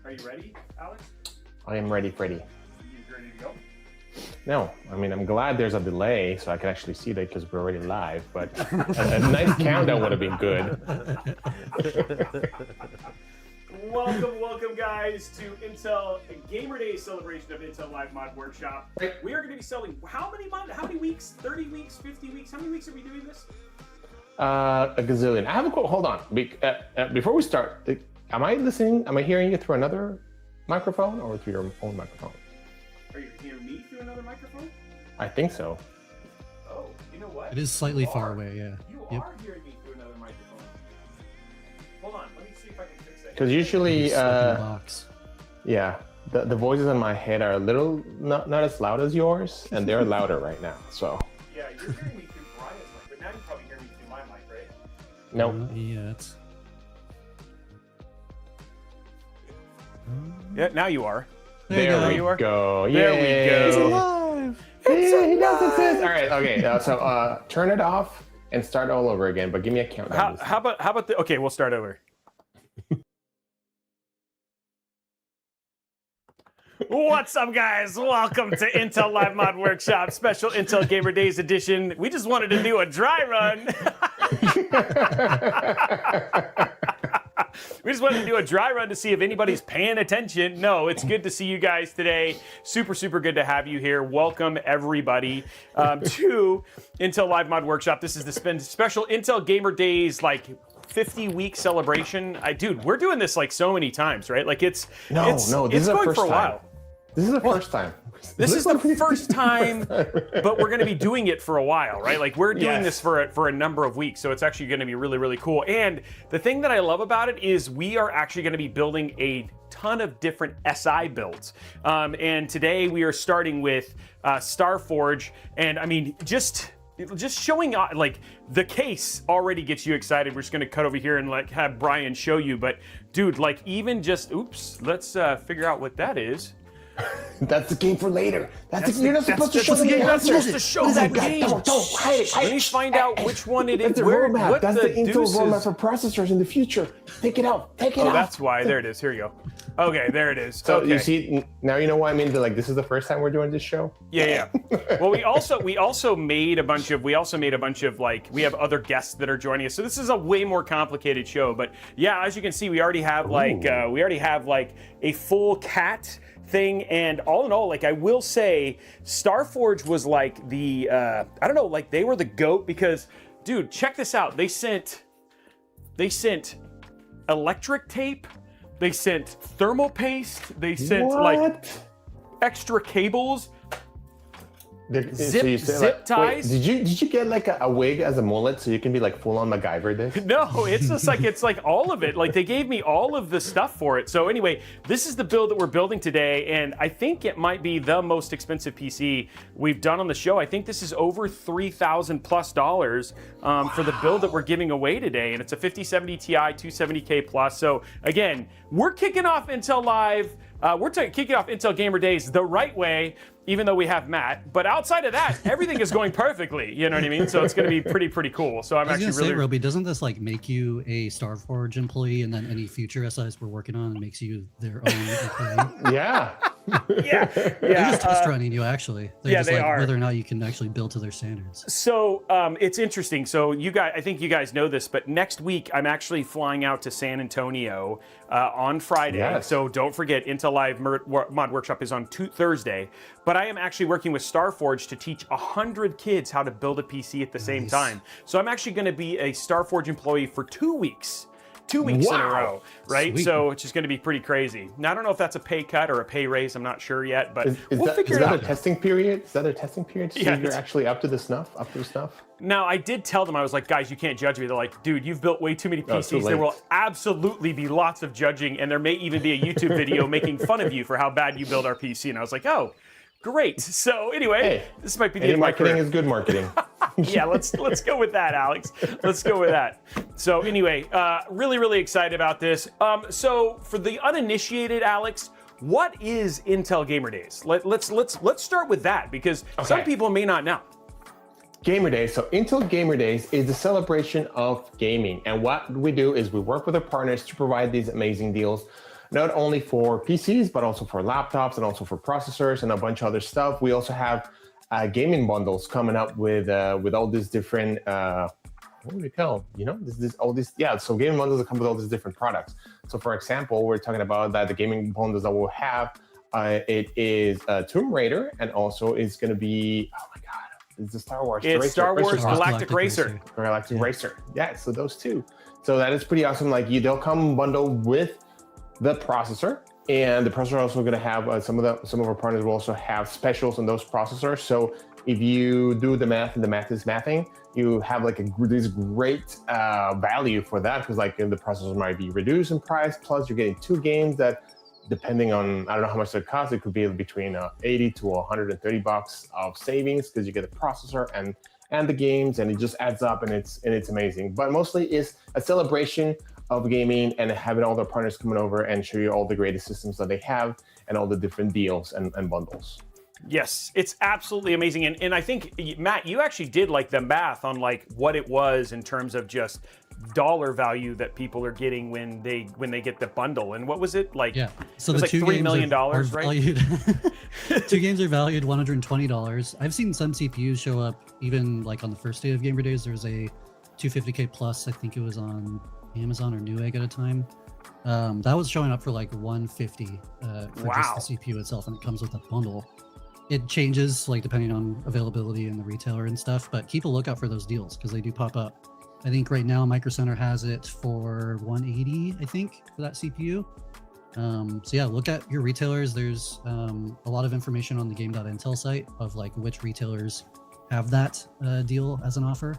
Are you ready, Alex? I am ready, Freddy. You ready to go? No, I mean, I'm glad there's a delay so I can actually see that because we're already live, but a nice countdown would have been good. Welcome guys to Intel Gamer Day celebration of Intel Live Mod Workshop. We are going to be selling how many weeks? 30 weeks, 50 weeks? How many weeks are we doing this? A gazillion. I have a quote. Hold on. Before we start, am I listening? Am I hearing you through another microphone or through your own microphone? Are you hearing me through another microphone? I think so. Oh, you know what? It is slightly far away, yeah. You are hearing me through another microphone. Hold on, let me see if I can fix that. Because usually, box. yeah, the voices in my head are a little not as loud as yours, and they're louder right now. So. Yeah, you're hearing me through Brian's mic, but now you probably hear me through my mic, right? Nope. Yeah, it's... Yeah, now you are. There we go. There we go. It's alive! Yeah, he does exist. All right, okay. So turn it off and start all over again. But give me a countdown. How about the? Okay, we'll start over. What's up, guys? Welcome to Intel Live Mod Workshop Special Intel Gamer Days Edition. We just wanted to do a dry run. We just wanted to do a dry run to see if anybody's paying attention. No, it's good to see you guys today. Super good to have you here. Welcome, everybody, to Intel Live Mod Workshop. This is the special Intel Gamer Days, like, 50-week celebration. Dude, we're doing this like so many times, right? Like it's this is going the first for a while. time. This is the first time. This is the first time, but we're going to be doing it for a while, right? Like we're doing this for a number of weeks, so it's actually going to be really cool. And the thing that I love about it is we are actually going to be building a ton of different SI builds. And today we are starting with Starforge, and I mean just showing like the case already gets you excited. We're just gonna cut over here and like have Brian show you, but dude, like even just let's figure out what that is. That's the game for later. You're not supposed to show the game. You're not supposed to show that game. Don't hide it. Let me find out which one it is. That's the roadmap. That's the Intel roadmap for processors in the future. Take it out. Take it out. Oh, that's why. There it is. Here you go. Okay, there it is. So okay. you see, now you know why I mean like this is the first time we're doing this show? Yeah. Well, we also made a bunch of like, we have other guests that are joining us. So this is a way more complicated show, but yeah, as you can see, we already have like a full cat thing, and all in all, like I will say, Starforge was like the I don't know, like they were the GOAT because, dude, check this out. They sent electric tape, they sent thermal paste, they sent like extra cables. Zip ties. Wait, did you get like a wig as a mullet so you can be like full on MacGyver this? No, it's just like it's like all of it. Like they gave me all of the stuff for it. So anyway, this is the build that we're building today, and I think it might be the most expensive PC we've done on the show. I think this is over $3,000+ for the build that we're giving away today, and it's a 5070 Ti 270K plus. So again, we're kicking off Intel Live. We're kicking off Intel Gamer Days the right way, even though we have Matt. But outside of that, everything is going perfectly. You know what I mean? So it's going to be pretty cool. So I'm actually really. Roby, doesn't this like make you a Starforge employee, and then any future SIs we're working on makes you their own employee? Yeah. Yeah. They're just test running you, actually. They're just they like are. Whether or not you can actually build to their standards. So it's interesting. So I think you guys know this, but next week I'm actually flying out to San Antonio on Friday. Yes. So don't forget, Intel Live Mod Workshop is on Thursday. But I am actually working with Starforge to teach 100 kids how to build a PC at the same time. So I'm actually going to be a Starforge employee for 2 weeks. 2 weeks in a row, right? Sweet. So it's just going to be pretty crazy. Now, I don't know if that's a pay cut or a pay raise. I'm not sure yet, but we'll figure it out. Is that a testing period? Is that a testing period to see if you're actually up to the snuff? Now, I did tell them, I was like, guys, you can't judge me. They're like, dude, you've built way too many PCs. There will absolutely be lots of judging, and there may even be a YouTube video making fun of you for how bad you build our PC. And I was like, oh, great. So anyway, this might be the end of my career. Marketing is good marketing. Yeah, let's go with that, Alex. Let's go with that. So anyway, really excited about this. So for the uninitiated, Alex, what is Intel Gamer Days? Let's start with that, because some people may not know. Gamer Days. So Intel Gamer Days is the celebration of gaming. And what we do is we work with our partners to provide these amazing deals. not only for PCs, but also for laptops and also for processors and a bunch of other stuff. We also have gaming bundles coming up with all these different, what do we call, all these, so gaming bundles that come with all these different products. So for example, we're talking about that the gaming bundles that we'll have, it is Tomb Raider, and also it's going to be, oh my God, it's the Star Wars. It's Star Wars Galactic Racer. Galactic Racer. Yeah, so those two. So that is pretty awesome. Like they'll come bundled with the processor, and the processor also going to have some of our partners will also have specials on those processors. So if you do the math and the math is mathing, you have like this great value for that, because like the processors might be reduced in price. Plus, you're getting 2 games that, depending on, I don't know how much they cost, it could be between 80 to 130 bucks of savings, because you get the processor and the games, and it just adds up, and it's amazing. But mostly it's a celebration of gaming and having all their partners coming over and show you all the greatest systems that they have and all the different deals and bundles. Yes, it's absolutely amazing. And I think, Matt, you actually did like the math on like what it was in terms of just dollar value that people are getting when they get the bundle. And what was it like? Yeah, so it was the like two $3 million, are right? Valued, 2 games are valued $120. I've seen some CPUs show up even like on the first day of Gamer Days. There's a 250K plus, I think it was on Amazon or Newegg at a time. That was showing up for like 150 for just the CPU itself, and it comes with a bundle. It changes like depending on availability and the retailer and stuff, but keep a lookout for those deals because they do pop up. I think right now Micro Center has it for 180, I think, for that CPU. So yeah, look at your retailers. There's a lot of information on the game.intel site of like which retailers have that deal as an offer.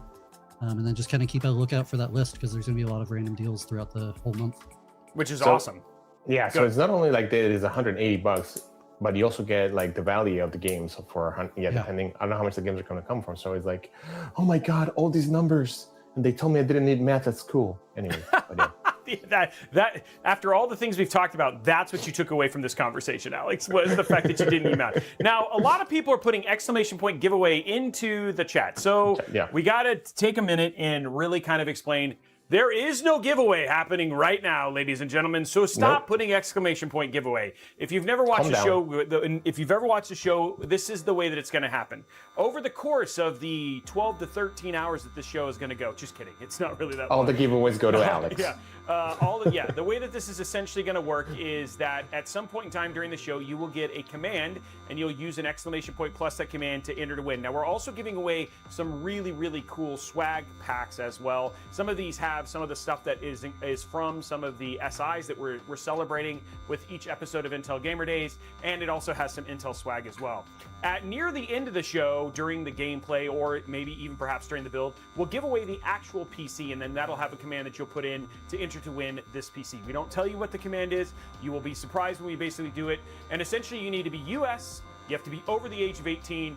And then just kind of keep a lookout for that list, because there's going to be a lot of random deals throughout the whole month. Which is awesome. Yeah, so it's not only like that it is 180 bucks, but you also get like the value of the games for depending. I don't know how much the games are going to come from. So it's like, oh my God, all these numbers, and they told me I didn't need math. That's cool. Anyway, but yeah. that after all the things we've talked about, that's what you took away from this conversation, Alex, was the fact that you didn't need math. Now, a lot of people are putting exclamation point giveaway into the chat. So we got to take a minute and really kind of explain. There is no giveaway happening right now, ladies and gentlemen. So stop putting exclamation point giveaway. If you've never watched if you've ever watched the show, this is the way that it's going to happen. Over the course of the 12 to 13 hours that this show is going to go, just kidding, it's not really that long. All the giveaways go to Alex. The way that this is essentially going to work is that at some point in time during the show, you will get a command, and you'll use an exclamation point plus that command to enter to win. Now, we're also giving away some really, really cool swag packs as well. Some of these have some of the stuff that is from some of the SIs that we're celebrating with each episode of Intel Gamer Days, and it also has some Intel swag as well. At near the end of the show, during the gameplay, or maybe even perhaps during the build, we'll give away the actual PC, and then that'll have a command that you'll put in to enter to win this PC. We don't tell you what the command is. You will be surprised when we basically do it. And essentially, you need to be US, you have to be over the age of 18.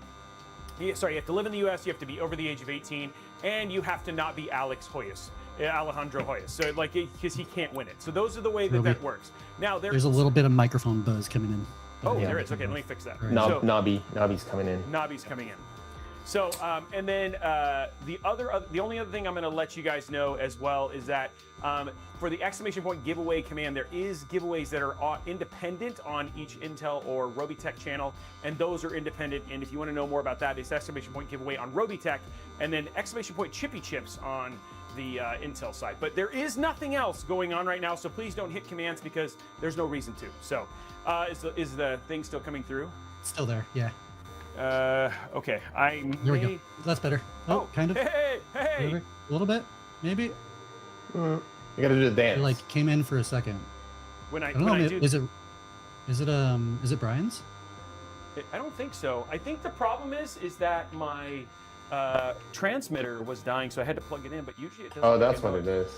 Sorry, you have to live in the US, you have to be over the age of 18, and you have to not be Alejandro Hoyos. So like, because he can't win it. So those are the way that works. Now there's a little bit of microphone buzz coming in. Oh, there is. Okay, let me fix that. Right. Nobby's coming in. Nobby's coming in. So, and then the only other thing I'm going to let you guys know as well is that for the exclamation point giveaway command, there is giveaways that are independent on each Intel or Robitech channel, and those are independent. And if you want to know more about that, it's exclamation point giveaway on Robitech, and then exclamation point chippy chips on the Intel side. But there is nothing else going on right now, so please don't hit commands because there's no reason to. So, is the thing still coming through? Still there, yeah. Okay. There we go. That's better. Oh, kind of. Hey! A little bit, maybe. You gotta do the dance. It like came in for a second. I don't know. Is it Brian's? I don't think so. I think the problem is that my transmitter was dying, so I had to plug it in. But usually it doesn't. Oh, that's what it is.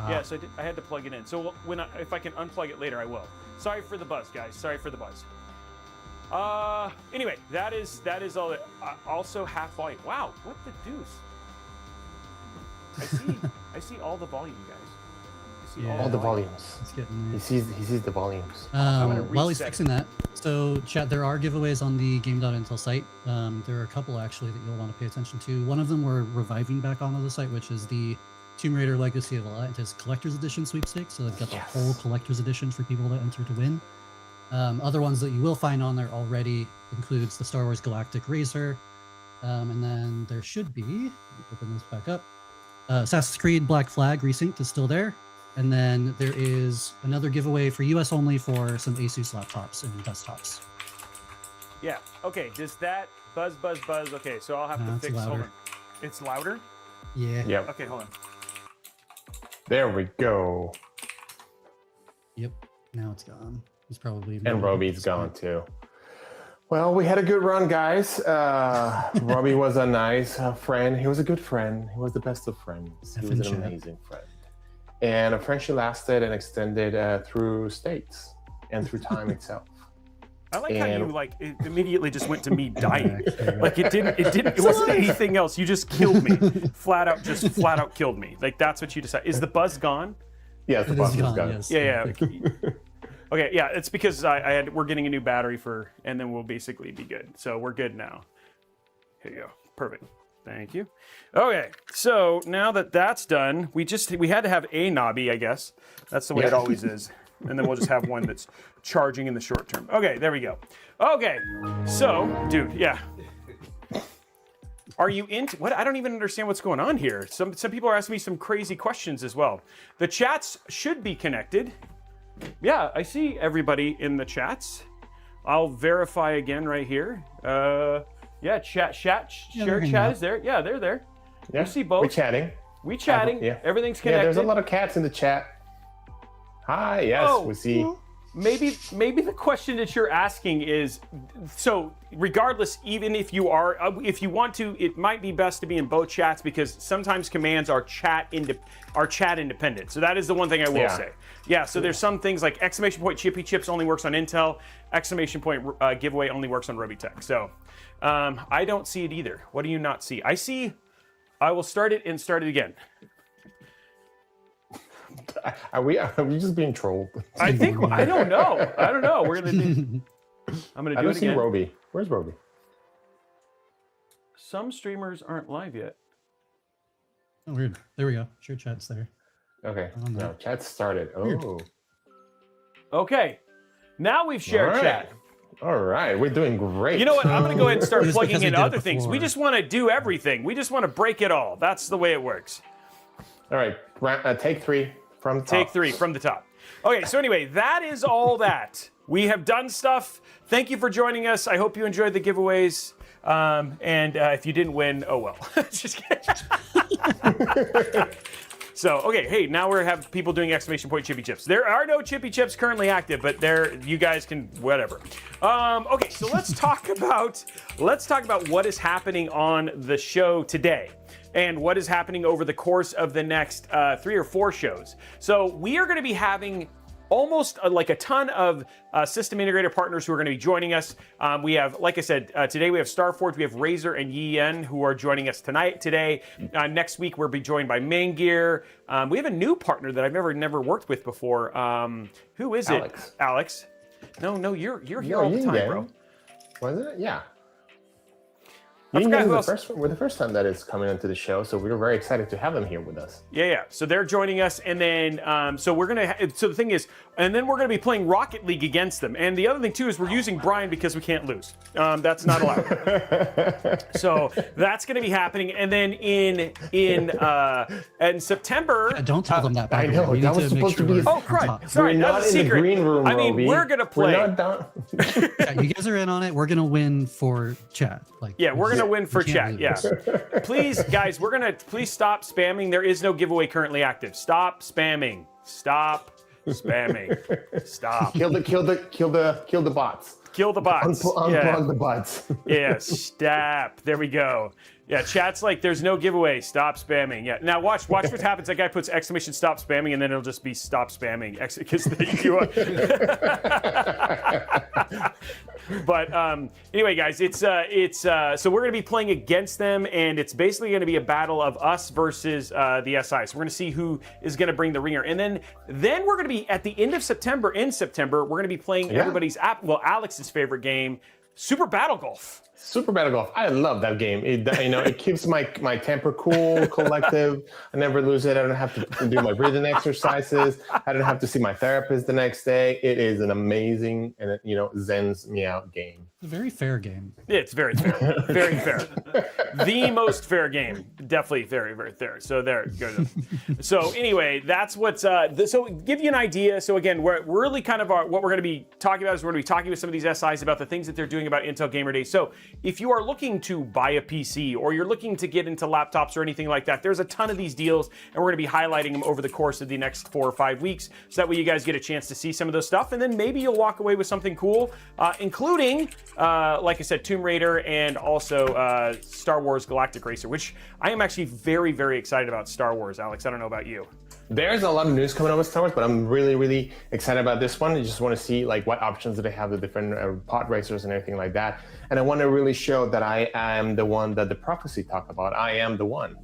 Yeah, so I had to plug it in. So if I can unplug it later, I will. Sorry for the buzz, guys. Sorry for the buzz. Anyway, that is all. Also half volume. Wow, what the deuce? I see all the volume, guys. I see all the volumes. It's getting he sees the volumes. While he's fixing that, so chat, there are giveaways on the game.intel site. There are a couple actually that you'll want to pay attention to. One of them we're reviving back onto the site, which is the Tomb Raider Legacy of Atlantis Collector's Edition sweepstakes. So they've got the whole Collector's Edition for people that enter to win. Other ones that you will find on there already includes the Star Wars Galactic Razer. And then there should be, let me open this back up. Assassin's Creed Black Flag Resynced is still there. And then there is another giveaway for US only for some Asus laptops and desktops. Yeah. Okay. Does that buzz? Okay. So I'll have to fix. Hold on. It's louder. Yeah. Yep. Okay. Hold on. There we go. Yep. Now it's gone. It's probably. And Roby's gone too. Well, we had a good run, guys. Robbie was a nice friend. He was a good friend. He was the best of friends. He was an amazing friend. And a friendship lasted and extended through states and through time itself. I like how you it immediately just went to me dying. Like it wasn't anything else. You just killed me. flat out killed me. Like that's what you decided. Is the buzz gone? Yeah, the buzz is gone. Yes. Yeah. Okay, yeah, it's because we're getting a new battery and then we'll basically be good. So we're good now. Here you go. Perfect. Thank you. Okay, so now that that's done, we had to have a knobby, I guess. That's the way it always is. And then we'll just have one that's charging in the short term. Okay, there we go. Okay, so, dude, yeah. Are you into what? I don't even understand what's going on here. Some people are asking me some crazy questions as well. The chats should be connected. Yeah, I see everybody in the chats. I'll verify again right here. Yeah, share chat is there. Yeah, they're there. Yeah, we see both. We chatting. Yeah. Everything's connected. Yeah, there's a lot of cats in the chat. Hi, yes, we see. Maybe the question that you're asking is, so regardless, even if you want to, it might be best to be in both chats because sometimes commands are chat independent. So that is the one thing I will say. Yeah, so there's some things like exclamation point chippy chips only works on Intel, exclamation point giveaway only works on Robitech. So I don't see it either. What do you not see? I will start it and start it again. Are we just being trolled? I don't know. We're gonna do. I'm gonna do it again. I don't see Roby. Where's Roby? Some streamers aren't live yet. Oh, weird. There we go. Sure, chat's there. Okay. No, chat started. Weird. Oh. Okay. Now we've shared chat. All right, we're doing great. You know what? I'm going to go ahead and start Just plugging because we in did it other things. We before. just want to do everything. We just want to break it all. That's the way it works. All right, take 3 from the top. Take 3 from the top. Okay, so anyway, that is all that. We have done stuff. Thank you for joining us. I hope you enjoyed the giveaways. And if you didn't win, oh well. Just kidding. So, okay, hey, now we have people doing exclamation point chippy chips. There are no chippy chips currently active, but you guys can whatever. Okay, so let's talk about what is happening on the show today and what is happening over the course of the next 3 or 4 shows. So we are going to be having almost like a ton of system integrator partners who are going to be joining us. We have, like I said, today we have Starforge, we have Razer and Yeyian who are joining us today. Next week we'll be joined by Main Gear. We have a new partner that I've never worked with before. Who is it? Alex. No, you're here all the time, bro. Was it? Yeah. I forgot who else. We're the first time that is coming into the show, so we're very excited to have them here with us. Yeah. So they're joining us, and then so the thing is, and then we're gonna be playing Rocket League against them. And the other thing too is we're using Brian because we can't lose. That's not allowed. So that's gonna be happening, and then in September. Don't tell them that. I know that was supposed to be. Oh, crud! Sorry, we're not that's a in secret. the green room, I mean, Roby. we're gonna play. We're not down. Yeah, you guys are in on it. We're gonna win for chat. Yeah, we're gonna win for chat. Yeah. Please, guys, please stop spamming. There is no giveaway currently active. Stop spamming. Stop spamming. Stop. Kill the bots. Kill the bots. Unplug the bots. Yeah, stop. There we go. Yeah, chat's like, there's no giveaway. Stop spamming. Yeah. Now watch what happens. That guy puts exclamation stop spamming, and then it'll just be stop spamming. But anyway, guys, it's so we're gonna be playing against them, and it's basically gonna be a battle of us versus the SI. So we're gonna see who is gonna bring the ringer, and then we're gonna be at the end of September. In September, we're gonna be playing everybody's Alex's favorite game, Super Battle Golf. I love that game. It keeps my temper cool, collective. I never lose it. I don't have to do my breathing exercises. I don't have to see my therapist the next day. It is an amazing and zens me out game. It's a very fair game. It's very fair. Very fair. The most fair game. Definitely very, very fair. So there it goes. So anyway, that's what's so give you an idea. So again, we're really kind of what we're going to be talking about is we're going to be talking with some of these SIs about the things that they're doing about Intel Gamer Days. So if you are looking to buy a PC or you're looking to get into laptops or anything like that, there's a ton of these deals, and we're going to be highlighting them over the course of the next 4 or 5 weeks. So that way you guys get a chance to see some of those stuff, and then maybe you'll walk away with something cool, including, like I said, Tomb Raider and also Star Wars Galactic Racer, which I am actually very, very excited about Star Wars, Alex. I don't know about you. There's a lot of news coming out with Star Wars, but I'm really, really excited about this one. I just want to see what options do they have, the different pod racers and everything like that. And I want to really show that I am the one that the prophecy talked about. I am the one.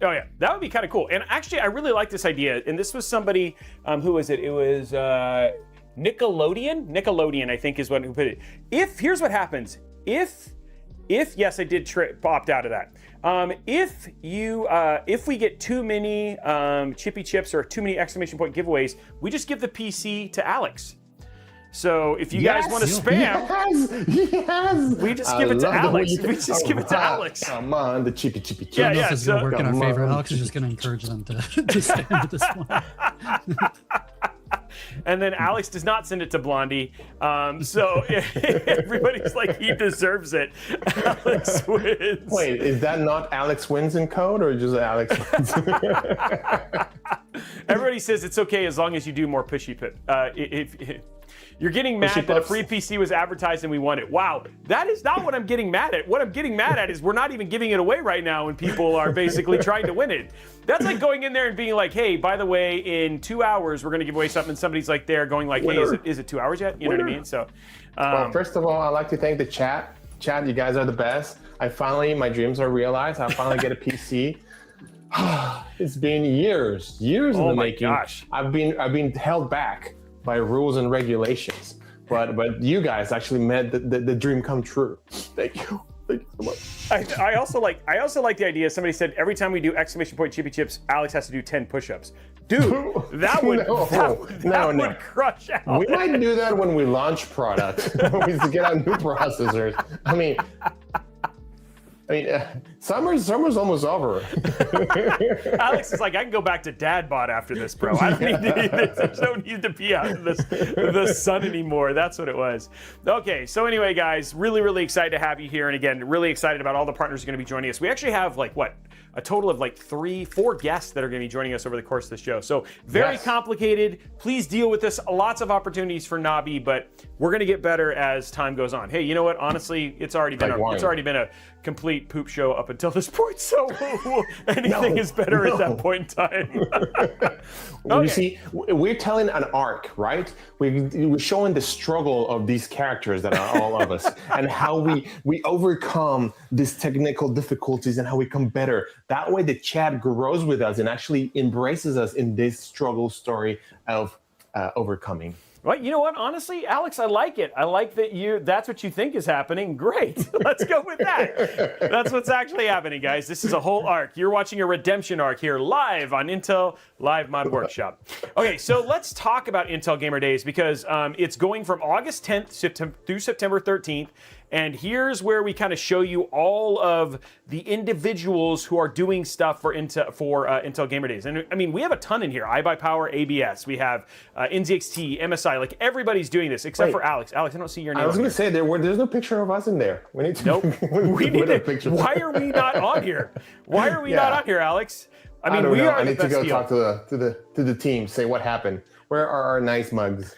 Oh yeah, that would be kind of cool. And actually, I really like this idea. And this was somebody, who was it? It was Nickelodeon. Nickelodeon, I think, is who put it. Here's what happens. If yes, I did opt out of that. If we get too many chippy chips or too many exclamation point giveaways, we just give the PC to Alex. So if you guys want to spam, yes, we just give it to Alex. We just give it to Alex. Come on, the chippy chippy chips. I don't know if it's going to work in our favor. Alex is just going to encourage them to stand at this one. And then Alex does not send it to Blondie. So everybody's like, he deserves it. Alex wins. Wait, is that not Alex wins in code or just Alex wins? Everybody says it's okay as long as you do more pushy pip. You're getting mad that a free PC was advertised and we won it. Wow, that is not what I'm getting mad at. What I'm getting mad at is we're not even giving it away right now and people are basically trying to win it. That's like going in there and being like, hey, by the way, in 2 hours, we're going to give away something. And somebody's like there going like, hey, is it 2 hours yet? You know what I mean? So, well, first of all, I'd like to thank the chat. Chat, you guys are the best. My dreams are realized. I finally get a PC. It's been years in the making. Gosh. I've been held back by rules and regulations, but you guys actually made the dream come true. Thank you so much. I also like the idea. Somebody said every time we do exclamation point chippy chips, Alex has to do 10 push-ups. Dude, that would would crush out. We might do that when we launch products. We get out new processors. I mean, summer's almost over. Alex is like, I can go back to dad bod after this, bro. I don't need to be out in the sun anymore. That's what it was. Okay, so anyway, guys, really, really excited to have you here. And again, really excited about all the partners who are going to be joining us. We actually have a total of 3-4 guests that are going to be joining us over the course of the show. So very complicated. Please deal with this. Lots of opportunities for Nobby, but we're going to get better as time goes on. Hey, you know what? Honestly, it's already been a complete poop show up until this point. So anything is better at that point in time. Okay. You see, we're telling an arc, right? We're showing the struggle of these characters that are all of us and how we overcome these technical difficulties and how we come better. That way the chat grows with us and actually embraces us in this struggle story of overcoming. Well, you know what? Honestly, Alex, I like it. I like that that's what you think is happening. Great. Let's go with that. That's what's actually happening, guys. This is a whole arc. You're watching a redemption arc here live on Intel Live Mod Workshop. Okay, so let's talk about Intel Gamer Days because it's going from August 10th through September 13th. And here's where we kind of show you all of the individuals who are doing stuff for Intel Gamer Days. And I mean, we have a ton in here. iBuyPower, ABS. We have NZXT, MSI. Like everybody's doing this except for Alex. Alex, I don't see your name. I was going to say there's no picture of us in there. We need to. Nope. we need a picture. Why are we not on here? Why are we not on here, Alex? I mean, we are. I need to go talk to the team. Say what happened. Where are our nice mugs?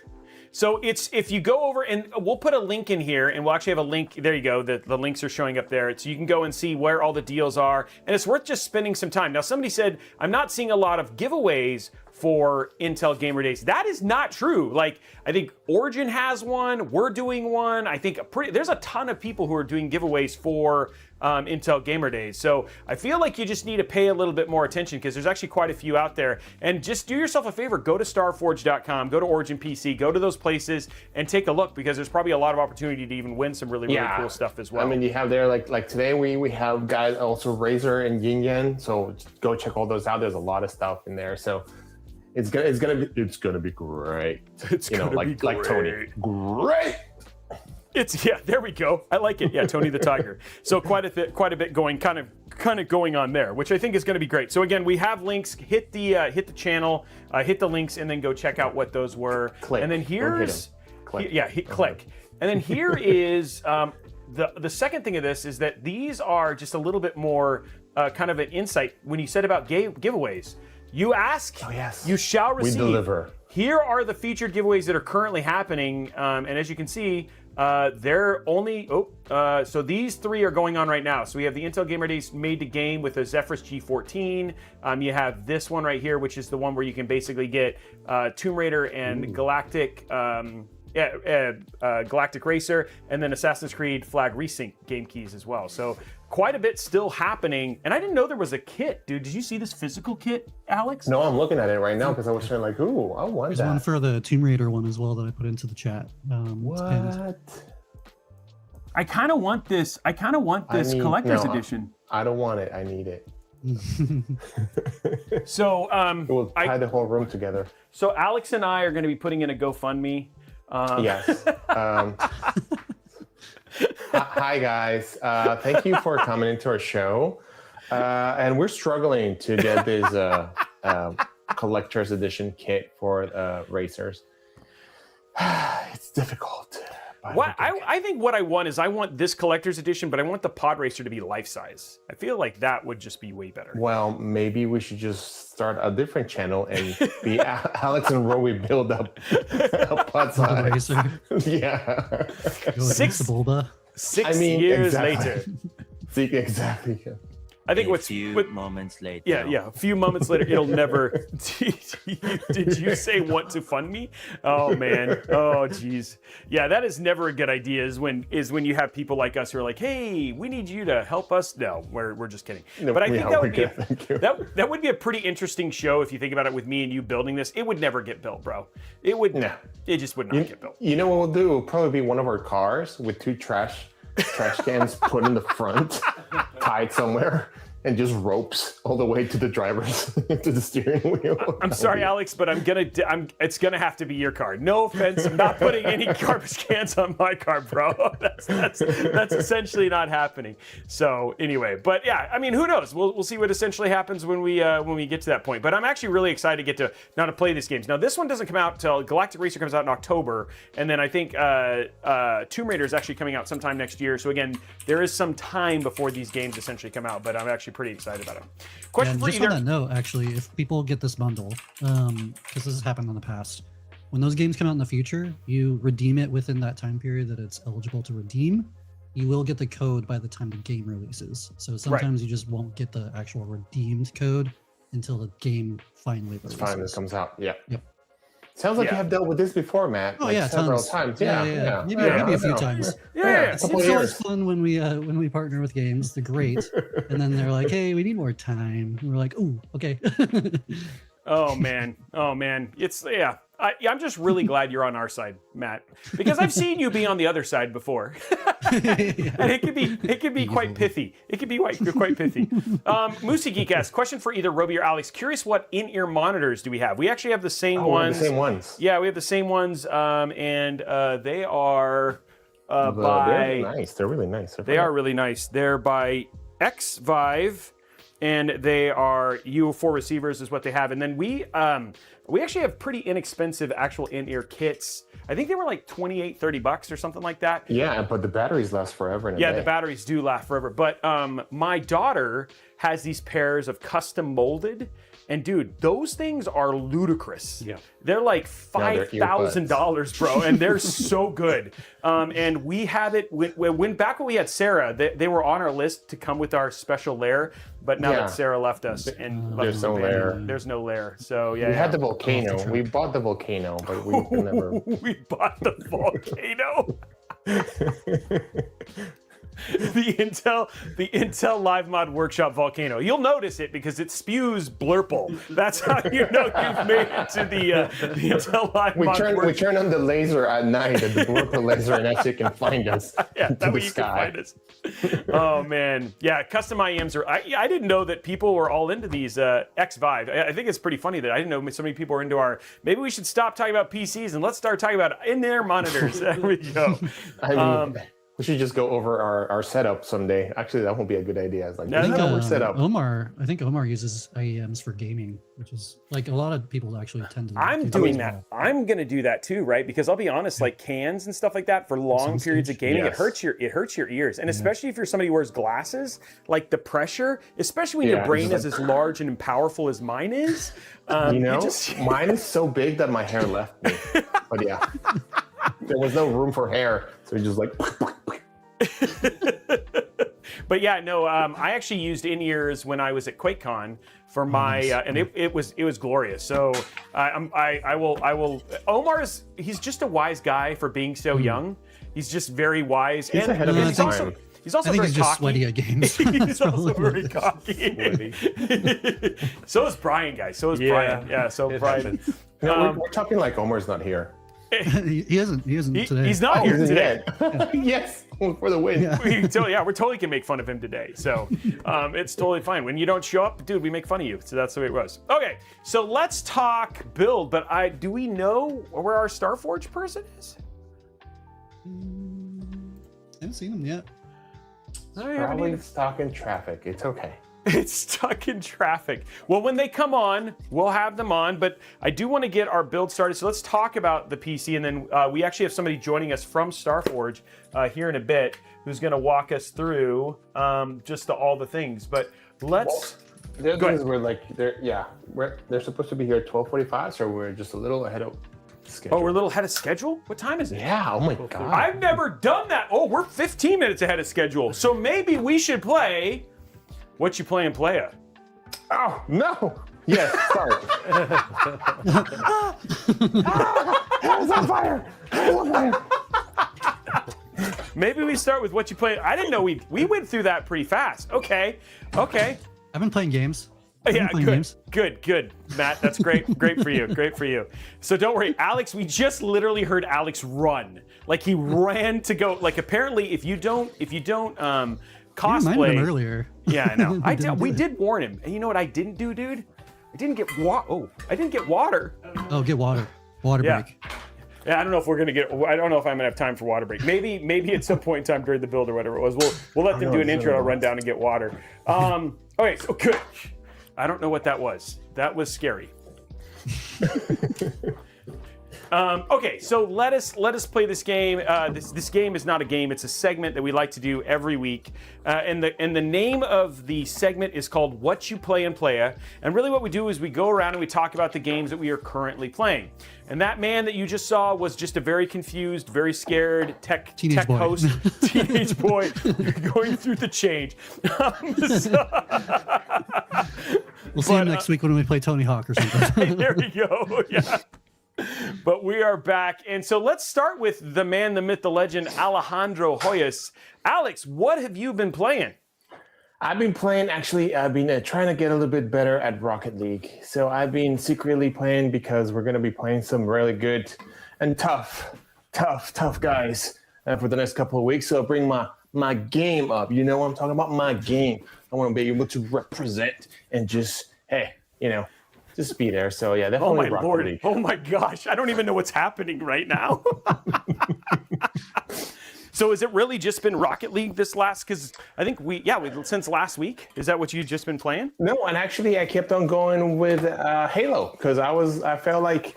So if you go over, and we'll put a link in here, and we'll actually have a link. There you go. The links are showing up there. So you can go and see where all the deals are. And it's worth just spending some time. Now, somebody said, I'm not seeing a lot of giveaways for Intel Gamer Days. That is not true. Like, I think Origin has one, we're doing one. I think there's a ton of people who are doing giveaways for Intel Gamer Days. So I feel like you just need to pay a little bit more attention because there's actually quite a few out there. And just do yourself a favor, go to starforge.com, go to Origin PC, go to those places and take a look because there's probably a lot of opportunity to even win some really cool stuff as well. I mean, you have there, like today we have guys also Razer and Yeyian, so go check all those out. There's a lot of stuff in there. So it's gonna be great. It's gonna be great. Like Tony. Great. There we go. I like it. Yeah, Tony the Tiger. So quite a bit going, kind of going on there, which I think is going to be great. So again, we have links. Hit the channel, hit the links, and then go check out what those were. Click. And then here's click. Hit click. And then here is the second thing of this is that these are just a little bit more kind of an insight when you said about giveaways. You ask, you shall receive. We deliver. Here are the featured giveaways that are currently happening, and as you can see, they're only, so these 3 are going on right now. So we have the Intel Gamer Days Made to Game with a Zephyrus G14. You have this one right here, which is the one where you can basically get Tomb Raider and Galactic Racer, and then Assassin's Creed Flag Resync game keys as well. So quite a bit still happening. And I didn't know there was a kit, dude. Did you see this physical kit, Alex? No, I'm looking at it right now because I was trying like, ooh, I want There's that. one for the Tomb Raider one as well that I put into the chat. What? I kind of want this. Collector's edition. I don't want it. I need it. So We'll tie the whole room together. So Alex and I are going to be putting in a GoFundMe. Yes. Hi guys. Thank you for coming into our show. And we're struggling to get this collector's edition kit for racers. It's difficult. I think what I want this collector's edition, but I want the pod racer to be life size. I feel like that would just be way better. Well, maybe we should just start a different channel and be Alex and Roe. We build up a pod size. Yeah. 6 years later. Exactly. Yeah. I think a few moments later. Yeah, a few moments later, it'll never. Did you say want to fund me? Oh man. Oh geez. Yeah, that is never a good idea. Is when you have people like us who are like, hey, we need you to help us. No, we're just kidding. No, but I think that would be a pretty interesting show if you think about it. With me and you building this, it would never get built, bro. It would. No. It just would not get built. You know what we'll do? It'll probably be one of our cars with 2 trash cans put in the front, tied somewhere, and just ropes all the way to the driver's to the steering wheel. I'm sorry, Alex, but it's gonna have to be your car. No offense, I'm not putting any garbage cans on my car, bro. That's essentially not happening. So anyway, but yeah, I mean, who knows? We'll see what essentially happens when we get to that point. But I'm actually really excited to get to now to play these games. Now this one doesn't come out till Galactic Racer comes out in October, and then I think Tomb Raider is actually coming out sometime next year. So again, there is some time before these games essentially come out. But I'm actually pretty excited about it. Question for just on that note, actually, if people get this bundle, because this has happened in the past, when those games come out in the future, you redeem it within that time period that it's eligible to redeem. You will get the code by the time the game releases. So sometimes you just won't get the actual redeemed code until the game finally releases. Finally comes out. Yeah. Yep. Sounds like you have dealt with this before, Matt. Oh yeah, several times. Yeah. Maybe a few times. It's always fun when we partner with games. They're great, and then they're like, "Hey, we need more time." And we're like, "Ooh, okay." Oh man, it's I'm just really glad you're on our side, Matt, because I've seen you be on the other side before, and it could be quite pithy. It could be quite pithy. Moosey Geek asks, question for either Roby or Alex. Curious, what in-ear monitors do we have? We actually have the same ones. The same ones. Yeah, we have the same ones, and they are they're nice. They're really nice. They are really nice. They're by X Vive. And they are U4 receivers is what they have. And then we actually have pretty inexpensive actual in-ear kits. I think they were like $28-30 or something like that. Yeah, but the batteries last forever. Yeah, the batteries do last forever. But my daughter has these pairs of custom molded And dude, those things are ludicrous. Yeah. They're like $5,000, bro, and they're so good. And we have it when back when we had Sarah, they were on our list to come with our special lair. But now that Sarah left us and There's no lair. there's no lair. So yeah, We had the volcano. We bought the volcano, but we never. we bought the volcano. The Intel Live Mod Workshop volcano. You'll notice it because it spews blurple. That's how you know you've made it to the Intel Live Mod Workshop. We turn on the laser at night, the blurple laser, and that's so you can find us Yeah, to that way the you sky. can find us. Oh man, yeah, custom IEMs are. I didn't know that people were all into these X Vive. I think it's pretty funny that I didn't know so many people were into our. Maybe we should stop talking about PCs and let's start talking about in-air monitors. There we go. I mean, we should just go over our setup someday. Actually, that won't be a good idea. It's like, I this think, is how we're set up. I think Omar uses IEMs for gaming, which is like a lot of people actually tend to. I'm do doing as that. well. I'm gonna do that too, right? Because I'll be honest, like cans and stuff like that for long periods of gaming, Yes. it hurts your ears, and especially if you're somebody who wears glasses, like the pressure, especially when your Yeah, brain it's is as large and powerful as mine is. You know, mine is so big that my hair left me. But yeah, there was no room for hair, so we just like. But yeah, no, I actually used in-ears when I was at QuakeCon for my, and it was glorious. So I will. He's just a wise guy for being so young. He's just very wise. He's ahead of his time. He's also I think very he's just cocky. sweaty at games. He's also very cocky. So is Brian, guys. So is Brian. Yeah. So Brian. No, we're talking like Omar's not here. he isn't today. He's not here today. Yes, for the win. Yeah. We totally can make fun of him today. So it's totally fine. When you don't show up, dude, we make fun of you. So that's the way it was. Okay, so let's talk build. But do we know where our Starforge person is? I haven't seen him yet. Probably stuck in traffic. It's okay. It's stuck in traffic. Well, when they come on, we'll have them on, but I do want to get our build started. So let's talk about the PC, and then we actually have somebody joining us from Starforge here in a bit who's going to walk us through just all the things. But let's... There's things where they're supposed to be here at 12:45, so we're just a little ahead of schedule. Oh, we're a little ahead of schedule? What time is it? Yeah, oh my God. I've never done that. Oh, we're 15 minutes ahead of schedule. So maybe we should play... What you playing, Playa? Oh, no. Yes, sorry. Hell's on fire. Hell's on fire. Maybe we start with what you play. I didn't know we went through that pretty fast. Okay. I've been playing games. Yeah, good. Matt, that's great. Great for you. So don't worry, Alex, we just literally heard Alex run. Like he ran to go. Like apparently if you don't cosplay. You reminded him earlier. Yeah, I know. We did warn him. And you know what I didn't do, dude? I didn't get water. Oh, get water. Water break. Yeah, I don't know if we're gonna get. I don't know if I'm gonna have time for water break. Maybe at some point in time during the build or whatever it was, we'll let them do an intro, run down and get water. Okay, so good. I don't know what that was. That was scary. Okay, so let us play this game. This game is not a game; it's a segment that we like to do every week. And the name of the segment is called "What You Play in Playa." And really, what we do is we go around and we talk about the games that we are currently playing. And that man that you just saw was just a very confused, very scared tech boy. host, teenage boy going through the change. We'll see him next week when we play Tony Hawk or something. There we go. Yeah. But we are back. And so let's start with the man, the myth, the legend, Alejandro Hoyos. Alex, what have you been playing? I've been playing, actually, I've been trying to get a little bit better at Rocket League. So I've been secretly playing because we're going to be playing some really good and tough guys for the next couple of weeks. So I'll bring my game up. You know what I'm talking about? My game. I want to be able to represent and just, just be there. So yeah, definitely. Oh my Rocket Lord. League. Oh my gosh. I don't even know what's happening right now. So has it really just been Rocket League this last, because I think since last week, is that what you've just been playing? No, and actually I kept on going with Halo because I felt like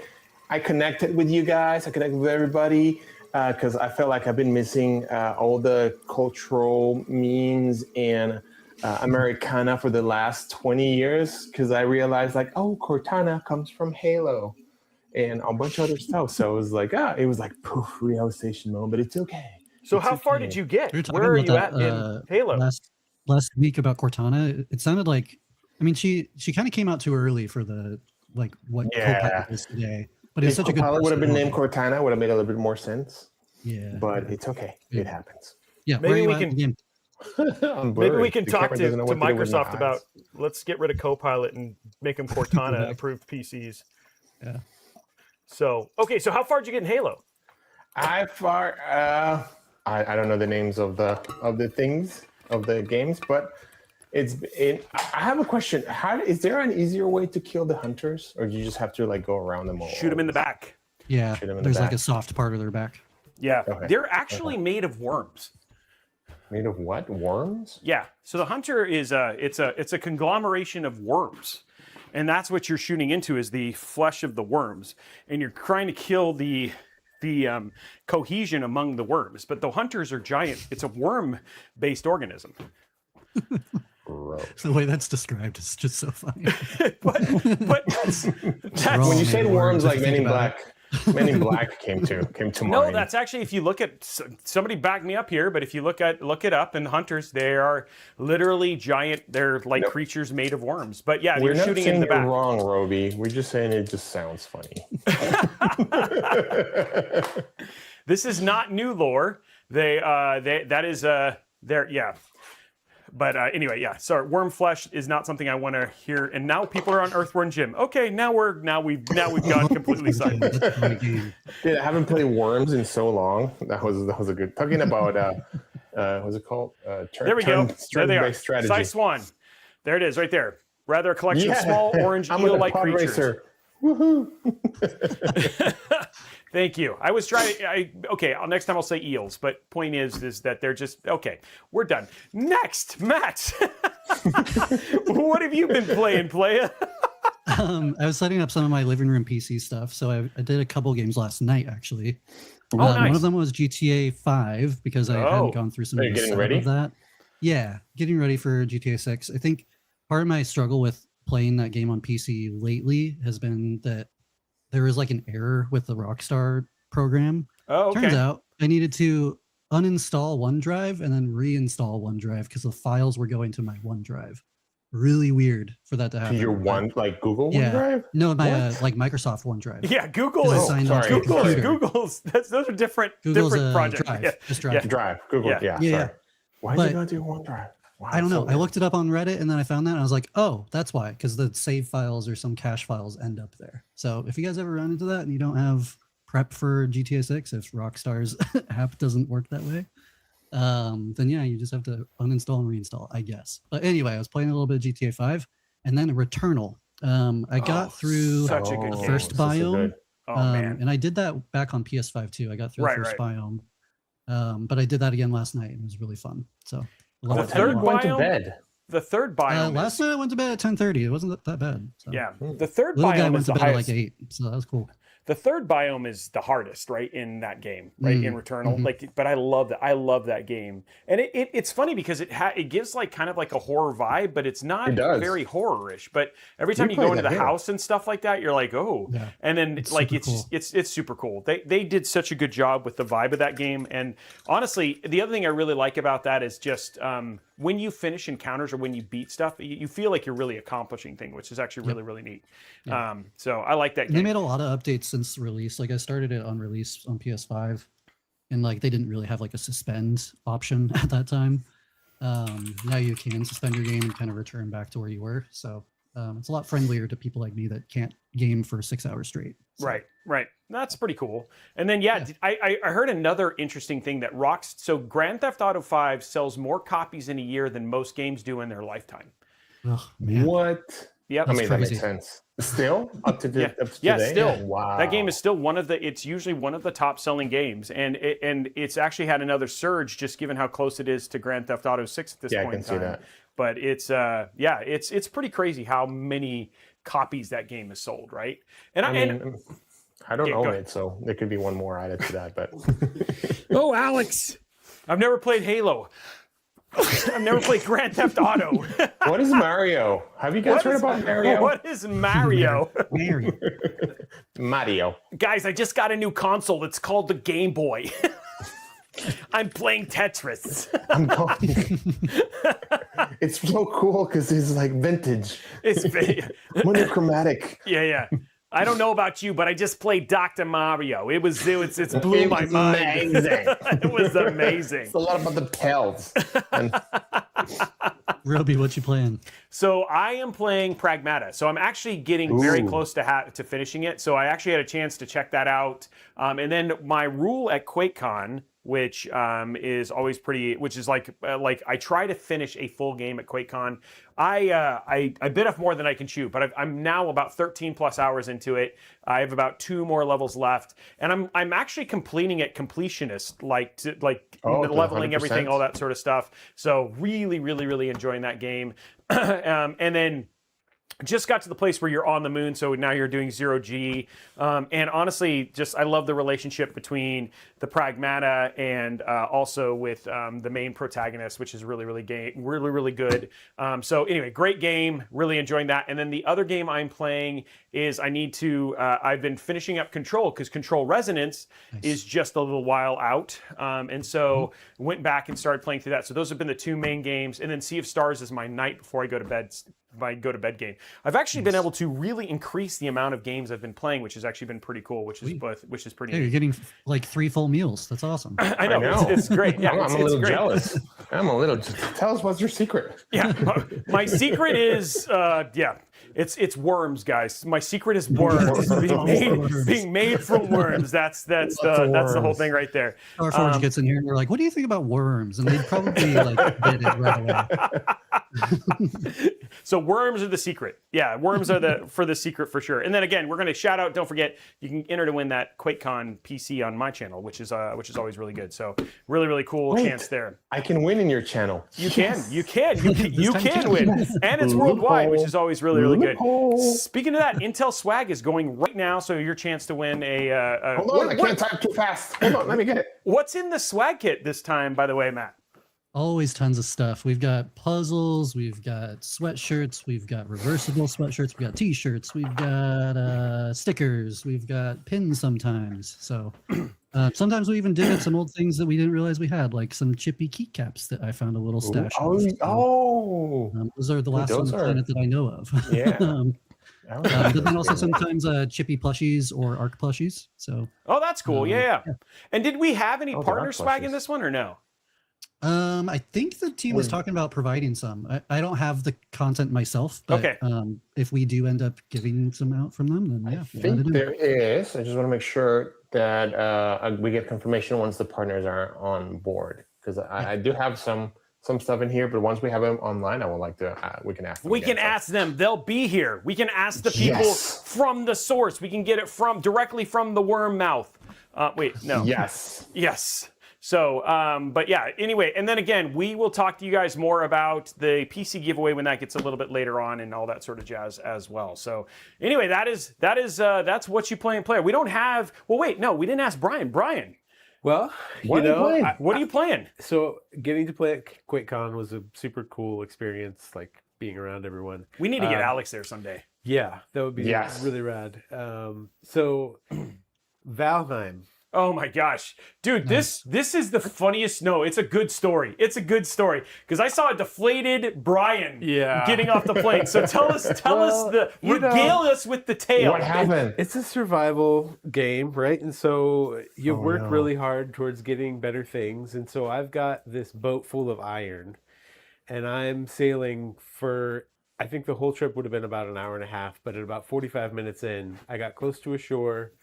I connected with you guys. I connected with everybody because I felt like I've been missing all the cultural memes and Americana for the last 20 years because I realized like, oh, Cortana comes from Halo and a bunch of other stuff. So it was like, poof, realization moment, but it's okay. So It's how far okay. did you get? We were talking Where are about you that, at in Halo? Last week about Cortana. It sounded like, I mean, she kind of came out too early for the like what Copilot is today. But it's If such a good. Copilot would have been named Cortana, would have made a little bit more sense. Yeah, but it's okay. It happens. Yeah, maybe we can. Maybe we can talk to Microsoft about let's get rid of Copilot and make them Cortana approved PCs. Yeah. So okay, so how far did you get in Halo? I don't know the names of the things of the games, but I have a question. Is there an easier way to kill the hunters, or do you just have to like go around them all? Shoot them in the back. Yeah, there's like a soft part of their back. Yeah, they're actually made of worms. Made of what? Worms? Yeah. So the hunter is it's a conglomeration of worms, and that's what you're shooting into is the flesh of the worms, and you're trying to kill the cohesion among the worms. But the hunters are giant. It's a worm-based organism. Gross. The way that's described is just so funny. but that's when you say worms like Men in Black. Men in Black came to mind. No, that's actually, if you look at, somebody back me up here, but if you look it up, and hunters, they are literally giant, they're like creatures made of worms. But yeah, we're you're shooting in the back. You're wrong, Roby. We're just saying it just sounds funny. This is not new lore. That is yeah. But anyway, yeah. Sorry, worm flesh is not something I want to hear. And now people are on Earthworm Jim. Okay, now we've gone completely sideways. Dude, I haven't played Worms in so long. That was a good. Talking about what's it called? There we go. There they are. Strategy. Size Swan. There it is, right there. Rather a collection of small orange eel-like creatures. Racer. Woohoo! Thank you. I was trying. Okay. Next time I'll say eels. But point is that they're just okay. We're done. Next, Matt. What have you been playing, playa? I was setting up some of my living room PC stuff, so I did a couple games last night actually. Nice. One of them was GTA 5 because I hadn't gone through some of the setup of that. Yeah, getting ready for GTA 6. I think part of my struggle with playing that game on PC lately has been that there was like an error with the Rockstar program. Oh, okay. Turns out I needed to uninstall OneDrive and then reinstall OneDrive because the files were going to my OneDrive. Really weird for that to happen. Your like Google OneDrive? No, my like Microsoft OneDrive. Yeah, Google is. Google's. Those are different projects. Drive. Yeah. Just Drive. Drive. Google. Yeah. Why did you not do OneDrive? Wow, I don't know. I looked it up on Reddit and then I found that and I was like, oh, that's why. Because the save files or some cache files end up there. So if you guys ever run into that and you don't have prep for GTA 6, if Rockstar's app doesn't work that way, then yeah, you just have to uninstall and reinstall, I guess. But anyway, I was playing a little bit of GTA 5 and then Returnal. I got through the first biome. Man. And I did that back on PS5 too. I got through the first biome. But I did that again last night and it was really fun. So the third biome, to bed? The third biome. Last night I went to bed at 10:30. It wasn't that bad. So. Yeah, the third Little guy biome went is to the bed at highest. like 8, so that was cool. The third biome is the hardest, right, in that game, right, in Returnal. Like, but I love that. I love that game, and it's funny because it gives like kind of like a horror vibe, but it's not very horror-ish. But every time you go into the house and stuff like that, you're like, oh, and then it's super cool. They did such a good job with the vibe of that game, and honestly, the other thing I really like about that is just when you finish encounters or when you beat stuff, you feel like you're really accomplishing things, which is actually really, really neat. Yeah. So I like that game. They made a lot of updates since release. Like I started it on release on PS5 and like they didn't really have like a suspend option at that time. Now you can suspend your game and kind of return back to where you were. So it's a lot friendlier to people like me that can't game for 6 hours straight. So. Right. That's pretty cool. And then, I heard another interesting thing that so Grand Theft Auto 5 sells more copies in a year than most games do in their lifetime. Oh, man. What? Yep. I mean, that makes sense. Still? Up to today? Still. Wow. That game is still it's usually one of the top selling games. And it's actually had another surge just given how close it is to Grand Theft Auto 6 at this point in time. See that. But it's pretty crazy how many copies that game has sold, right? And I don't own it, so there could be one more added to that. But oh, Alex, I've never played Halo. I've never played Grand Theft Auto. What is Mario? Have you guys heard about Mario? What is Mario? Mario. Guys, I just got a new console. It's called the Game Boy. I'm playing Tetris. I'm going. It's so cool because it's like vintage. It's Monochromatic. yeah. I don't know about you, but I just played Dr. Mario. It blew my mind. Amazing. It was amazing. It's a lot about the tails. Roby, what you playing? So I am playing Pragmata. So I'm actually getting very close to finishing it. So I actually had a chance to check that out. And then my rule at QuakeCon, which is always pretty, which is like I try to finish a full game at QuakeCon. I bit off more than I can chew, but I'm now about 13 plus hours into it. I have about 2 more levels left, and I'm actually completing it completionist, leveling 100%. everything, all that sort of stuff. So really enjoying that game. And then just got to the place where you're on the moon, so now you're doing 0G. And honestly, I love the relationship between the Pragmata and also with the main protagonist, which is really good. So anyway, great game, really enjoying that. And then the other game I'm playing is I've been finishing up Control, because Control Resonance is just a little while out. And so went back and started playing through that. So those have been the 2 main games. And then Sea of Stars is my night before I go to bed game. I've actually been able to really increase the amount of games I've been playing, which has actually been pretty cool, which is pretty Hey, you're getting like 3 full meals. That's awesome. I know. It's great. Yeah, I'm a little jealous. Tell us what's your secret. Yeah, my secret is it's worms, guys. My secret is worms. being made from worms. That's the whole thing right there. Starforge gets in here and we're like, "What do you think about worms?" And they'd probably like get it right away. So worms are the secret. Yeah, worms are the secret for sure. And then again, we're going to shout out. Don't forget, you can enter to win that QuakeCon PC on my channel, which is always really good. So really cool chance there. I can win in your channel. You can win, and it's worldwide, which is always really good. Speaking of that, Intel Swag is going right now, so your chance to win a. Hold on, I can't type too fast. Hold on, let me get it. What's in the swag kit this time, by the way, Matt? Always tons of stuff. We've got puzzles, we've got sweatshirts, we've got reversible sweatshirts, we've got t-shirts, we've got stickers, we've got pins sometimes. So sometimes we even did some old things that we didn't realize we had, like some chippy keycaps that I found a little stash of. Those are the last on the planet that I know of. Yeah. But then also sometimes chippy plushies or arc plushies. So. Oh, that's cool. Yeah. And did we have any partner swag in this one or no? I think the team was talking about providing some. I don't have the content myself, but if we do end up giving some out from them, then yeah. I think there is. I just want to make sure that we get confirmation once the partners are on board, because I do have some stuff in here, but once we have them online, I would like to. We can ask them. We can ask them. They'll be here. We can ask the people from the source. We can get it directly from the worm mouth. Wait, no. Yes. So, but yeah, anyway, and then again, we will talk to you guys more about the PC giveaway when that gets a little bit later on and all that sort of jazz as well. So anyway, that's what you play in player. We don't have, we didn't ask Brian. Brian. Well, what are you playing? So getting to play at QuakeCon was a super cool experience, like being around everyone. We need to get Alex there someday. Yeah, that would be really rad. So Valheim. Oh my gosh, dude, this is the funniest. No, it's a good story. It's a good story because I saw a deflated Brian getting off the plane. So tell us regale us with the tale. What happened? It's a survival game, right? And so you work really hard towards getting better things. And so I've got this boat full of iron, and I'm sailing for, I think the whole trip would have been about an hour and a half, but at about 45 minutes in, I got close to a shore.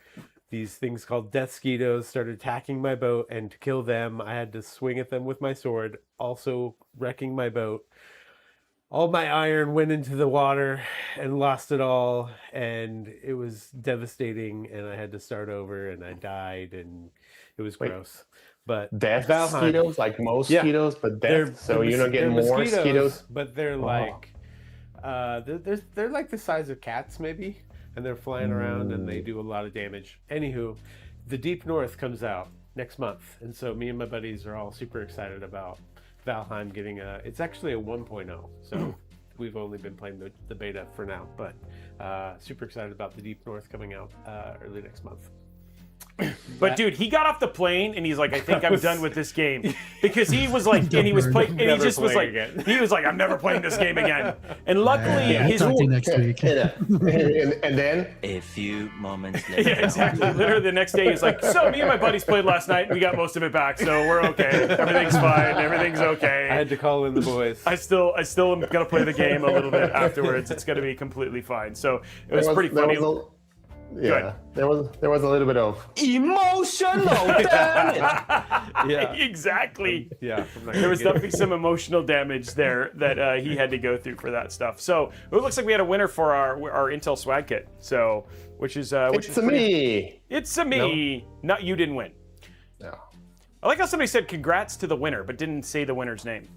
These things called death skeetos started attacking my boat, and to kill them, I had to swing at them with my sword, also wrecking my boat. All my iron went into the water and lost it all, and it was devastating, and I had to start over, and I died, and it was gross. But death skeetos, like mosquitoes, but death, so you're not getting more mosquitoes. But they're like, they're like the size of cats, maybe. And they're flying around and they do a lot of damage. Anywho, the Deep North comes out next month. And so me and my buddies are all super excited about Valheim getting it's actually a 1.0, so we've only been playing the beta for now, but super excited about the Deep North coming out early next month. But dude, he got off the plane and he's like, I think I'm done with this game, because he was like, and he was playing, and he just was like, he was like, I'm never playing this game again. And luckily, his talk to you next week. And then A few moments later. yeah, exactly. Literally the next day, he's like, so me and my buddies played last night and we got most of it back, so we're okay. Everything's fine. Everything's okay. I had to call in the boys. I still am gonna play the game a little bit afterwards. It's gonna be completely fine. So it was pretty funny. There was a little bit of Emotional damage. Yeah, Exactly. yeah. There was definitely some emotional damage there that he had to go through for that stuff. So it looks like we had a winner for our Intel swag kit. So which is it's me. It's a me. No, you didn't win. No. I like how somebody said congrats to the winner, but didn't say the winner's name.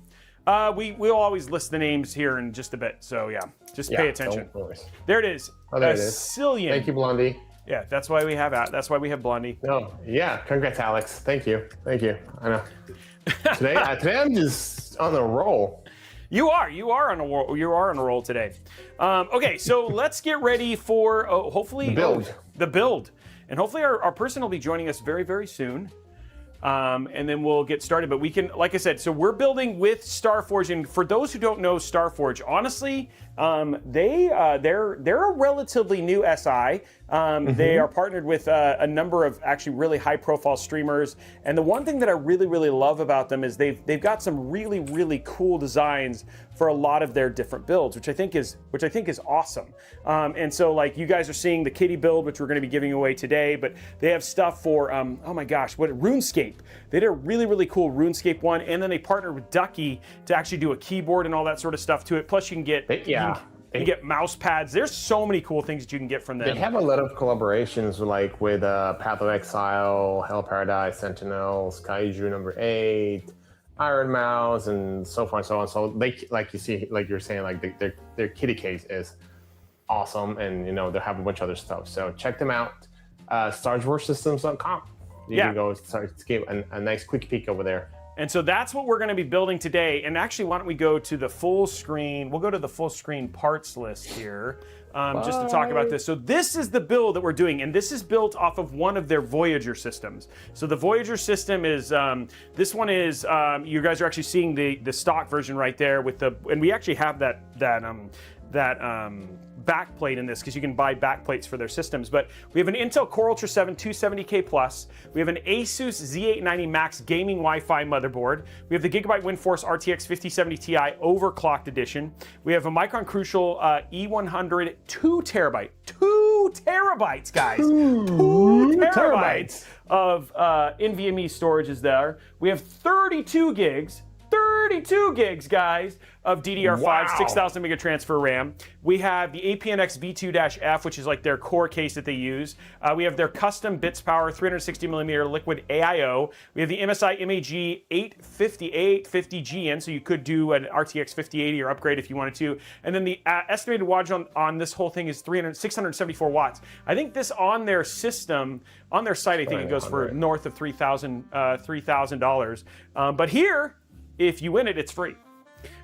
We'll always list the names here in just a bit. So yeah, just pay attention. There it is. Oh, there it is. Cillian. Thank you, Blondie. Yeah, that's why we have Blondie. No, yeah, congrats, Alex. Thank you. I know. Today I'm just on the roll. You are on a roll. You are on a roll today. Okay, so let's get ready for hopefully the build, and hopefully our person will be joining us very, very soon. And then we'll get started. But we can, like I said, so we're building with Starforge. And for those who don't know Starforge, honestly, they're a relatively new SI. They are partnered with a number of actually really high-profile streamers. And the one thing that I really, really love about them is they've got some really, really cool designs for a lot of their different builds, which I think is awesome. And so, like, you guys are seeing the kitty build, which we're going to be giving away today. But they have stuff for oh my gosh, RuneScape. They did a really, really cool RuneScape one, and then they partnered with Ducky to actually do a keyboard and all that sort of stuff to it. Plus, you can get you get mouse pads. There's so many cool things that you can get from them. They have a lot of collaborations, like with Path of Exile, Hell Paradise, Sentinels, Kaiju number 8, Iron Mouse, and so far and so on. So they, like you see, like you're saying, like their kitty case is awesome, and they have a bunch of other stuff. So check them out. StarforgeSystems.com. You can go get a nice quick peek over there. And so that's what we're going to be building today. And actually, why don't we go to the full screen? We'll go to the full screen parts list here just to talk about this. So this is the build that we're doing, and this is built off of one of their Voyager systems. So the Voyager system is, this one is, you guys are actually seeing the stock version right there with and we actually have that backplate in this because you can buy backplates for their systems. But we have an Intel Core Ultra 7 270K Plus. We have an Asus Z890 Max gaming Wi-Fi motherboard. We have the Gigabyte WindForce RTX 5070 Ti overclocked edition. We have a Micron Crucial E100 2 terabytes, guys. 2 terabytes of NVMe storage is there. We have 32 gigs, guys, of DDR5 6,000 mega transfer RAM. We have the APNX V2-F, which is like their core case that they use. We have their custom bits power 360 millimeter liquid AIO. We have the MSI MAG 850G, so you could do an RTX 5080 or upgrade if you wanted to. And then the estimated wattage on this whole thing is 674 watts. I think this on their system, on their site, I think it goes for north of $3,000. But here, if you win it, it's free.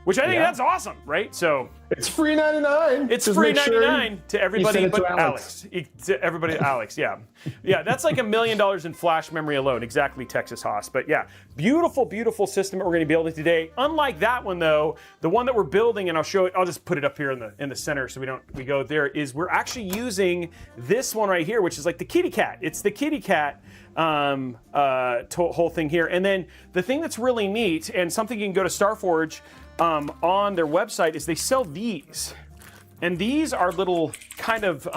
Which I think that's awesome, right? So it's free 99. It's free 99 to everybody but Alex. To everybody, Alex. Yeah, that's like $1 million in flash memory alone. Exactly, Texas Haas. But yeah, beautiful, beautiful system that we're going to be building today. Unlike that one though, the one that we're building, and I'll show it. I'll just put it up here in the center so we go there. Is we're actually using this one right here, which is like the kitty cat. It's the kitty cat whole thing here. And then the thing that's really neat and something you can go to Starforge on their website is they sell these. And these are little kind of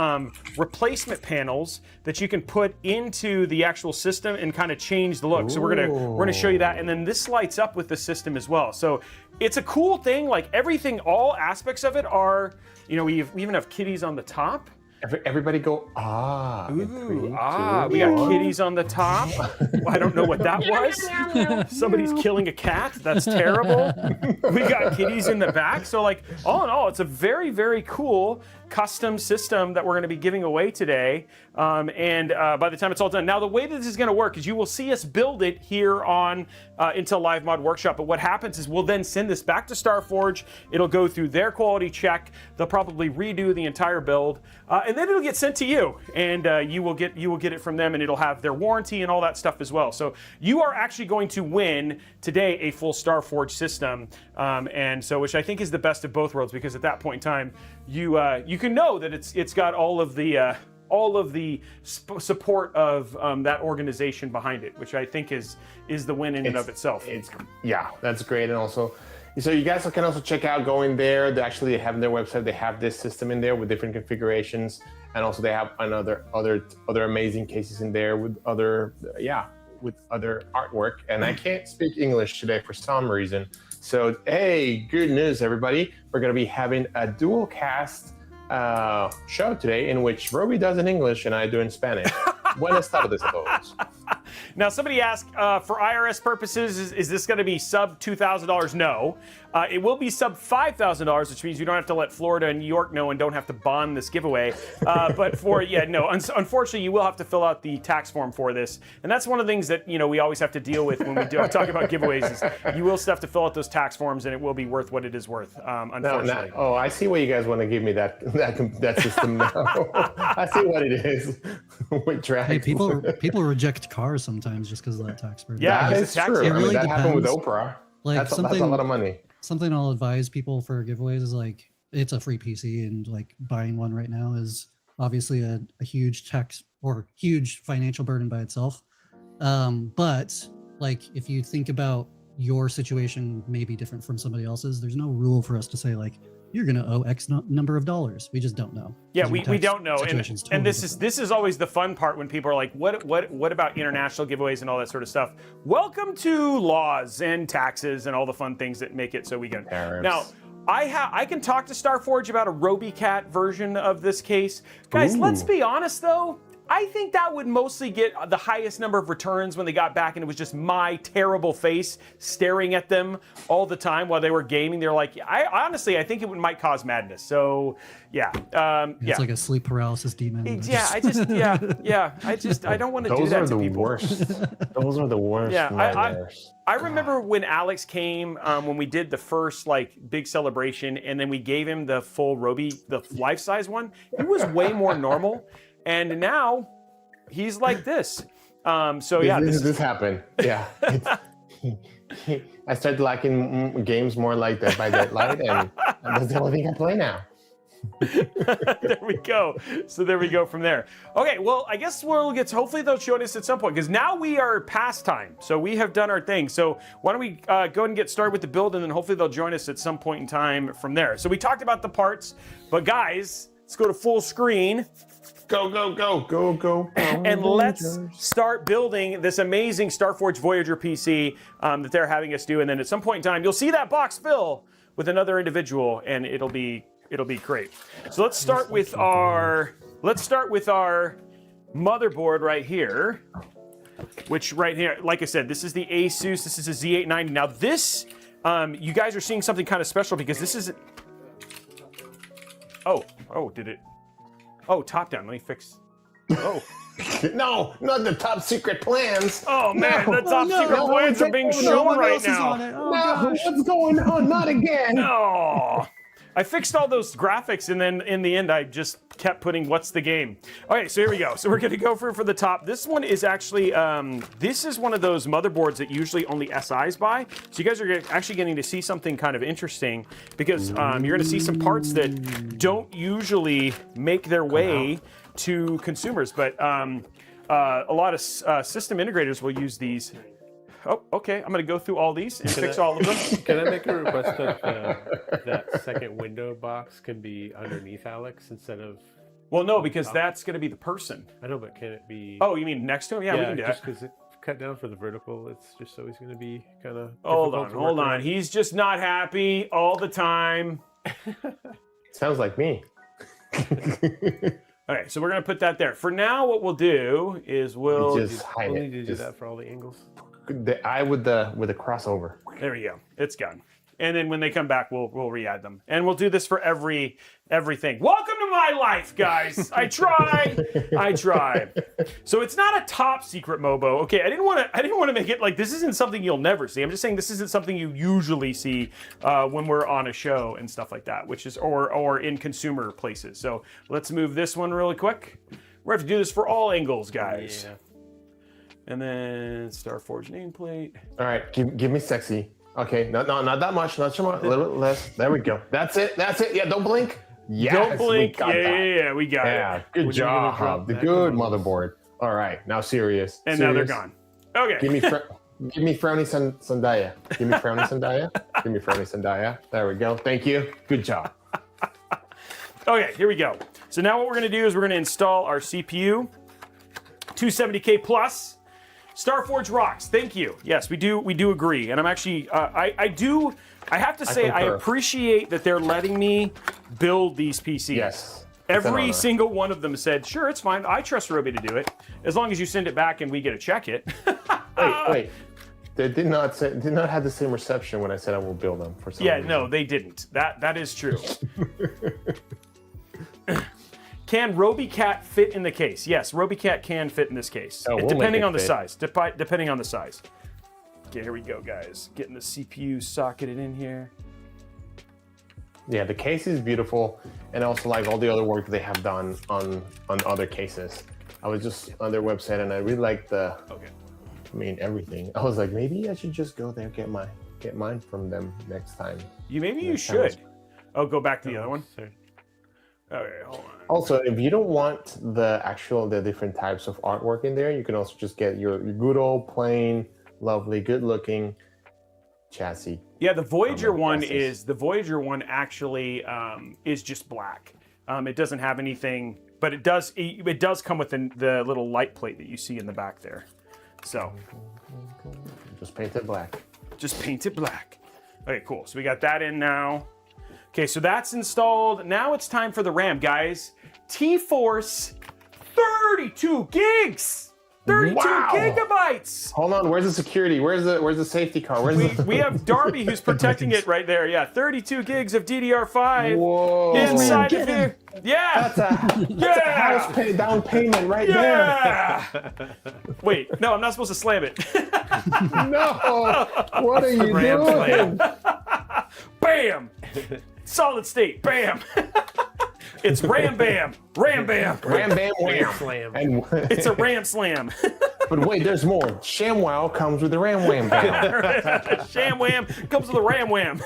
replacement panels that you can put into the actual system and kind of change the look. Ooh. So we're gonna show you that, and then this lights up with the system as well. So it's a cool thing. Like everything, all aspects of it are, we even have kitties on the top. Everybody go, ah. in Ooh, three, ah, two, we got one. kitties on the top. I don't know what that was. Somebody's killing a cat. That's terrible. We got kitties in the back. So like, all in all, it's a very, very cool custom system that we're going to be giving away today. And by the time it's all done, now the way that this is going to work is you will see us build it here on Intel Live Mod Workshop. But what happens is we'll then send this back to Starforge. It'll go through their quality check. They'll probably redo the entire build, and then it'll get sent to you, and you will get it from them, and it'll have their warranty and all that stuff as well. So you are actually going to win today a full Starforge system, and so which I think is the best of both worlds, because at that point in time you can know that it's got all of the support of that organization behind it, which I think is the win in and of itself. Yeah, that's great. And also, so you guys can also check out going there. They actually have on their website, they have this system in there with different configurations, and also they have other amazing cases in there with other artwork. And I can't speak English today for some reason. So hey, good news, everybody! We're gonna be having a dual cast show today in which Roby does in English and I do in Spanish. Buenas tardes a todos. Now, somebody asked, for IRS purposes, is this going to be sub $2,000? No. It will be sub $5,000, which means you don't have to let Florida and New York know and don't have to bond this giveaway. But unfortunately, you will have to fill out the tax form for this. And that's one of the things that, we always have to deal with when we talk about giveaways is you will still have to fill out those tax forms, and it will be worth what it is worth, unfortunately. Oh, I see why you guys want to give me that system now. I see what it is. Hey, people reject cars sometimes just because of that tax burden. Yeah, that it's is tax. true. It really that happened with depends. Oprah. Like that's a lot of money. Something I'll advise people for giveaways is like, it's a free PC, and like buying one right now is obviously a huge tax or huge financial burden by itself. But like, if you think about your situation may be different from somebody else's, there's no rule for us to say like, you're going to owe X number of dollars. We just don't know. Yeah, we don't know. And this different. is always the fun part when people are like, what about international giveaways and all that sort of stuff? Welcome to laws and taxes and all the fun things that make it so we get. Tariffs. Now, I can talk to Starforge about a RobyCat version of this case. Guys, let's be honest though. I think that would mostly get the highest number of returns when they got back and it was just my terrible face staring at them all the time while they were gaming. They're like, I think it might cause madness. So, yeah. It's like a sleep paralysis demon. I don't want to do that to people. Those are the worst. Yeah, I remember when Alex came, when we did the first big celebration, and then we gave him the full Roby, the life-size one. He was way more normal. And now he's like this. This happened. Yeah. I started liking games more like Dead by Daylight, and that's the only thing I play now. There we go. So there we go from there. Okay, well, I guess hopefully they'll join us at some point, because now we are past time. So we have done our thing. So why don't we go ahead and get started with the build, and then hopefully they'll join us at some point in time from there. So we talked about the parts, but guys, let's go to full screen. Go. And let's start building this amazing Starforge Voyager PC that they're having us do. And then at some point in time, you'll see that box fill with another individual, and it'll be great. So let's start with our motherboard right here, which right here, like I said, this is the Asus. This is a Z890. Now this, you guys are seeing something kind of special because this is. Oh, did it? Oh, top down. Let me fix. Oh. No, not the top secret plans. Oh man, the top secret plans are being shown right now. What's going on? Not again. No. I fixed all those graphics, and then in the end, I just kept putting "What's the game?" Okay, so here we go. So we're going to go for the top. This one is actually this is one of those motherboards that usually only SIs buy. So you guys are actually getting to see something kind of interesting, because you're going to see some parts that don't usually make their way to consumers, but a lot of system integrators will use these. Oh, okay. I'm going to go through all these and fix all of them. Can I make a request that that second window box can be underneath Alex instead of... Well, no, because that's going to be the person. I know, but can it be... Oh, you mean next to him? Yeah, we can do just that. because it cut down for the vertical, it's just always going to be kind of... Hold on. He's just not happy all the time. Sounds like me. Okay, so we're gonna put that there. For now, what we'll do is we'll just hide We'll it. need to do Just that for all the angles. the eye with the crossover. There we go. It's gone. And then when they come back, we'll re-add them, and we'll do this for everything. Welcome to my life, guys. I try. So it's not a top secret MOBO. Okay, I didn't want to make it like this isn't something you'll never see. I'm just saying this isn't something you usually see when we're on a show and stuff like that, which is or in consumer places. So let's move this one really quick. We're gonna have to do this for all angles, guys. Yeah. And then Starforge nameplate. All right, give me sexy. Okay, no, not that much, not so much, a little bit less. There we go. That's it. Yeah, don't blink. Yes, Don't blink. we got that. Yeah, we got it. Yeah, good When you gonna drop job. The that good on? motherboard. All right, now serious. And now they're Serious. gone. Okay. Give me frowny Sandaya. Give me frowny Sandaya. Give me frowny Sandaya. There we go. Thank you. Good job. Okay, here we go. So now what we're gonna do is we're gonna install our CPU, 270K plus. Starforge rocks. Thank you. Yes, we do agree. And I'm actually, I have to say, I concur. appreciate that they're letting me build these PCs. Yes. It's an Every honor. single one of them said, sure, it's fine. I trust Roby to do it. As long as you send it back and we get to check it. Wait. They did not have the same reception when I said I will build them for some Yeah, reason. no, they didn't. That is true. Can RobyCat fit in the case? Yes, RobyCat can fit in this case. Oh, we'll depending make it on the fit. size. Depending on the size. Okay, here we go, guys. Getting the CPU socketed in here. Yeah, the case is beautiful, and also like all the other work they have done on other cases. I was just on their website, and I really like everything. I was like, maybe I should just go there get mine from them next time. Maybe you Next time should. Oh, go back to the other one. Sorry. Okay, hold on. Also, if you don't want the different types of artwork in there, you can also just get your good old plain, lovely, good-looking chassis. Yeah, the Voyager one process. actually is just black. It doesn't have anything, but it does come with the little light plate that you see in the back there. So Just paint it black. just paint it black. Okay, cool. So we got that in now. Okay, so that's installed. Now it's time for the RAM, guys. T-Force 32 gigs. 32 Wow. gigabytes. Hold on, where's the security? Where's the safety car? We have Darby who's protecting it right there. Yeah, 32 gigs of DDR5 Whoa. inside Get the him. Yeah. That's a house down payment right Yeah. Wait, no, I'm not supposed to slam it. there. No, what are you Ram doing? slam. Bam. Solid state. Bam. It's Ram Bam. Ram Bam. Ram bam wham. Slam. And It's a Ram Slam. but wait, there's more. ShamWow comes with the Ram Wham Bam. Sham Wham comes with a Ram Wham.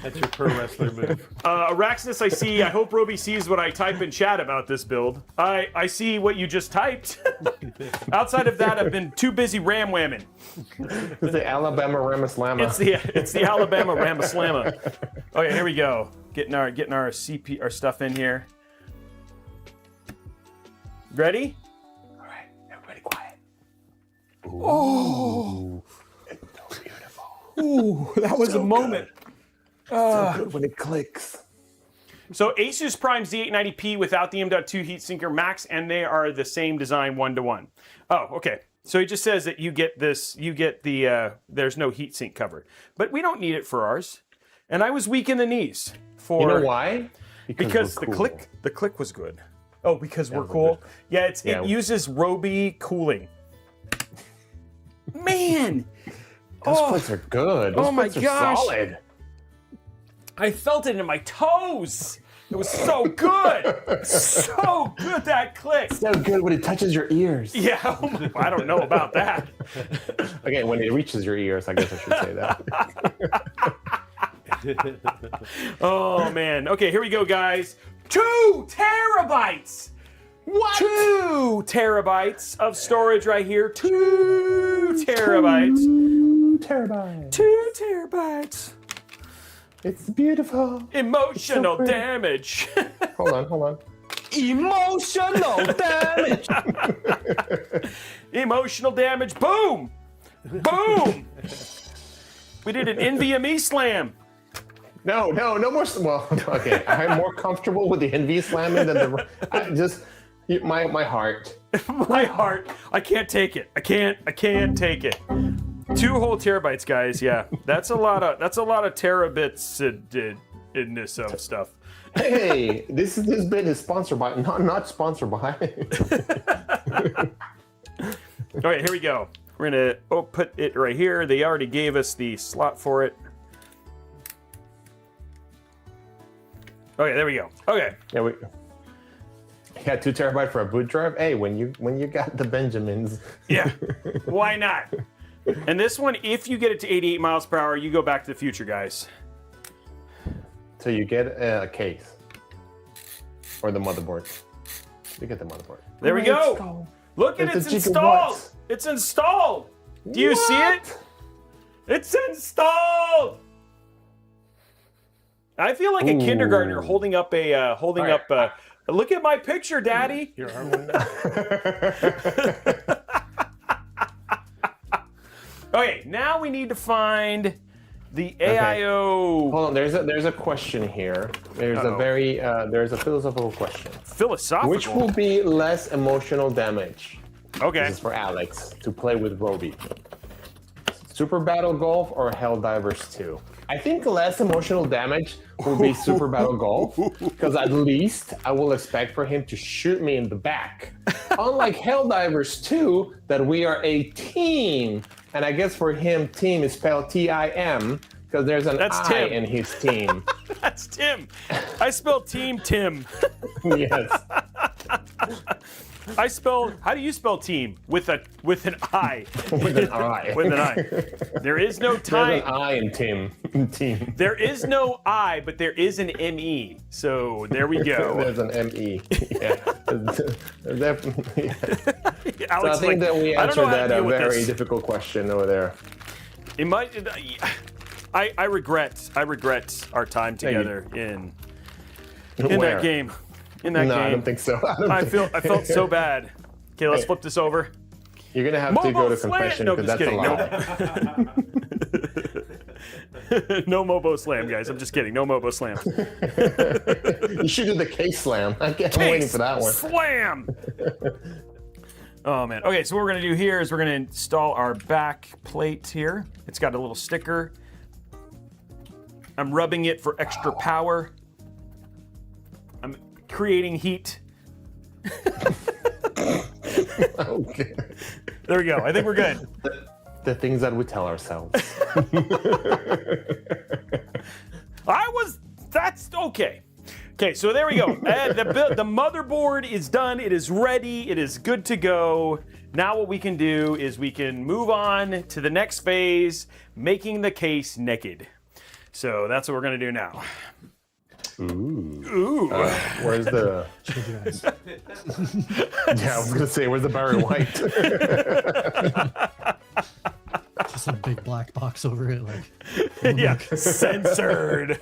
That's your pro wrestler move. Araxnus, I see. I hope Roby sees what I type in chat about this build. I see what you just typed. Outside of that, I've been too busy ram whamming. It's the Alabama Ramaslama. It's the Alabama Ramaslama. Okay, here we go. Getting our CP our stuff in here. Ready? All right, everybody quiet. Oh, It's so beautiful. ooh, that was a moment. So good when it clicks. So Asus Prime Z890P without the M.2 heatsinker max, and they are the same design 1-to-1. Oh, okay. So he just says that you get this, you get the, there's no heatsink cover. But we don't need it for ours. And I was weak in the knees for... You know why? Because we're the cool. click was good. Oh, because we're we're cool? good. Yeah, Yeah. it uses Roby cooling. Man! Those clicks are good. Those Oh my clicks are gosh. solid. I felt it in my toes! It was so good! So good, that click! So good when it touches your ears. Yeah, oh my, I don't know about that. Okay, when it reaches your ears, I guess I should say that. Oh man. Okay, here we go, guys. 2 terabytes! What? 2 terabytes of storage right here. 2 terabytes. 2 terabytes. 2 terabytes. It's beautiful. Emotional pretty. damage. Hold on. Emotional damage. Emotional damage. Boom! Boom! We did an NVMe slam. No more. Well, okay. I'm more comfortable with the NV slamming than the. My heart. My heart. I can't take it. I can't take it. 2 whole terabytes, guys. Yeah, that's a lot of terabits in this stuff. Hey, this bit is sponsored by not sponsored by. All right, here we go. We're gonna put it right here. They already gave us the slot for it. Okay, there we go. Okay. Yeah, we got 2 terabyte for a boot drive. Hey, when you got the Benjamins. Yeah. Why not? And this one, if you get it to 88 miles per hour, you go back to the future, guys. So you get a case or the motherboard. You get the motherboard. There we go. Look at it's installed. It's installed. Do you see it? It's installed. I feel like a kindergartner holding up look at my picture, Daddy. Your arm went Okay, now we need to find the AIO. Hold on, there's a question here. There's there's a philosophical question. Philosophical? Which will be less emotional damage? Okay. This is for Alex to play with Roby. Super Battle Golf or Helldivers 2? I think less emotional damage will be Super Battle Golf, because at least I will expect for him to shoot me in the back. Unlike Helldivers 2, that we are a team. And I guess for him, team is spelled T-I-M, because there's an I in his team. That's Tim. I spelled team Tim. Yes. How do you spell team? With an I. With an I. With an I. There is no time. There's an I in team. There is no I, but there is an M-E. So there we go. There's an M-E. Yeah. Definitely. Yeah. So I think that we answered that a very difficult question over there. It might. I regret our time together in that game. In that game. I don't think so. I felt so bad. Okay, let's flip this over. You're gonna have to go to confession because that's a lie. No Mobo Slam, guys. I'm just kidding. No Mobo Slam. You should do the case slam. I'm waiting for that one. Slam! Oh, man. Okay, so what we're going to do here is we're going to install our back plate here. It's got a little sticker. I'm rubbing it for extra power. I'm creating heat. Okay. There we go. I think we're good. The things that we tell ourselves. That's okay. Okay, so there we go. The motherboard is done. It is ready. It is good to go. Now what we can do is we can move on to the next phase, making the case naked. So that's what we're going to do now. Ooh. Where's the... Yeah, I was going to say, where's the Barry White? Just a big black box over it, like. Yeah, censored.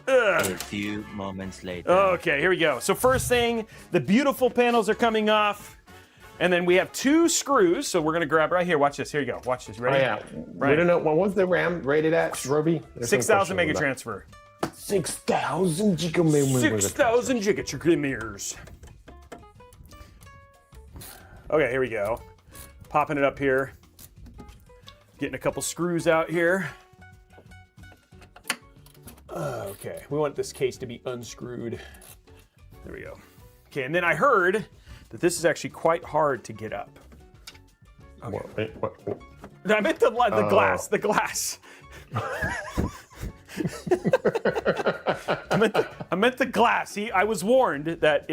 A few moments later. Okay, here we go. So first thing, the beautiful panels are coming off. And then we have 2 screws, so we're going to grab right here. Watch this. Here you go. Watch this. Ready? Oh, yeah. Right. We don't know. What was the RAM rated at, Roby? 6,000 mega transfer. 6,000 gigameters. 6,000 gigameters. Okay, here we go. Popping it up here. Getting a couple screws out here. Okay, we want this case to be unscrewed. There we go. Okay, and then I heard that this is actually quite hard to get up. Okay. What? I meant the glass. The glass. I meant the glass. See, I was warned that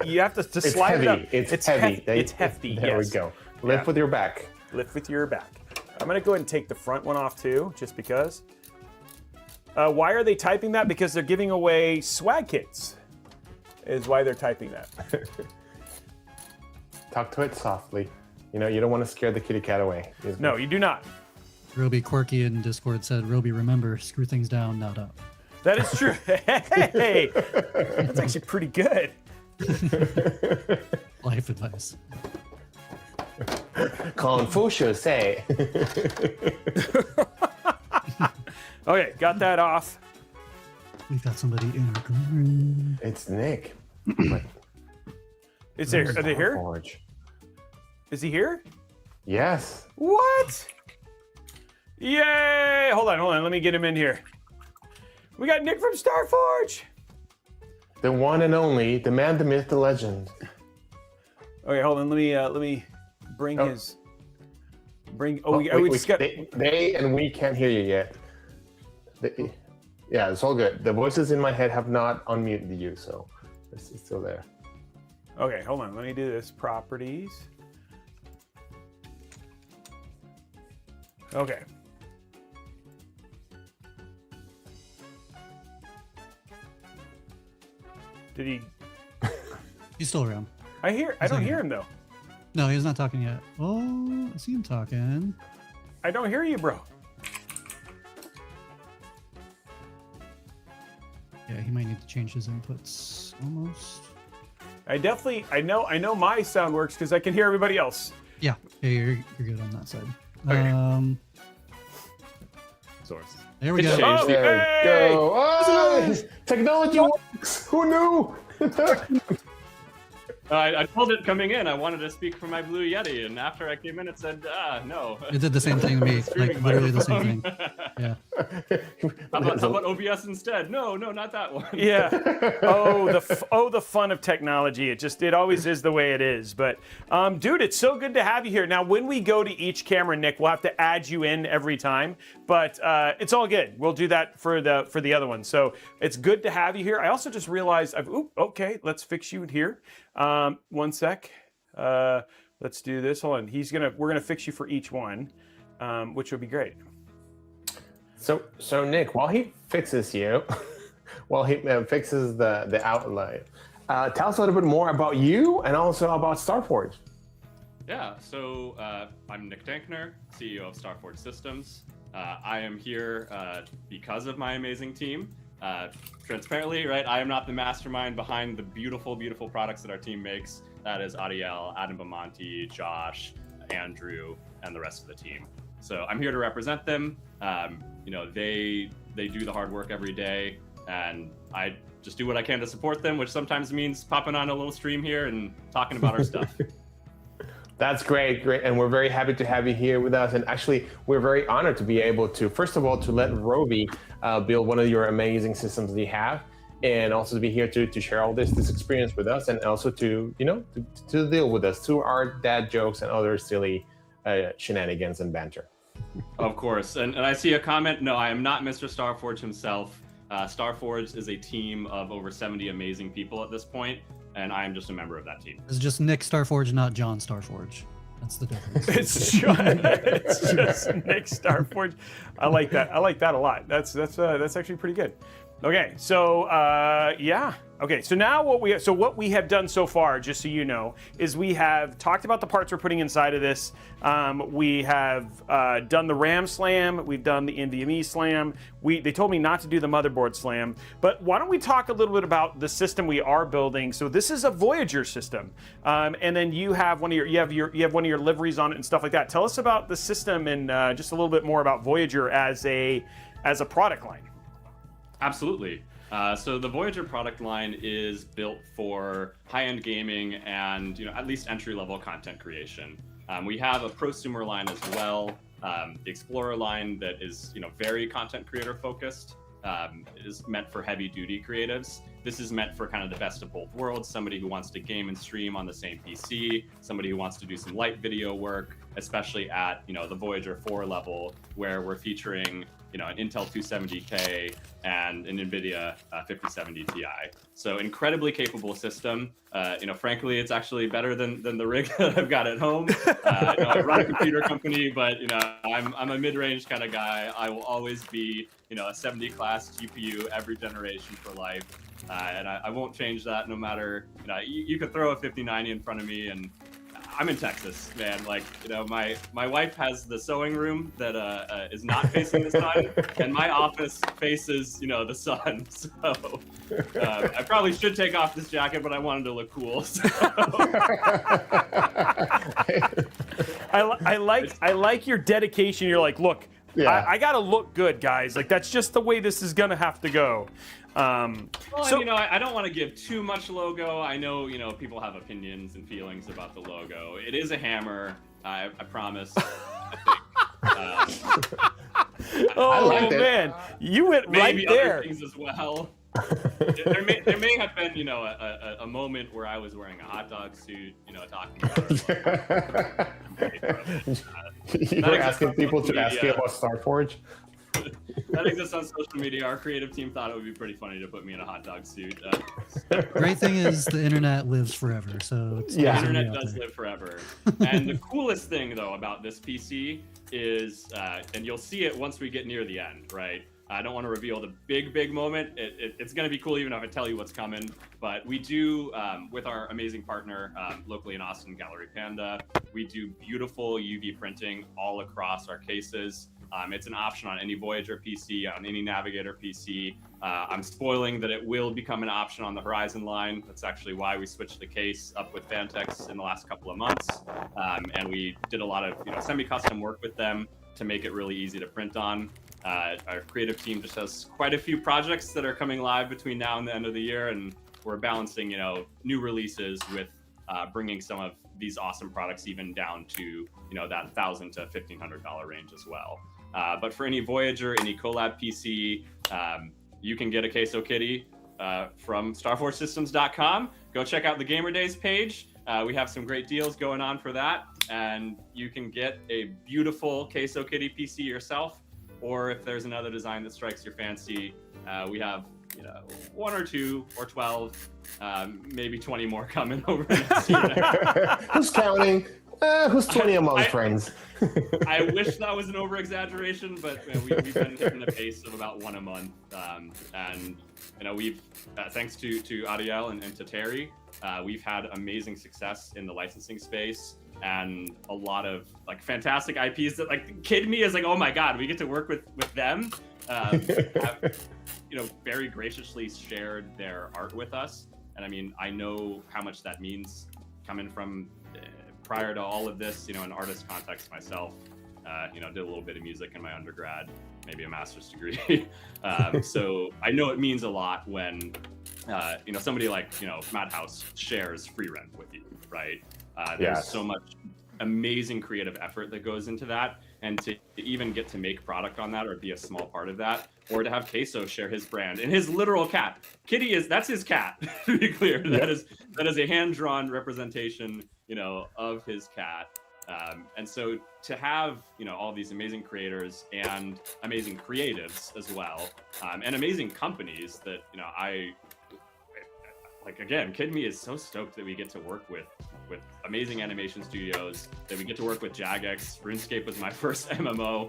you have to slide heavy. it up. It's heavy. It's hefty. There we go. Lift with your back. Lift with your back. I'm gonna go ahead and take the front one off too, just because. Why are they typing that? Because they're giving away swag kits. Is why they're typing that. Talk to it softly. You know, you don't want to scare the kitty cat away. No, you do not. Roby Quirky in Discord said, Roby, remember, screw things down, not up. That is true. Hey, that's actually pretty good. Life advice. Confucius say. Okay, got that off. We've got somebody in our room. It's Nick. Is there? Are they here? Starforge. Is he here? Yes. What? Yay! Hold on. Let me get him in here. We got Nick from Starforge. The one and only, the man, the myth, the legend. Okay, hold on. Let me bring his. Bring. Oh, we just got. They and we can't hear you yet. Yeah, it's all good. The voices in my head have not unmuted you, so it's still there. Okay, hold on. Let me do this. Properties. Okay. Did he? He's still around. I don't hear him though. No, he's not talking yet. Oh, I see him talking. I don't hear you, bro. Yeah, he might need to change his inputs almost. I know my sound works because I can hear everybody else. Yeah, you're good on that side. Okay. Source. There we It's go. changed. There Hey! we go. Oh, technology works. Who knew? I told it coming in I wanted to speak from my Blue Yeti, and after I came in, it said, no. It did the same thing to me, like Streaming literally the same microphone. thing. Yeah. How about OBS instead? No, not that one. Yeah. The fun of technology. It always is the way it is. But dude, it's so good to have you here. Now, when we go to each camera, Nick, we'll have to add you in every time. But it's all good. We'll do that for the other one. So it's good to have you here. I also just realized okay, let's fix you here. One sec. Let's do this. Hold on. We're gonna fix you for each one, which would be great. So Nick, while he fixes you, while he fixes the outline, tell us a little bit more about you and also about Starforge. Yeah, so I'm Nick Dankner, CEO of Starforge Systems. I am here because of my amazing team. Transparently, right, I am not the mastermind behind the beautiful, beautiful products that our team makes. That is Adiel, Adam Bamonti, Josh, Andrew, and the rest of the team. So I'm here to represent them. They do the hard work every day, and I just do what I can to support them, which sometimes means popping on a little stream here and talking about our stuff. That's great, and we're very happy to have you here with us. And actually, we're very honored to be able to, first of all, to let Roby build one of your amazing systems that you have, and also to be here to share all this experience with us, and also to deal with us through our dad jokes and other silly shenanigans and banter. Of course, and I see a comment. No, I am not Mr. Starforge himself. Starforge is a team of over 70 amazing people at this point, and I am just a member of that team. It's just Nick Starforge, not John Starforge. That's the difference. It's just Nick Starforge. I like that. I like that a lot. That's actually pretty good. Okay, so yeah. Okay, so now what we have done so far, just so you know, is we have talked about the parts we're putting inside of this. We have done the RAM slam. We've done the NVMe slam. They told me not to do the motherboard slam, but why don't we talk a little bit about the system we are building? So this is a Voyager system, and then you have one of your liveries on it and stuff like that. Tell us about the system and just a little bit more about Voyager as a product line. Absolutely. So the Voyager product line is built for high-end gaming and at least entry-level content creation. We have a prosumer line as well. The Explorer line that is very content creator focused is meant for heavy-duty creatives. This is meant for kind of the best of both worlds. Somebody who wants to game and stream on the same PC, somebody who wants to do some light video work, especially at the Voyager 4 level, where we're featuring an Intel 270K and an NVIDIA 5070 Ti. So incredibly capable system. Frankly, it's actually better than the rig that I've got at home. I run a computer company, but I'm a mid-range kind of guy. I will always be a 70 class GPU every generation for life. And I won't change that no matter, you could throw a 5090 in front of me and I'm in Texas, man. Like, my wife has the sewing room that is not facing the sun, and my office faces, the sun. So I probably should take off this jacket, but I wanted to look cool. So. I like your dedication. You're like, look, Yeah. I gotta look good, guys. Like that's just the way this is gonna have to go. Well, and, I don't want to give too much logo. I know, people have opinions and feelings about the logo. It is a hammer. I promise. I think, oh liked it. man, you went right maybe there. other things as well. there may have been, a moment where I was wearing a hot dog suit, talking about You were asking people to ask you about Starforge? That exists on social media. Our creative team thought it would be pretty funny to put me in a hot dog suit. Great thing is the internet lives forever, so it's The always gonna be internet out does there. live forever. And the coolest thing, though, about this PC is, and you'll see it once we get near the end, right? I don't want to reveal the big moment. It's going to be cool even if I tell you what's coming. But we do, with our amazing partner locally in Austin, Gallery Panda, we do beautiful UV printing all across our cases. It's an option on any Voyager PC, on any Navigator PC. I'm spoiling that it will become an option on the Horizon line. That's actually why we switched the case up with Vantex in the last couple of months. And we did a lot of semi-custom work with them to make it really easy to print on. Our creative team just has quite a few projects that are coming live between now and the end of the year, and we're balancing, new releases with bringing some of these awesome products even down to, that $1,000 to $1,500 range as well. But for any Voyager, any collab PC, you can get a Queso Kitty from StarforgeSystems.com. Go check out the Gamer Days page. We have some great deals going on for that, and you can get a beautiful Queso Kitty PC yourself. Or if there's another design that strikes your fancy, we have 1 or 2 or 12, maybe 20 more coming over the next year. Who's counting? Who's 20 among friends? I wish that was an over-exaggeration, but we've been hitting a pace of about 1 a month. And we've, thanks to Ariel and to Terry, we've had amazing success in the licensing space. And a lot of fantastic IPs that Kid Me is oh my god, we get to work with them. Have, very graciously shared their art with us, and I know how much that means coming from prior to all of this, an artist context myself. Did a little bit of music in my undergrad, maybe a master's degree. So I know it means a lot when somebody like Madhouse shares free rent with you, right? There's so much amazing creative effort that goes into that, and to even get to make product on that or be a small part of that, or to have Queso share his brand and his literal cat. Kitty that's his cat, to be clear. That is a hand-drawn representation, of his cat. And so to have, all these amazing creators and amazing creatives as well, and amazing companies that, again, Kid Me is so stoked that we get to work with amazing animation studios, that we get to work with Jagex. RuneScape was my first MMO.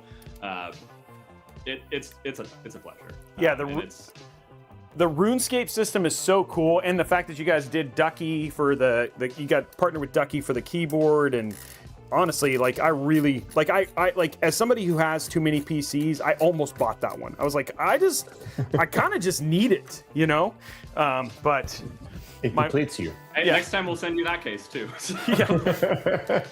It's a pleasure. Yeah, the RuneScape system is so cool, and the fact that you guys did Ducky for you got partnered with Ducky for the keyboard, and honestly, I really I as somebody who has too many PCs, I almost bought that one. I was I kind of just need it, but it completes you. Hey, next time we'll send you that case too. Yeah.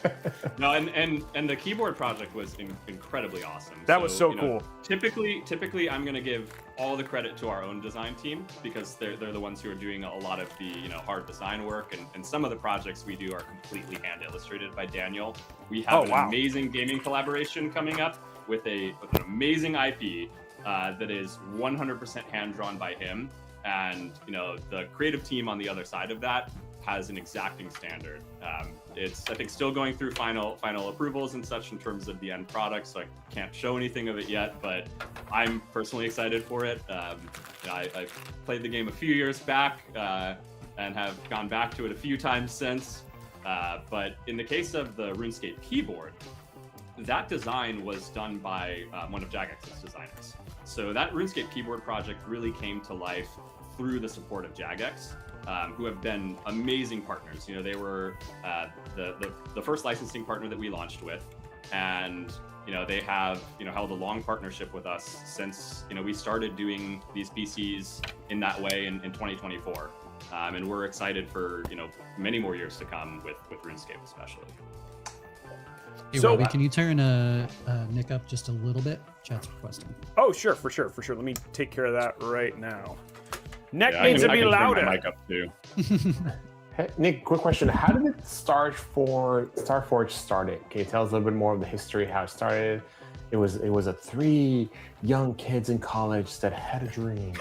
No, and the keyboard project was incredibly awesome. That was so cool. Typically, I'm gonna give all the credit to our own design team, because they're the ones who are doing a lot of the hard design work, and some of the projects we do are completely hand illustrated by Daniel. We have an amazing gaming collaboration coming up with an amazing IP that is 100% hand drawn by him. And the creative team on the other side of that has an exacting standard. It's, I think, still going through final approvals and such in terms of the end product, so I can't show anything of it yet, but I'm personally excited for it. I played the game a few years back and have gone back to it a few times since. But in the case of the RuneScape keyboard, that design was done by one of Jagex's designers. So that RuneScape keyboard project really came to life through the support of Jagex, who have been amazing partners. They were the first licensing partner that we launched with, and they have held a long partnership with us since we started doing these PCs in that way in 2024, and we're excited for many more years to come with RuneScape especially. Hey, So- Robbie, can you turn Nick up just a little bit? Chat's requesting. Oh, sure, for sure. Let me take care of that right now. Neck Yeah, I needs to can be turn my louder. mic up too. Hey, Nick, quick question. How did Starforge started? Can you tell us a little bit more of the history, how it started? It was a 3 young kids in college that had a dream.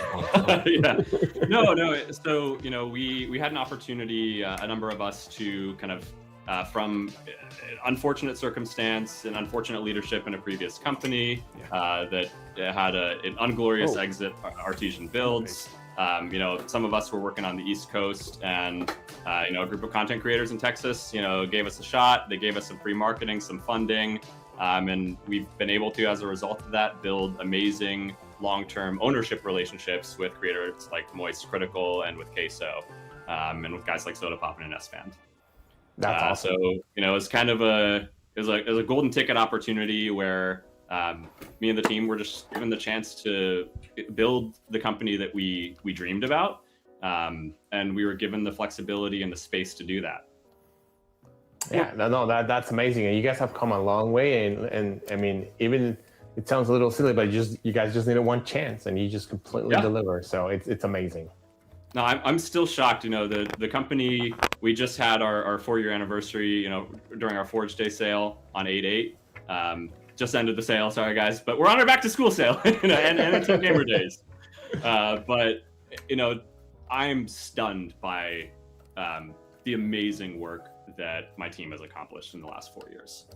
Yeah. No. So, we had an opportunity, a number of us, to kind of, from unfortunate circumstance and unfortunate leadership in a previous company that had an unglorious exit, Artesian Builds. Some of us were working on the East Coast, and a group of content creators in Texas, gave us a shot. They gave us some free marketing, some funding, and we've been able to, as a result of that, build amazing long-term ownership relationships with creators like Moist Critical and with Queso, and with guys like Soda Pop and S-Band. That's awesome. So it's kind of a golden ticket opportunity where me and the team were just given the chance to build the company that we dreamed about, and we were given the flexibility and the space to do that. Yeah, that's amazing. And you guys have come a long way. And I mean, even it sounds a little silly, but you guys just needed one chance, and you just completely deliver. So it's amazing. No, I'm still shocked. The company, we just had our 4-year anniversary. During our Forge Day sale on 8/8. Just ended the sale, sorry guys, but we're on our back to school sale and Team Gamer Days. But I'm stunned by the amazing work that my team has accomplished in the last 4 years.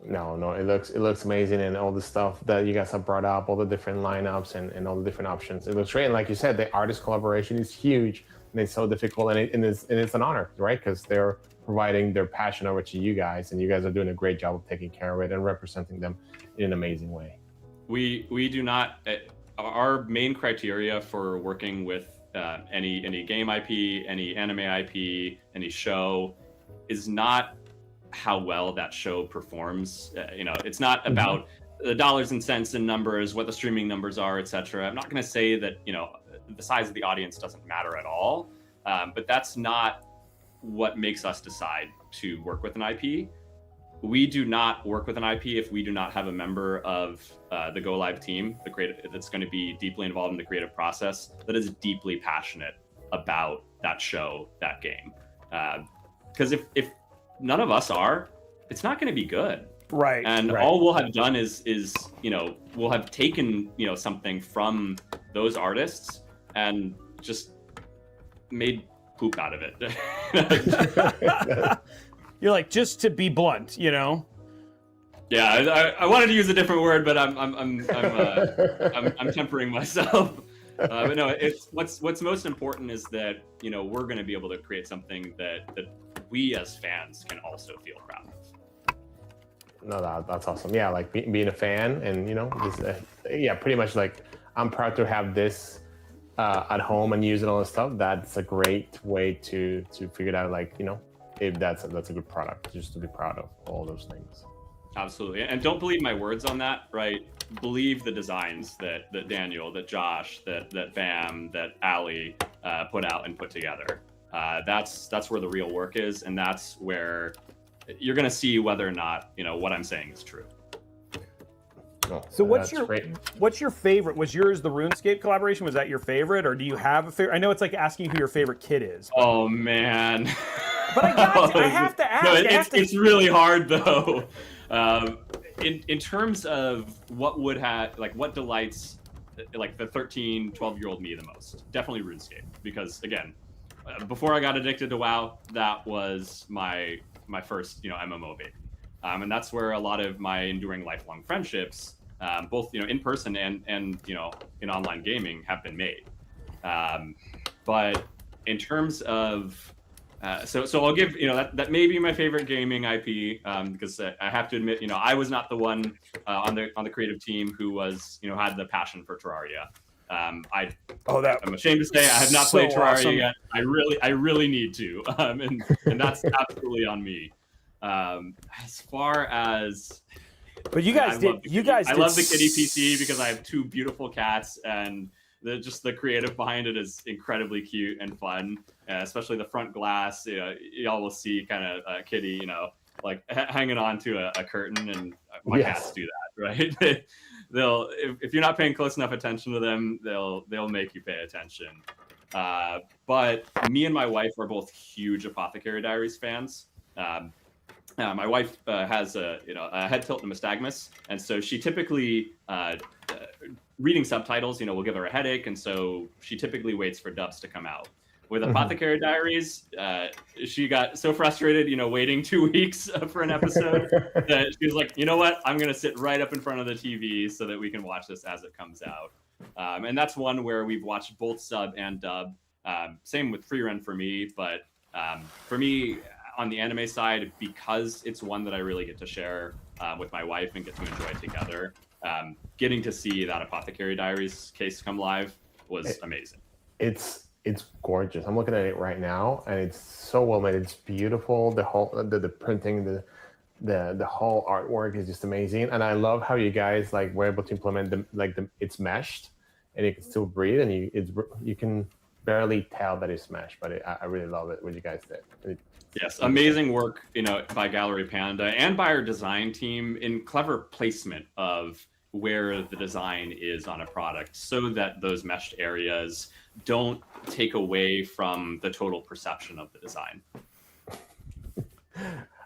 No, it looks amazing, and all the stuff that you guys have brought up, all the different lineups and all the different options. It looks great, and like you said, the artist collaboration is huge, and it's so difficult, and it's an honor, right? Because they're providing their passion over to you guys, and you guys are doing a great job of taking care of it and representing them in an amazing way. We do not. Our main criteria for working with any game IP, any anime IP, any show, is not how well that show performs. It's not about the dollars and cents and numbers, what the streaming numbers are, etc. I'm not going to say that the size of the audience doesn't matter at all, but that's not what makes us decide to work with an IP. We do not work with an IP if we do not have a member of the Go Live team, that's going to be deeply involved in the creative process, that is deeply passionate about that show, that game. Because if none of us are, it's not going to be good. Right. And all we'll have done is we'll have taken something from those artists and just made poop out of it. You're like, just to be blunt, Yeah, I wanted to use a different word, but I'm tempering myself. But no, it's what's most important is that we're going to be able to create something that we as fans can also feel proud of. No, that's awesome. Yeah, like being a fan, and pretty much like I'm proud to have this at home and use it all this stuff. That's a great way to figure it out. Like if that's a good product, just to be proud of all those things. Absolutely, and don't believe my words on that, right? Believe the designs that Daniel, that Josh, that Bam, that Ali put out and put together. That's where the real work is, and that's where you're going to see whether or not what I'm saying is true. No, So what's great. your favorite? Was yours the RuneScape collaboration? Was that your favorite, or do you have a favorite? I know it's like asking who your favorite kid is. Oh man. But I have to ask. No, it's really hard though. In terms of what delights like the 13, 12-year-old me the most, definitely RuneScape, because again, before I got addicted to WoW, that was my first MMO baby, and that's where a lot of my enduring lifelong friendships, both in person and in online gaming, have been made. But in terms of so I'll give that may be my favorite gaming IP, because I have to admit I was not the one on the creative team who was had the passion for Terraria. I'm ashamed to say I have not played Terraria yet. I really need to, and that's absolutely on me. As far as But you guys did. I love the Kitty PC because I have 2 beautiful cats, and the creative behind it is incredibly cute and fun. Especially the front glass. Y'all will see kind of Kitty, like hanging on to a curtain, and my cats do that, right? They'll if you're not paying close enough attention to them, they'll make you pay attention. But me and my wife are both huge Apothecary Diaries fans. My wife has a head tilt and nystagmus, and so she typically reading subtitles will give her a headache, and so she typically waits for dubs to come out. With Apothecary Diaries, she got so frustrated, waiting 2 weeks for an episode that she was like, you know what, I'm gonna sit right up in front of the TV so that we can watch this as it comes out. And that's one where we've watched both sub and dub. Same with Free Run for me, but for me, on the anime side, because it's one that I really get to share with my wife and get to enjoy together, getting to see that Apothecary Diaries case come live was amazing. It's gorgeous. I'm looking at it right now, and it's so well made. It's beautiful. The whole the printing, the whole artwork is just amazing. And I love how you guys were able to implement it's meshed, and you can still breathe, and you can barely tell that it's meshed. But I really love it what you guys did. Yes, amazing work, by Gallery Panda and by our design team in clever placement of where the design is on a product so that those meshed areas don't take away from the total perception of the design.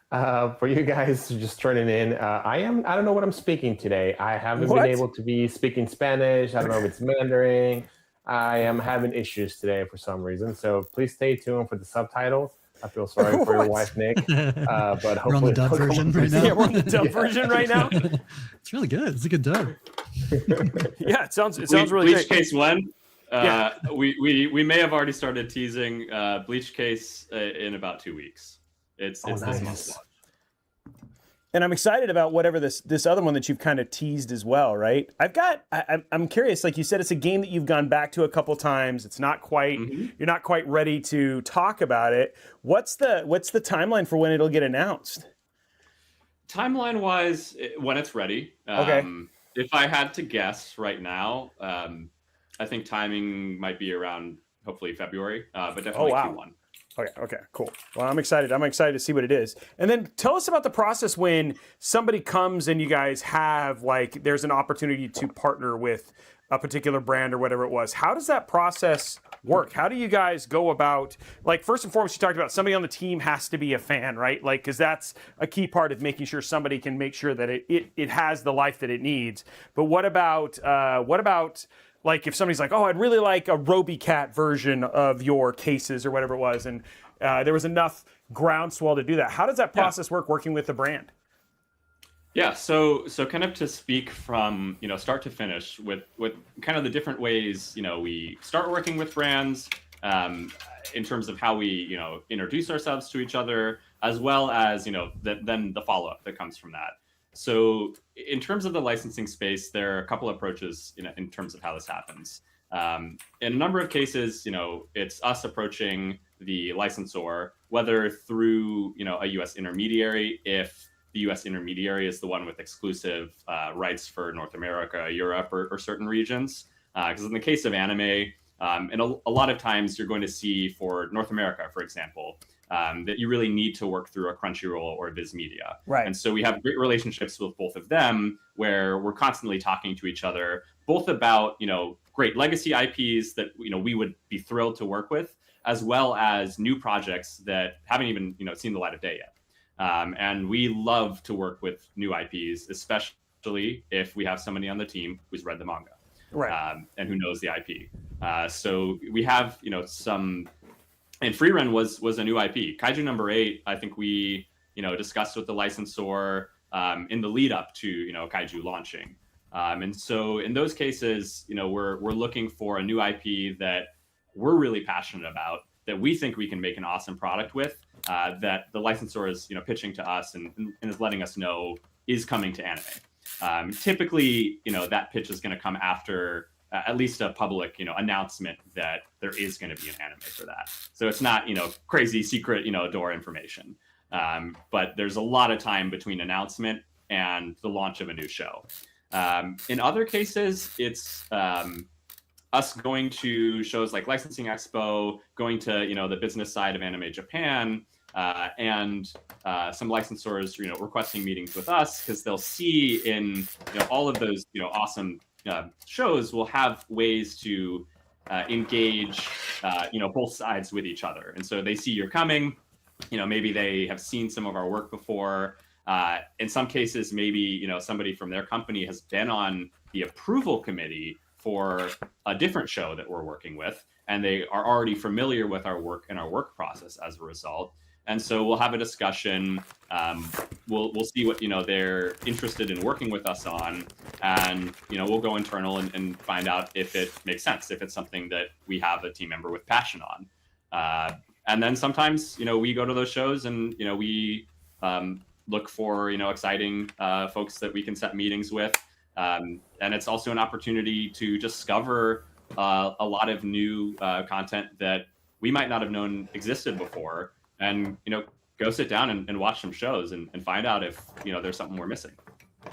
For you guys just turning in, I don't know what I'm speaking today. I haven't been able to be speaking Spanish. I don't know if it's Mandarin. I am having issues today for some reason. So please stay tuned for the subtitles. I feel sorry for your wife, Nick. But hopefully we're on the dub version right now. Yeah, we're on the dub version right now. It's really good. It's a good dub. Yeah, it sounds really Bleach great. Case 1. We may have already started teasing Bleach Case in about 2 weeks. It's this month's launch. And I'm excited about whatever this other one that you've kind of teased as well, right? I'm curious, like you said, it's a game that you've gone back to a couple times. It's not quite, you're not quite ready to talk about it. What's the timeline for when it'll get announced? Timeline wise, when it's ready. Okay. If I had to guess right now, I think timing might be around hopefully February, but definitely Q1. Okay, cool. Well, I'm excited. I'm excited to see what it is. And then tell us about the process when somebody comes and you guys have there's an opportunity to partner with a particular brand or whatever it was. How does that process work? How do you guys go about, first and foremost, you talked about somebody on the team has to be a fan, right? Because that's a key part of making sure somebody can make sure that it has the life that it needs. But what about if somebody's like, oh, I'd really like a Roby Cat version of your cases or whatever it was, and there was enough groundswell to do that. How does that process work working with the brand? Yeah, so kind of to speak from start to finish with kind of the different ways we start working with brands in terms of how we introduce ourselves to each other, as well as then the follow-up that comes from that. So in terms of the licensing space, there are a couple approaches in terms of how this happens. In a number of cases, it's us approaching the licensor, whether through a U.S. intermediary, if the U.S. intermediary is the one with exclusive rights for North America, Europe, or certain regions. Because in the case of anime, and a lot of times you're going to see for North America, for example, that you really need to work through a Crunchyroll or Viz Media. Right. And so we have great relationships with both of them where we're constantly talking to each other, both about, great legacy IPs that, we would be thrilled to work with, as well as new projects that haven't even, seen the light of day yet. And we love to work with new IPs, especially if we have somebody on the team who's read the manga. Right. And who knows the IP. So we have, some... And Free Run was a new IP. Kaiju number 8, I think we, discussed with the licensor in the lead up to, Kaiju launching. And so in those cases, we're looking for a new IP that we're really passionate about, that we think we can make an awesome product with, that the licensor is, pitching to us and is letting us know is coming to anime. Typically, that pitch is going to come after at least a public, announcement that there is going to be an anime for that. So it's not, crazy secret, door information. But there's a lot of time between announcement and the launch of a new show. In other cases, it's us going to shows like Licensing Expo, going to, the business side of Anime Japan, and some licensors, requesting meetings with us because they'll see in all of those awesome shows will have ways to engage both sides with each other, and so they see you're coming. Maybe they have seen some of our work before. In some cases, maybe somebody from their company has been on the approval committee for a different show that we're working with, and they are already familiar with our work and our work process as a result. And so we'll have a discussion. We'll see what they're interested in working with us on, and we'll go internal and find out if it makes sense, if it's something that we have a team member with passion on. And then sometimes we go to those shows and we look for exciting folks that we can set meetings with, and it's also an opportunity to discover a lot of new content that we might not have known existed before, and go sit down and watch some shows and find out if there's something we're missing.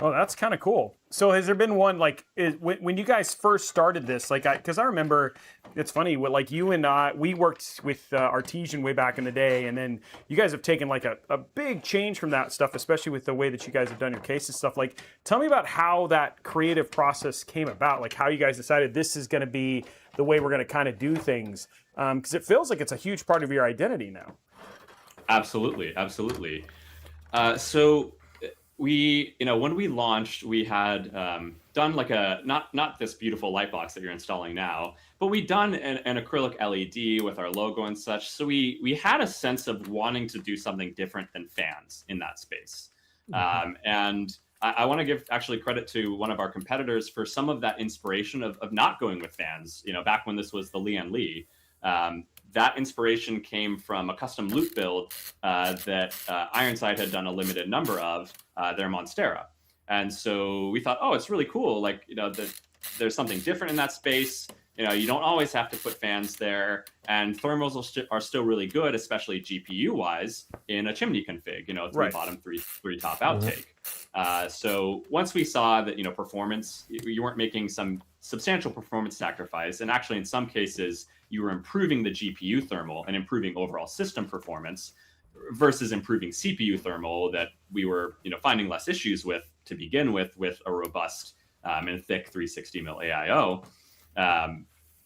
Oh, that's kind of cool. So has there been one, like, when you guys first started this, like, because I remember, it's funny, like you and I, we worked with Artesian way back in the day, and then you guys have taken like a big change from that stuff, especially with the way that you guys have done your cases stuff. Like, tell me about how that creative process came about, like how you guys decided this is going to be the way we're going to kind of do things, because it feels like it's a huge part of your identity now. Absolutely. So we, when we launched, we had done like a, not this beautiful light box that you're installing now, but we'd done an acrylic LED with our logo and such. So we had a sense of wanting to do something different than fans in that space. And I want to give actually credit to one of our competitors for some of that inspiration of not going with fans, back when this was the Lian Li. That inspiration came from a custom loop build that Ironside had done a limited number of, their Monstera. And so we thought, oh, it's really cool. Like, that there's something different in that space. You don't always have to put fans there, and thermals are still really good, especially GPU wise in a chimney config, three bottom, three top outtake. So once we saw that, performance, you weren't making some substantial performance sacrifice, and actually in some cases, you were improving the GPU thermal and improving overall system performance versus improving CPU thermal that we were, finding less issues with to begin with a robust and thick 360 mil AIO.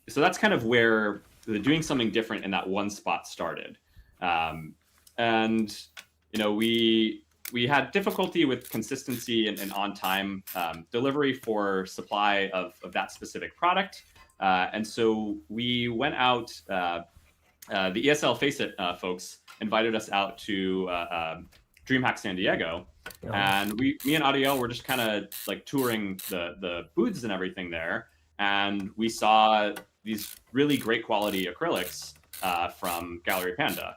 So that's kind of where doing something different in that one spot started. And, we had difficulty with consistency and on-time delivery for supply of that specific product. And so we went out, the ESL Faceit folks invited us out to DreamHack San Diego. And me and Adiel were just kind of like touring the booths and everything there. And we saw these really great quality acrylics from Gallery Panda.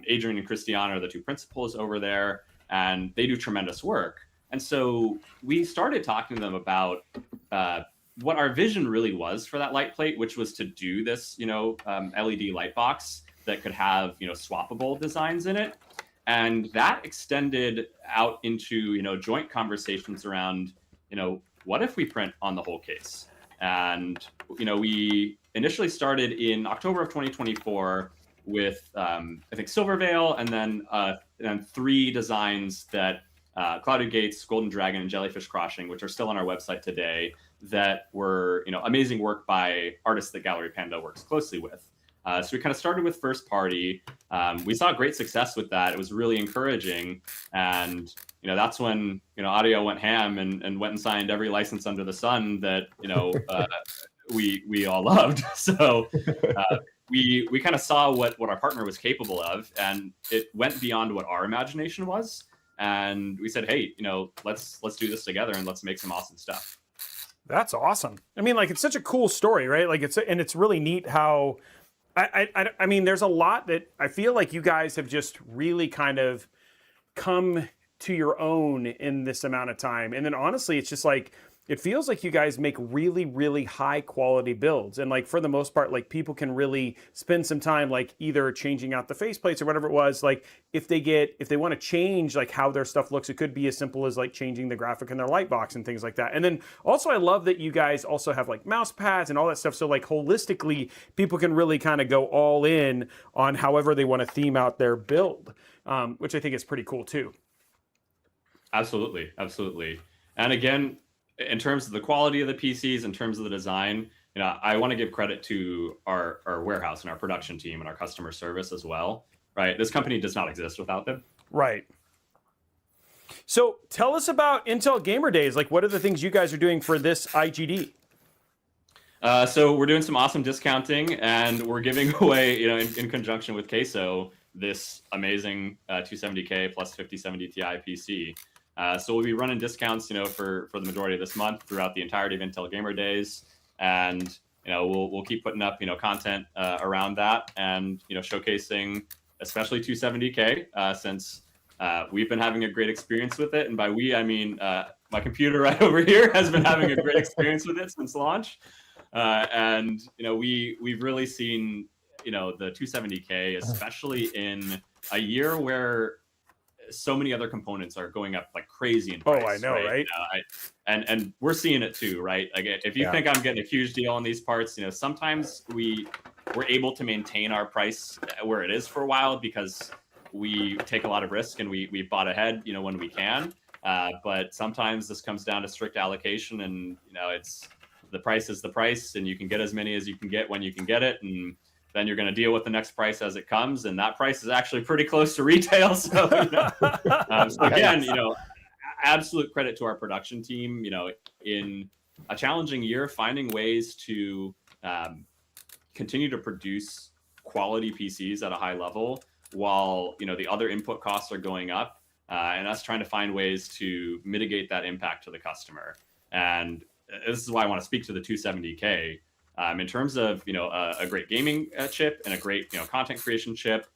Adrian and Christiane are the two principals over there, and they do tremendous work. And so we started talking to them about what our vision really was for that light plate, which was to do this, LED light box that could have, swappable designs in it. And that extended out into, joint conversations around, what if we print on the whole case? And, we initially started in October of 2024 with, I think, Silver Veil, and then 3 designs that Clouded Gates, Golden Dragon, and Jellyfish Crossing, which are still on our website today, that were amazing work by artists that Gallery Panda works closely with. So we kind of started with first party. We saw great success with that. It was really encouraging, and that's when Audio went ham and went and signed every license under the sun that we all loved. So we kind of saw what our partner was capable of, and it went beyond what our imagination was. And we said, hey, let's do this together and let's make some awesome stuff. That's awesome. I mean, like, it's such a cool story, right? Like, it's really neat how, I mean, there's a lot that I feel like you guys have just really kind of come to your own in this amount of time. And then honestly, it's just like, it feels like you guys make really, really high quality builds. And like, for the most part, like, people can really spend some time, like, either changing out the faceplates or whatever it was. Like, if they want to change like how their stuff looks, it could be as simple as like changing the graphic in their light box and things like that. And then also, I love that you guys also have like mouse pads and all that stuff. So like, holistically, people can really kind of go all in on however they want to theme out their build. which I think is pretty cool too. Absolutely, absolutely. And again, in terms of the quality of the PCs, in terms of the design, I want to give credit to our warehouse and our production team and our customer service as well. Right, this company does not exist without them. Right. So tell us about Intel Gamer Days. Like, what are the things you guys are doing for this IGD? So we're doing some awesome discounting, and we're giving away, in conjunction with Queso, this amazing 270K plus 5070 Ti PC. So we'll be running discounts, for the majority of this month throughout the entirety of Intel Gamer Days, and we'll keep putting up content around that, and showcasing especially 270K since we've been having a great experience with it, and by we I mean my computer right over here has been having a great experience with it since launch. And we've really seen the 270K, especially in a year where so many other components are going up like crazy in price. Oh, I know, right? And we're seeing it too, right? Like, if you think I'm getting a huge deal on these parts, sometimes we're able to maintain our price where it is for a while because we take a lot of risk and we bought ahead, when we can. But sometimes this comes down to strict allocation, and it's the price is the price, and you can get as many as you can get when you can get it, and then you're going to deal with the next price as it comes, and that price is actually pretty close to retail. So, so again, absolute credit to our production team. In a challenging year, finding ways to continue to produce quality PCs at a high level while the other input costs are going up, and us trying to find ways to mitigate that impact to the customer. And this is why I want to speak to the 270K. In terms of a great gaming chip and a great content creation chip,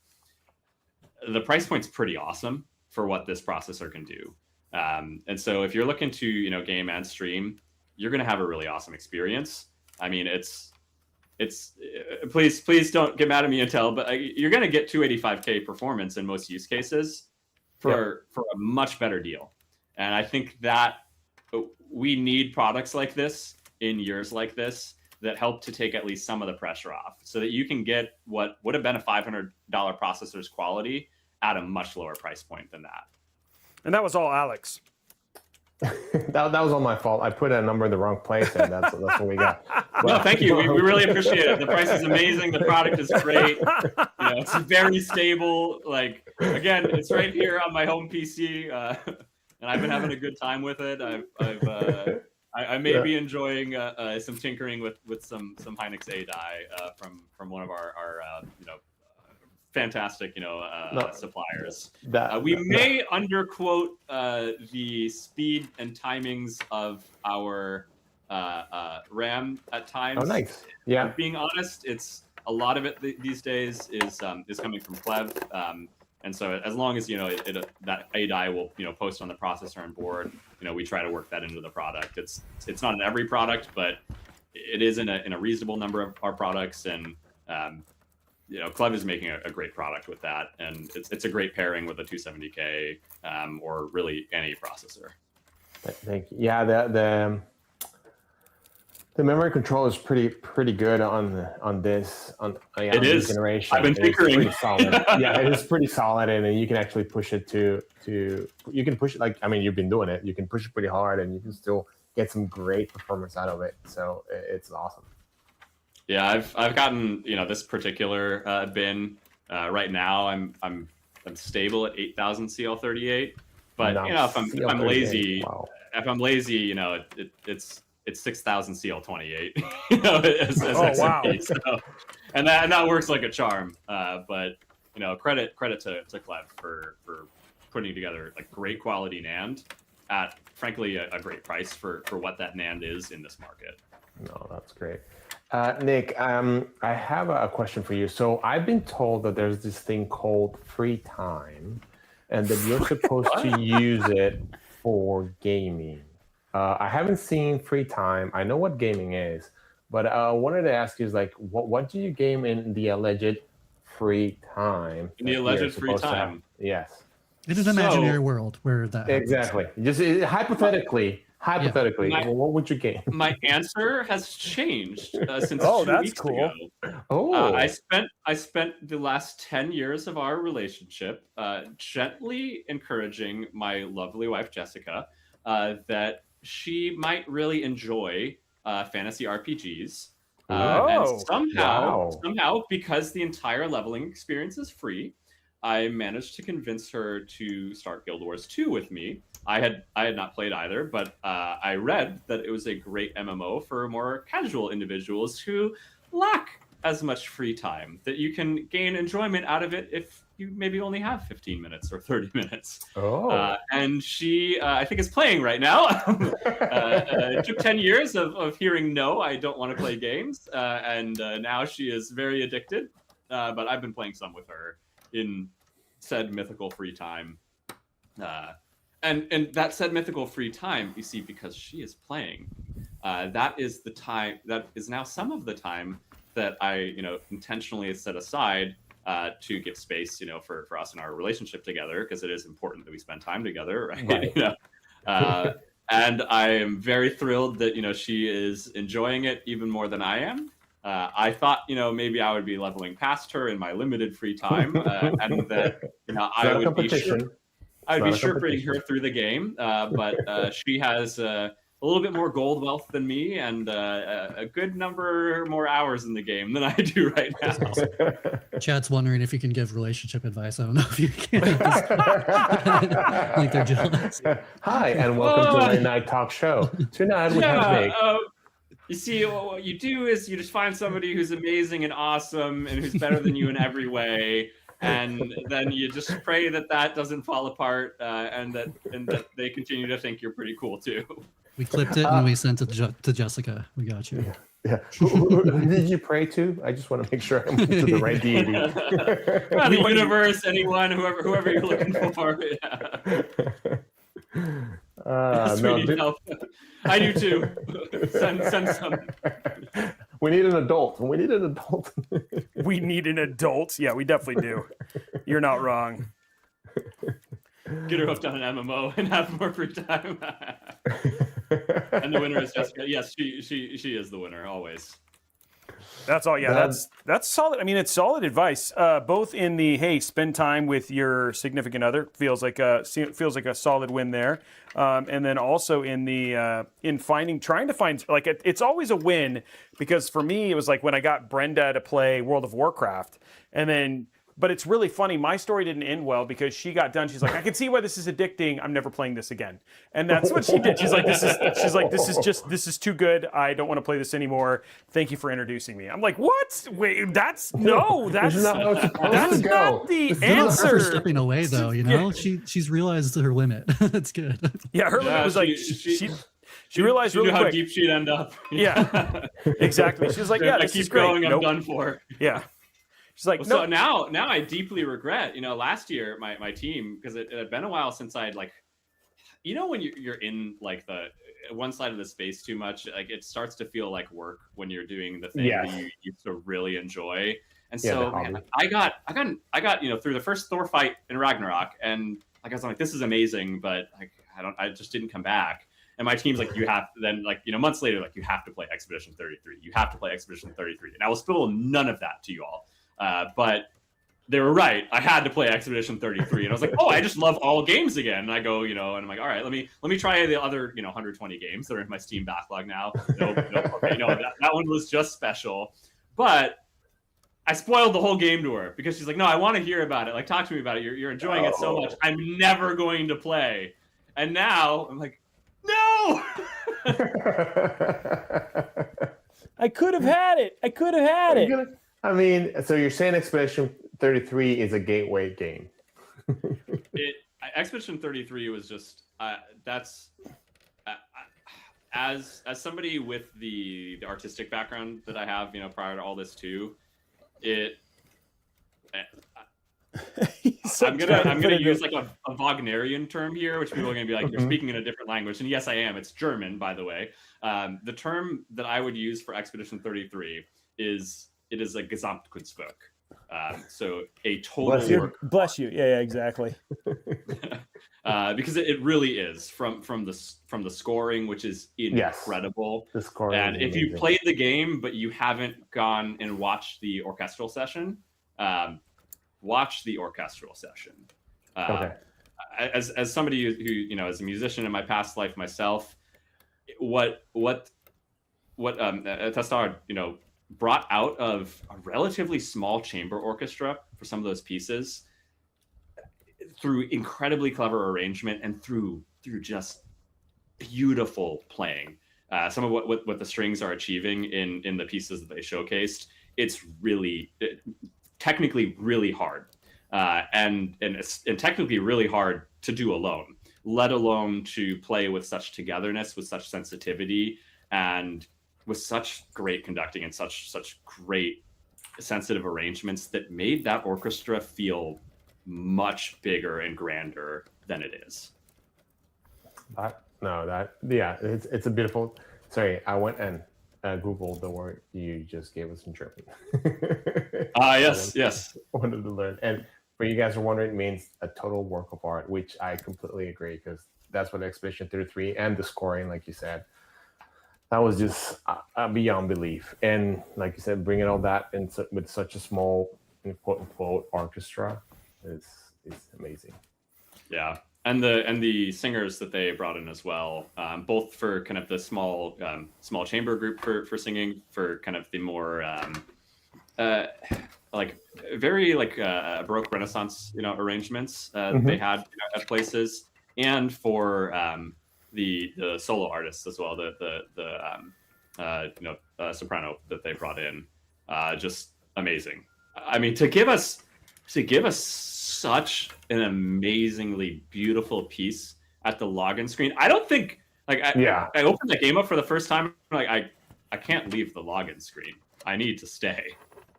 the price point's pretty awesome for what this processor can do. And so if you're looking to game and stream, you're going to have a really awesome experience. I mean, it's please don't get mad at me, Intel, but you're going to get 285K performance in most use cases for a much better deal. And I think that we need products like this in years like this that help to take at least some of the pressure off, so that you can get what would have been a $500 processor's quality at a much lower price point than that. And that was all Alex. that was all my fault. I put a number in the wrong place, and that's what we got. No, thank you. We really appreciate it. The price is amazing. The product is great. It's very stable. Like, again, it's right here on my home PC, and I've been having a good time with it. I may be enjoying some tinkering with some Hynix A die from one of our fantastic suppliers. We may underquote the speed and timings of our RAM at times. Oh, nice. Yeah. Being honest, it's a lot of it these days is coming from Clev. And so as long as that A die will post on the processor and board, we try to work that into the product. It's not in every product, but it is in a reasonable number of our products, and Clev is making a great product with that, and it's a great pairing with a 270K or really any processor. Thank you. Yeah, the memory control is pretty good on this generation. I've been tinkering. Pretty solid. Yeah, it is pretty solid, and you can actually push it to you can push it you've been doing it. You can push it pretty hard, and you can still get some great performance out of it. So it's awesome. Yeah, I've gotten this particular bin right now. I'm stable at 8,000 CL38, but if I'm lazy, wow. if I'm lazy, it's 6,000 CL28. As wow. XMP, so, and that works like a charm. But credit to Clev for putting together like great quality NAND at frankly a great price for what that NAND is in this market. No, that's great. Nick, I have a question for you. So I've been told that there's this thing called free time, and that you're supposed to use it for gaming. I haven't seen free time. I know what gaming is, but I wanted to ask you what do you game in the alleged free time? In the alleged free time? Yes. In an imaginary world where that happens. Exactly. Just hypothetically, Hypothetically, My- what would you gain? My answer has changed since Oh, 2 that's weeks cool. ago. Oh, I spent the last 10 years of our relationship gently encouraging my lovely wife Jessica that she might really enjoy fantasy RPGs. And Oh, somehow, because the entire leveling experience is free, I managed to convince her to start Guild Wars 2 with me. I had not played either, but I read that it was a great MMO for more casual individuals who lack as much free time, that you can gain enjoyment out of it if you maybe only have 15 minutes or 30 minutes. And she, I think, is playing right now. It took 10 years of hearing, no, I don't want to play games. And now she is very addicted. But I've been playing some with her in said mythical free time. And that said mythical free time, you see, because she is playing, that is the time, that is now some of the time that I, intentionally set aside to get space, for us and our relationship together, because it is important that we spend time together, right? And I am very thrilled that, she is enjoying it even more than I am. I thought, maybe I would be leveling past her in my limited free time, and that, I would be shepherding her through the game. But she has a little bit more gold wealth than me, and a good number more hours in the game than I do right now. Chat's wondering if you can give relationship advice. I don't know if you can. I think they're jealous. Hi, and welcome to Late Night Talk Show. Tonight we have Nick. You see, what you do is you just find somebody who's amazing and awesome and who's better than you in every way, and then you just pray that doesn't fall apart, and that they continue to think you're pretty cool too. We clipped it and we sent it to Jessica. We got you. Yeah. Who did you pray to? I just want to make sure I'm to the right deity. The universe, anyone, whoever you're looking for. Yeah. I do too. Send some. We need an adult. We need an adult. We need an adult. Yeah, we definitely do. You're not wrong. Get her hooked on an MMO and have more free time. And the winner is Jessica. Yes, she is the winner always. That's all. Yeah, that's solid. I mean, it's solid advice. Both in the hey, spend time with your significant other feels like a solid win there, and then also in the trying to find like it's always a win, because for me it was like when I got Brenda to play World of Warcraft, and then. But it's really funny. My story didn't end well because she got done. She's like, I can see why this is addicting. I'm never playing this again. And that's what she did. She's like, this is too good. I don't want to play this anymore. Thank you for introducing me. I'm like, what? Wait, that's not the answer. For stepping away though, she's realized her limit. That's good. Yeah, her limit was like she realized really quick how deep she'd end up. Yeah, exactly. She was like, yeah, I keep going. I'm done for. Yeah. She's like, so now I deeply regret, last year my team, because it had been a while since I'd like, when you're in like the one side of the space too much, like it starts to feel like work when you're doing the thing that you used to really enjoy. And so man, I got through the first Thor fight in Ragnarok, and like I was like, this is amazing, but like I just didn't come back. And my team's like, you have to then like, months later, like you have to play Expedition 33. You have to play Expedition 33. And I will spill none of that to you all. But they were right. I had to play Expedition 33, and I was like, "Oh, I just love all games again." And I go, and I'm like, "All right, let me try the other, 120 games that are in my Steam backlog now." That one was just special, but I spoiled the whole game to her because she's like, "No, I want to hear about it. Like, talk to me about it. You're enjoying it so much. I'm never going to play." And now I'm like, "No." I could have had it. I mean, so you're saying Expedition 33 is a gateway game? Expedition 33 was just as somebody with the artistic background that I have, prior to all this too, I'm gonna use like a Wagnerian term here, which people are gonna be like, you're speaking in a different language, and yes, I am. It's German, by the way. The term that I would use for Expedition 33 is a Gesamtkunstwerk. So a total Bless you. work Bless you. Yeah, exactly. because it really is from the scoring, which is incredible. The scoring and is if you amazing. played the game but you haven't gone and watched the orchestral session, watch the orchestral session. Okay. As somebody who as a musician in my past life myself, what Testard brought out of a relatively small chamber orchestra for some of those pieces, through incredibly clever arrangement and through just beautiful playing. Some of what the strings are achieving in the pieces that they showcased, it's really technically really hard, and technically really hard to do alone, let alone to play with such togetherness, with such sensitivity, and with such great conducting and such great sensitive arrangements that made that orchestra feel much bigger and grander than it is. It's a beautiful. Sorry, I went and Googled the word you just gave us in German. Yes. Wanted to learn. And for you guys who are wondering, it means a total work of art, which I completely agree, because that's what Expedition 33 and the scoring, like you said, that was just beyond belief. And like you said, bringing all that with such a small, quote unquote, orchestra is amazing. Yeah. And the singers that they brought in as well, both for kind of the small chamber group for singing, for kind of the more very Baroque Renaissance Mm-hmm. arrangements that they had at places, and for the solo artists as well, the soprano that they brought in, just amazing. I mean, to give us such an amazingly beautiful piece at the login screen. I don't think I opened the game up for the first time. I can't leave the login screen. I need to stay.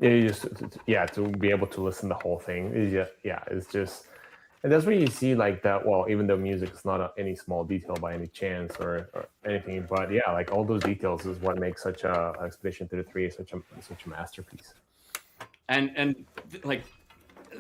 To be able to listen to the whole thing it's just, and that's where you see that. Well, even though music is not any small detail by any chance or anything, but all those details is what makes such a Expedition 33 such a masterpiece. And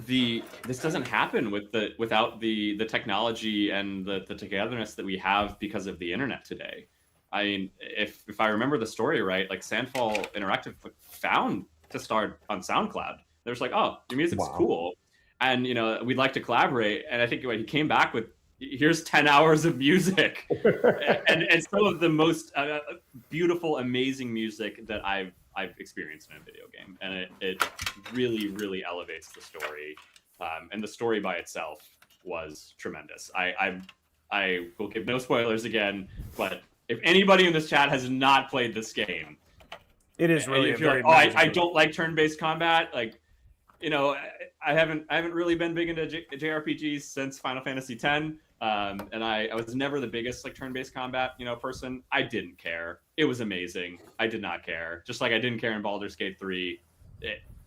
this doesn't happen without the technology and the togetherness that we have because of the internet today. I mean, if I remember the story right, Sandfall Interactive found Testard on SoundCloud. They're just like, oh, your music's cool, and we'd like to collaborate. And I think he came back with, here's 10 hours of music and some of the most beautiful, amazing music that I've experienced in a video game, and it really, really elevates the story, and the story by itself was tremendous. I will give no spoilers again, but if anybody in this chat has not played this game, it is really I don't like turn-based combat. I haven't really been big into JRPGs since Final Fantasy X. And I was never the biggest turn-based combat person. I didn't care. It was amazing. I did not care. Just like I didn't care in Baldur's Gate 3.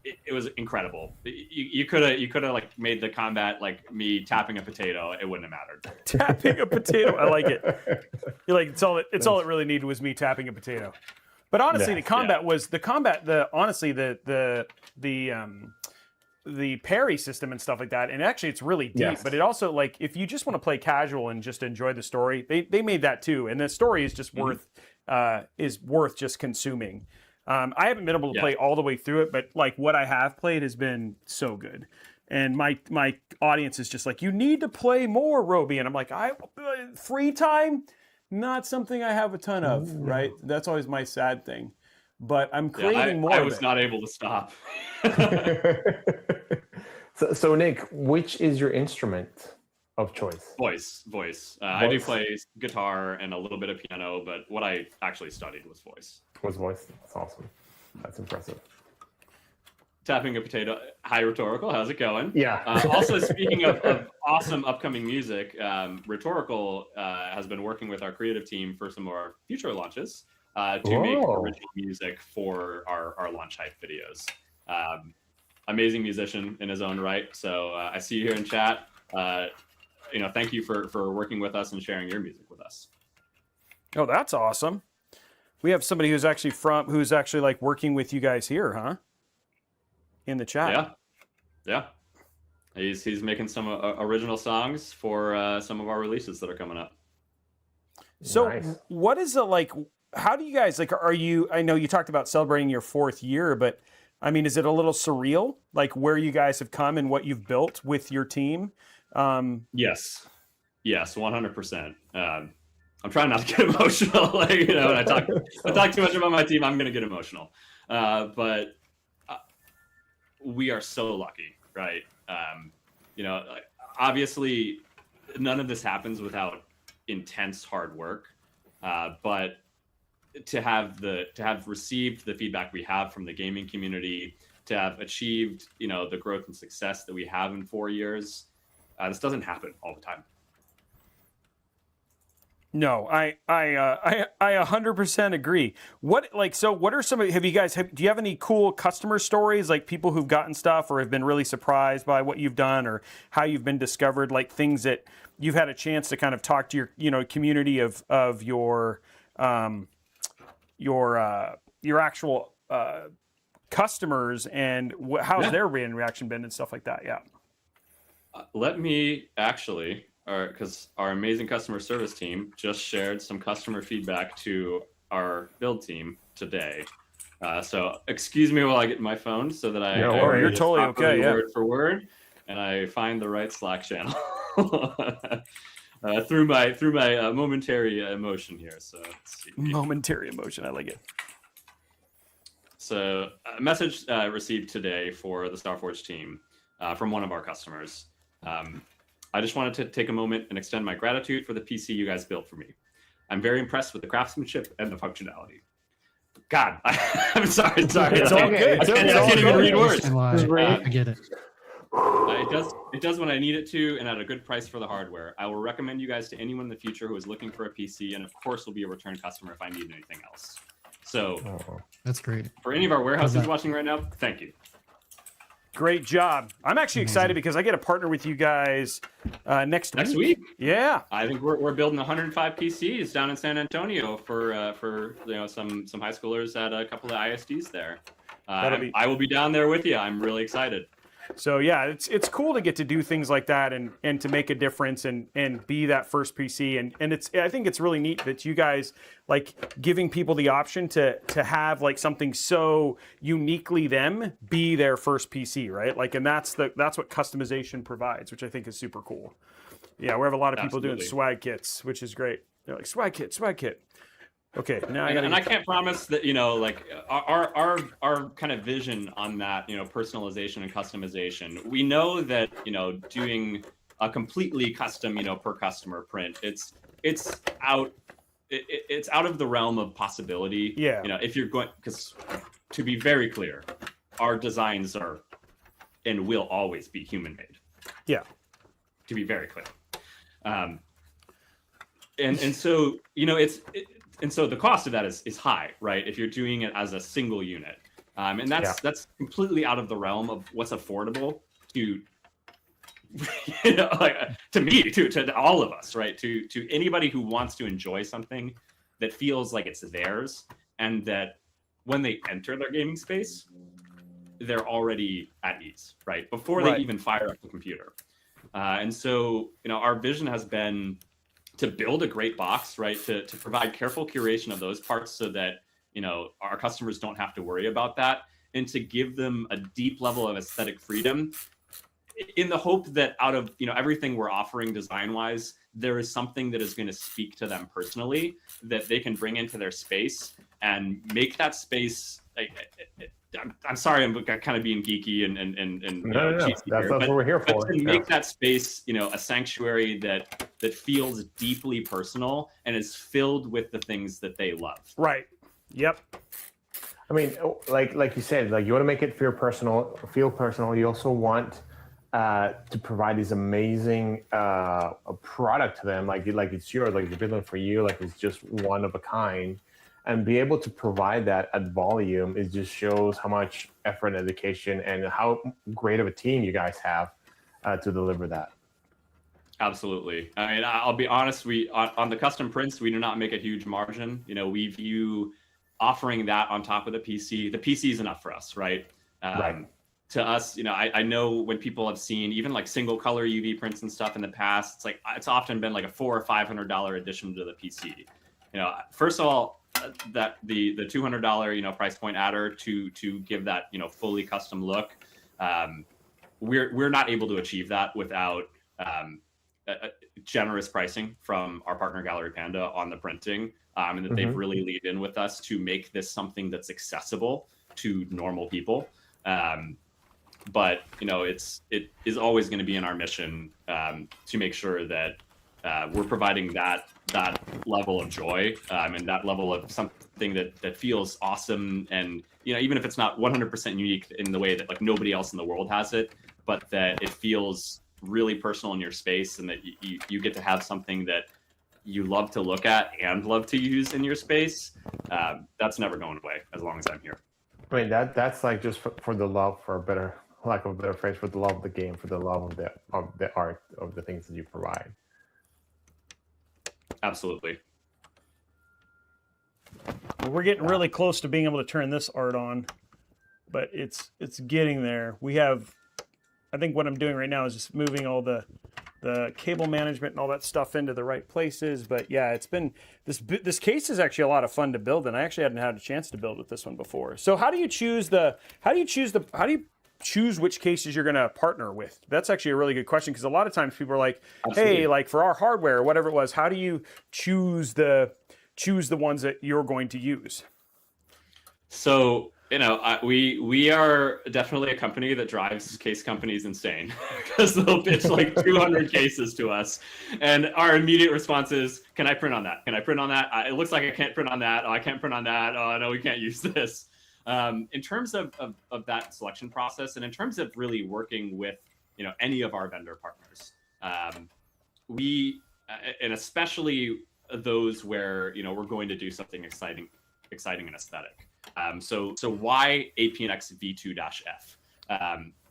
It was incredible. You could have made the combat like me tapping a potato. It wouldn't have mattered. Tapping a potato. I like it. You're like, all it really needed was me tapping a potato. But honestly, the parry system and stuff like that, and actually it's really deep, but it also, if you just want to play casual and just enjoy the story, they made that too, and the story is just worth just consuming. I haven't been able to play all the way through it, but what I have played has been so good, and my audience is just like, you need to play more, Roby, and I'm like, free time, not something I have a ton of, right? That's always my sad thing. But I'm creating more. I was not able to stop. So Nick, which is your instrument of choice? Voice. I do play guitar and a little bit of piano, but what I actually studied was voice. Was voice? That's awesome. That's impressive. Tapping a potato. Hi, Rhetorical. How's it going? Yeah. Also, speaking of awesome upcoming music, Rhetorical has been working with our creative team for some of our future launches to make original music for our launch hype videos. Amazing musician in his own right. So I see you here in chat. Thank you for working with us and sharing your music with us. Oh, that's awesome. We have somebody who's actually working with you guys here, huh? in the chat. Yeah. He's making some original songs for some of our releases that are coming up. So Nice. what is it like? How do you guys like? Are you? I know you talked about celebrating your 4th year, but I mean, is it a little surreal, like where you guys have come and what you've built with your team? Yes, 100%. I'm trying not to get emotional. Like, you know, when I talk too much about my team, I'm going to get emotional. But we are so lucky, right? You know, like, obviously, none of this happens without intense hard work. But to have received the feedback we have from the gaming community, to have achieved, you know, the growth and success that we have in 4 years, this doesn't happen all the time. No, I 100% agree. What are some of, do you have any cool customer stories, like people who've gotten stuff or have been really surprised by what you've done or how you've been discovered, like things that you've had a chance to kind of talk to your, you know, community of your actual customers and how's their reaction been and stuff like that? Yeah. Let me actually, because our amazing customer service team just shared some customer feedback to our build team today. So excuse me while I get my phone so that I you're totally okay. Yeah. Word for word, and I find the right Slack channel through my momentary emotion here. So let's see. Momentary emotion, I like it. So a message received today for the Starforge team from one of our customers. I just wanted to take a moment and extend my gratitude for the PC you guys built for me. I'm very impressed with the craftsmanship and the functionality. God, I'm sorry. It's okay. I can't even read words. I get it. It does when I need it to, and at a good price for the hardware. I will recommend you guys to anyone in the future who is looking for a PC, and of course will be a return customer if I need anything else. So that's great. For any of our warehouses watching right now, thank you. Great job. I'm actually excited because I get to partner with you guys next week. Yeah. I think we're building 105 PCs down in San Antonio for you know some high schoolers at a couple of ISDs there. I will be down there with you. I'm really excited. So yeah, it's cool to get to do things like that and to make a difference and be that first PC and I think it's really neat that you guys like giving people the option to have like something so uniquely them be their first PC, right? Like, and that's what customization provides, which I think is super cool. Yeah, we have a lot of people doing swag kits, which is great. They're like swag kit. Okay, now I can't promise that, you know, like our kind of vision on that, you know, personalization and customization. We know that, you know, doing a completely custom, you know, per customer print, it's out of the realm of possibility. Yeah. You know, if you're going, because to be very clear, our designs are and will always be human made. Yeah. To be very clear. And so, you know, and so the cost of that is high, right? If you're doing it as a single unit, and that's completely out of the realm of what's affordable to, you know, like, to me, to all of us, right? To anybody who wants to enjoy something that feels like it's theirs, and that when they enter their gaming space, they're already at ease, right? Before they even fire up the computer. And so, you know, our vision has been to build a great box, right? To provide careful curation of those parts so that, you know, our customers don't have to worry about that, and to give them a deep level of aesthetic freedom in the hope that out of, you know, everything we're offering design-wise, there is something that is going to speak to them personally that they can bring into their space and make that space. I'm sorry, I'm kind of being geeky and cheesy that's what we're here for. But to make that space, you know, a sanctuary that feels deeply personal and is filled with the things that they love. Right. Yep. I mean, like you said, like you want to make it feel personal. You also want to provide this amazing product to them, like it's yours, like it's built for you, like it's just one of a kind. And be able to provide that at volume, it just shows how much effort and dedication and how great of a team you guys have to deliver that. Absolutely. I mean, I'll be honest, on the custom prints, we do not make a huge margin. You know, we view offering that on top of the PC is enough for us, right? Right. to us, I know when people have seen even like single color UV prints and stuff in the past, it's often been like a $400 or $500 addition to the PC. First of all, that the $200 price point adder to give that fully custom look, we're not able to achieve that without generous pricing from our partner Gallery Panda on the printing, and that they've really leaned in with us to make this something that's accessible to normal people. But it is always going to be in our mission to make sure that we're providing that level of joy and that level of something that feels awesome, and even if it's not 100% unique in the way that like nobody else in the world has it, but that it feels really personal in your space, and that you get to have something that you love to look at and love to use in your space. That's never going away as long as I'm here. I mean, that's like just for the love, for a better lack of a better phrase, for the love of the game, for the love of the art, of the things that you provide. Absolutely. Well, we're getting really close to being able to turn this art on, but it's getting there. We have, I think what I'm doing right now is just moving all the cable management and all that stuff into the right places. But yeah, it's been this case is actually a lot of fun to build, and I actually hadn't had a chance to build with this one before. So how do you choose which cases you're going to partner with? That's actually a really good question, because a lot of times people are like, Absolutely. hey, like for our hardware or whatever it was, how do you choose the ones that you're going to use? So, we are definitely a company that drives case companies insane, because they'll pitch like 200 cases to us, and our immediate response is, can I print on that? Can I print on that? It looks like I can't print on that. Oh, I can't print on that. Oh, no, we can't use this. In terms of that selection process, and in terms of really working with any of our vendor partners, we and especially those where we're going to do something exciting and aesthetic. So why APNX V2-F?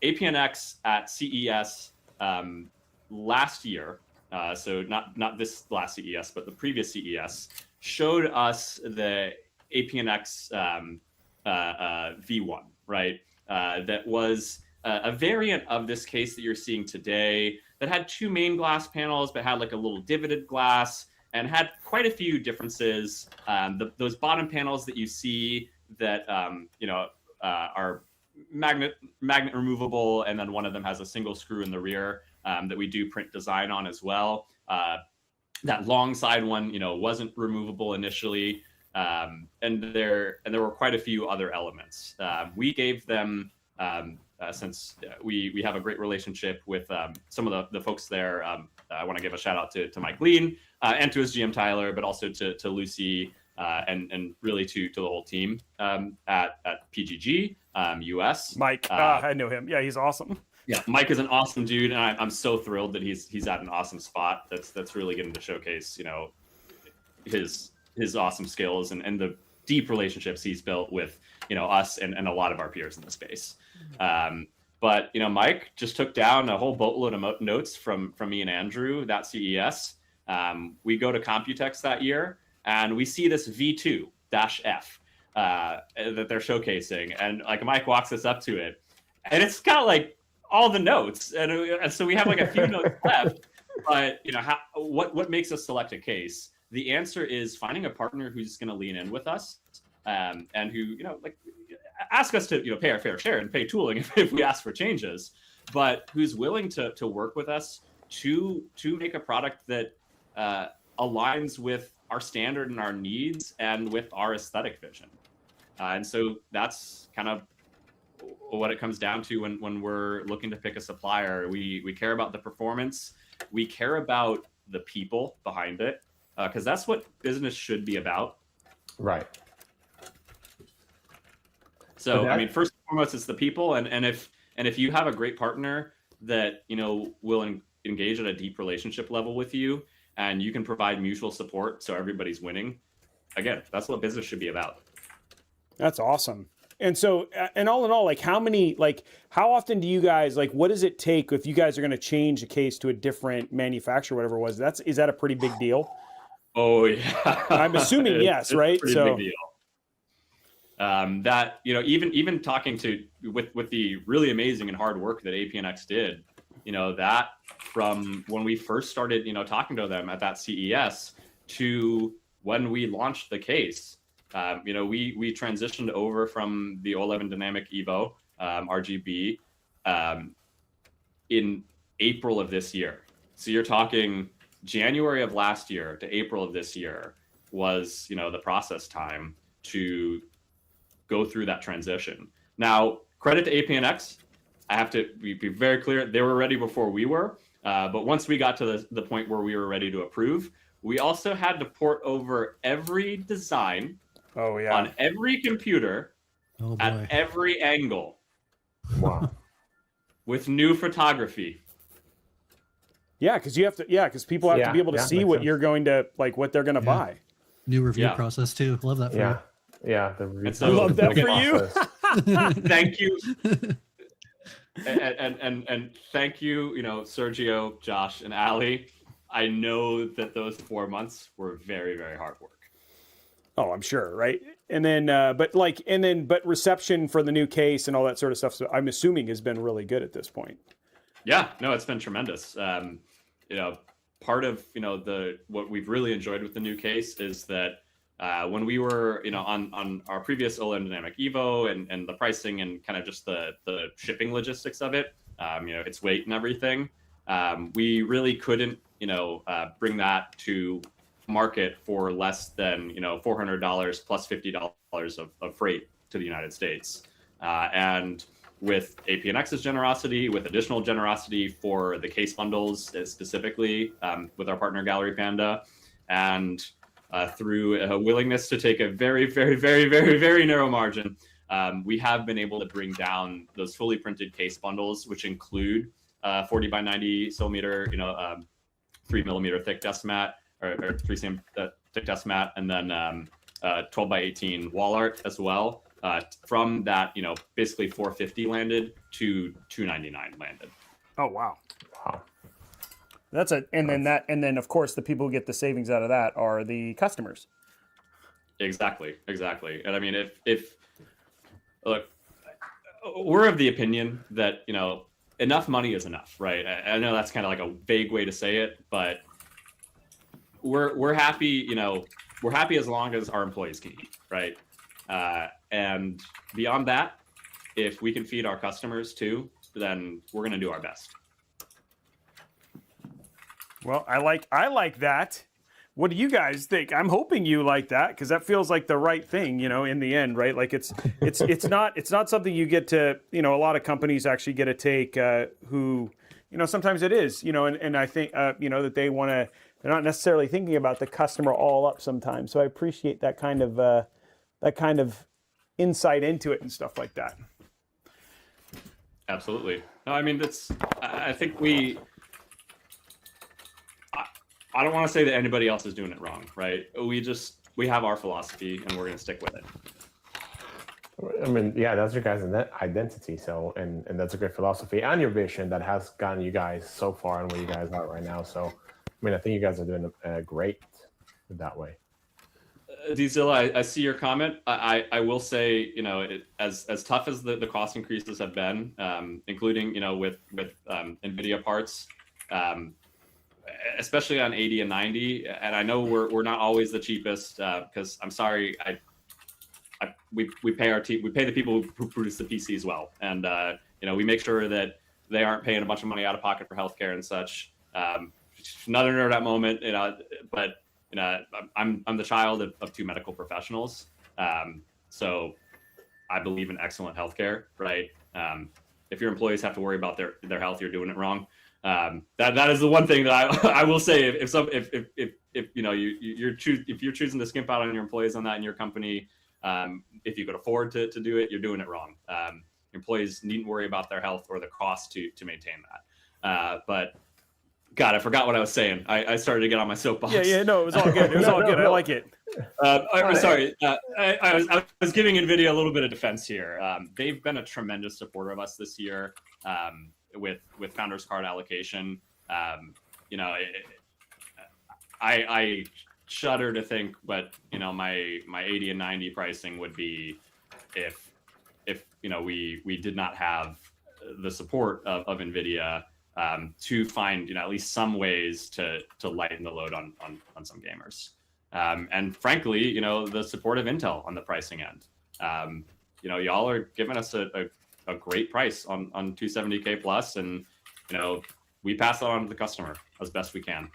APNX at CES last year, so not this last CES, but the previous CES, showed us the APNX V1, right? That was a variant of this case that you're seeing today that had two main glass panels, but had like a little divoted glass and had quite a few differences. Those bottom panels that you see that are magnet removable, and then one of them has a single screw in the rear that we do print design on as well. That long side one, wasn't removable initially. And there were quite a few other elements. We gave them, since we have a great relationship with some of the folks there. I want to give a shout out to Mike Lean and to his GM Tyler, but also to Lucy and really to the whole team at PGG US. Mike, I know him. Yeah, he's awesome. Yeah, Mike is an awesome dude, and I'm so thrilled that he's at an awesome spot. That's really getting to showcase his awesome skills and the deep relationships he's built with us and a lot of our peers in the space. But Mike just took down a whole boatload of notes from me and Andrew that CES. We go to Computex that year, and we see this V2-F that they're showcasing, and like Mike walks us up to it, and it's got like all the notes, and so we have like a few notes left. But what makes us select a case? The answer is finding a partner who's going to lean in with us, and who ask us to pay our fair share and pay tooling if we ask for changes, but who's willing to work with us to make a product that aligns with our standard and our needs and with our aesthetic vision. And so that's kind of what it comes down to when we're looking to pick a supplier. We care about the performance. We care about the people behind it, because that's what business should be about. Right. So, I mean, first and foremost, it's the people. And if you have a great partner that, will engage at a deep relationship level with you, and you can provide mutual support so everybody's winning, again, that's what business should be about. That's awesome. And so, and all in all, how often do you guys, what does it take if you guys are going to change a case to a different manufacturer, whatever it was? Is that a pretty big deal? Oh, yeah. I'm assuming yes, right? Pretty big deal. that even talking to with the really amazing and hard work that APNX did, that from when we first started talking to them at that CES to when we launched the case, we transitioned over from the OLED Dynamic Evo RGB in April of this year. So you're talking January of last year to April of this year was the process time to go through that transition. Now, credit to APNX, I have to be very clear, they were ready before we were, but once we got to the point where we were ready to approve, we also had to port over every design on every computer at every angle. Wow. With new photography. Yeah, because people have to be able to see what you're going to what they're going to buy. New review process too. Love that for you. Yeah, I love that for you. Thank you. And thank you, Sergio, Josh, and Ali. I know that those 4 months were very, very hard work. Oh, I'm sure, right? And then, but reception for the new case and all that sort of stuff. So I'm assuming has been really good at this point. Yeah, no, it's been tremendous. Part of what we've really enjoyed with the new case is that when we were on our previous OLED Dynamic Evo and the pricing and kind of just the shipping logistics of it, its weight and everything, we really couldn't bring that to market for less than $400 plus $50 of freight to the United States. And with APNX's generosity, with additional generosity for the case bundles specifically with our partner Gallery Panda, and through a willingness to take a very, very, very, very, very narrow margin, we have been able to bring down those fully printed case bundles, which include 40 by 90 centimeter, 3 millimeter thick desk mat or 3 cm thick desk mat, and then 12 by 18 wall art as well. From that, basically 450 landed to 299 landed. Oh wow! And then of course the people who get the savings out of that are the customers. Exactly. And I mean, if look, we're of the opinion that enough money is enough, right? I know that's kind of like a vague way to say it, but we're happy. We're happy as long as our employees can eat, right? And beyond that, if we can feed our customers too, then we're going to do our best. Well, I like that. What do you guys think? I'm hoping you like that because that feels like the right thing, in the end, right? Like it's not something you get to, a lot of companies actually get to take who, sometimes it is, and I think, that they're not necessarily thinking about the customer all up sometimes. So I appreciate that kind of insight into it and stuff like that. Absolutely. No, I mean, I think I don't want to say that anybody else is doing it wrong, right? We have our philosophy and we're going to stick with it. I mean, yeah, that's your guys' identity. So, and that's a great philosophy and your vision that has gotten you guys so far and where you guys are right now. So, I mean, I think you guys are doing great that way. Dzilla, I see your comment. I will say, as tough as the cost increases have been, including, with NVIDIA parts, especially on 80 and 90, and I know we're not always the cheapest because I'm sorry, we pay our team, we pay the people who produce the PCs well, and we make sure that they aren't paying a bunch of money out of pocket for healthcare and such. Another nerd at moment, but. I'm the child of two medical professionals, so I believe in excellent healthcare. Right? If your employees have to worry about their health, you're doing it wrong. That is the one thing that I will say. If you're choosing to skimp out on your employees on that in your company, if you could afford to do it, you're doing it wrong. Employees needn't worry about their health or the cost to maintain that. But God, I forgot what I was saying. I started to get on my soapbox. Yeah, no, it was all good. It was all good. I like it. I'm sorry. I was giving NVIDIA a little bit of defense here. They've been a tremendous supporter of us this year with Founders Card allocation. I shudder to think, but my 80 and 90 pricing would be if we did not have the support of NVIDIA to find at least some ways to lighten the load on some gamers. And frankly, the support of Intel on the pricing end. Y'all are giving us a great price on 270K plus, and we pass that on to the customer as best we can.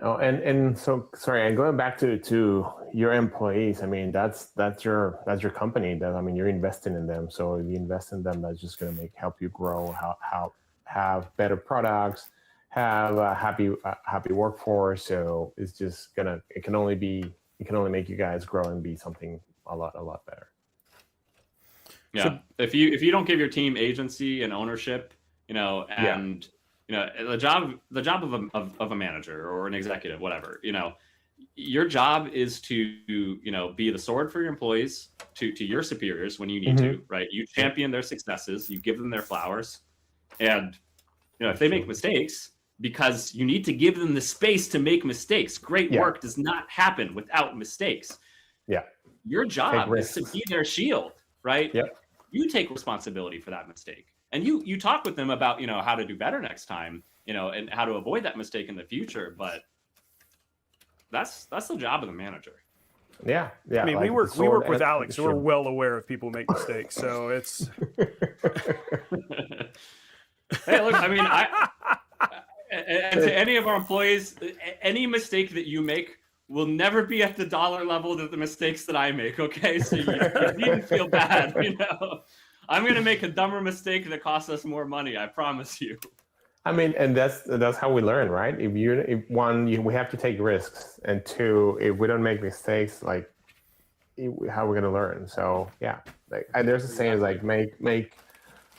Oh, and so sorry, and going back to your employees, I mean that's your company. You're investing in them. So if you invest in them, that's just going to help you grow, have better products, have a happy workforce. So it's just it can only make you guys grow and be something a lot better. Yeah, so, if you don't give your team agency and ownership, and the job of a manager or an executive, whatever, your job is to be the sword for your employees to your superiors when you need to, right? You champion their successes, you give them their flowers, and if they make mistakes, because you need to give them the space to make mistakes. Great work does not happen without mistakes. Yeah, your job is to be their shield, right? Yep. You take responsibility for that mistake. And you talk with them about, how to do better next time, and how to avoid that mistake in the future. But that's the job of the manager. Yeah. I mean, we work with Alex, so we're well aware of people who make mistakes. So it's. Hey, look, I mean, and to any of our employees, any mistake that you make will never be at the dollar level of the mistakes that I make. Okay, so you needn't feel bad. I'm going to make a dumber mistake that costs us more money. I promise you. I mean, and that's how we learn, right? We have to take risks, and two, if we don't make mistakes, how are we going to learn? So yeah, there's a saying like make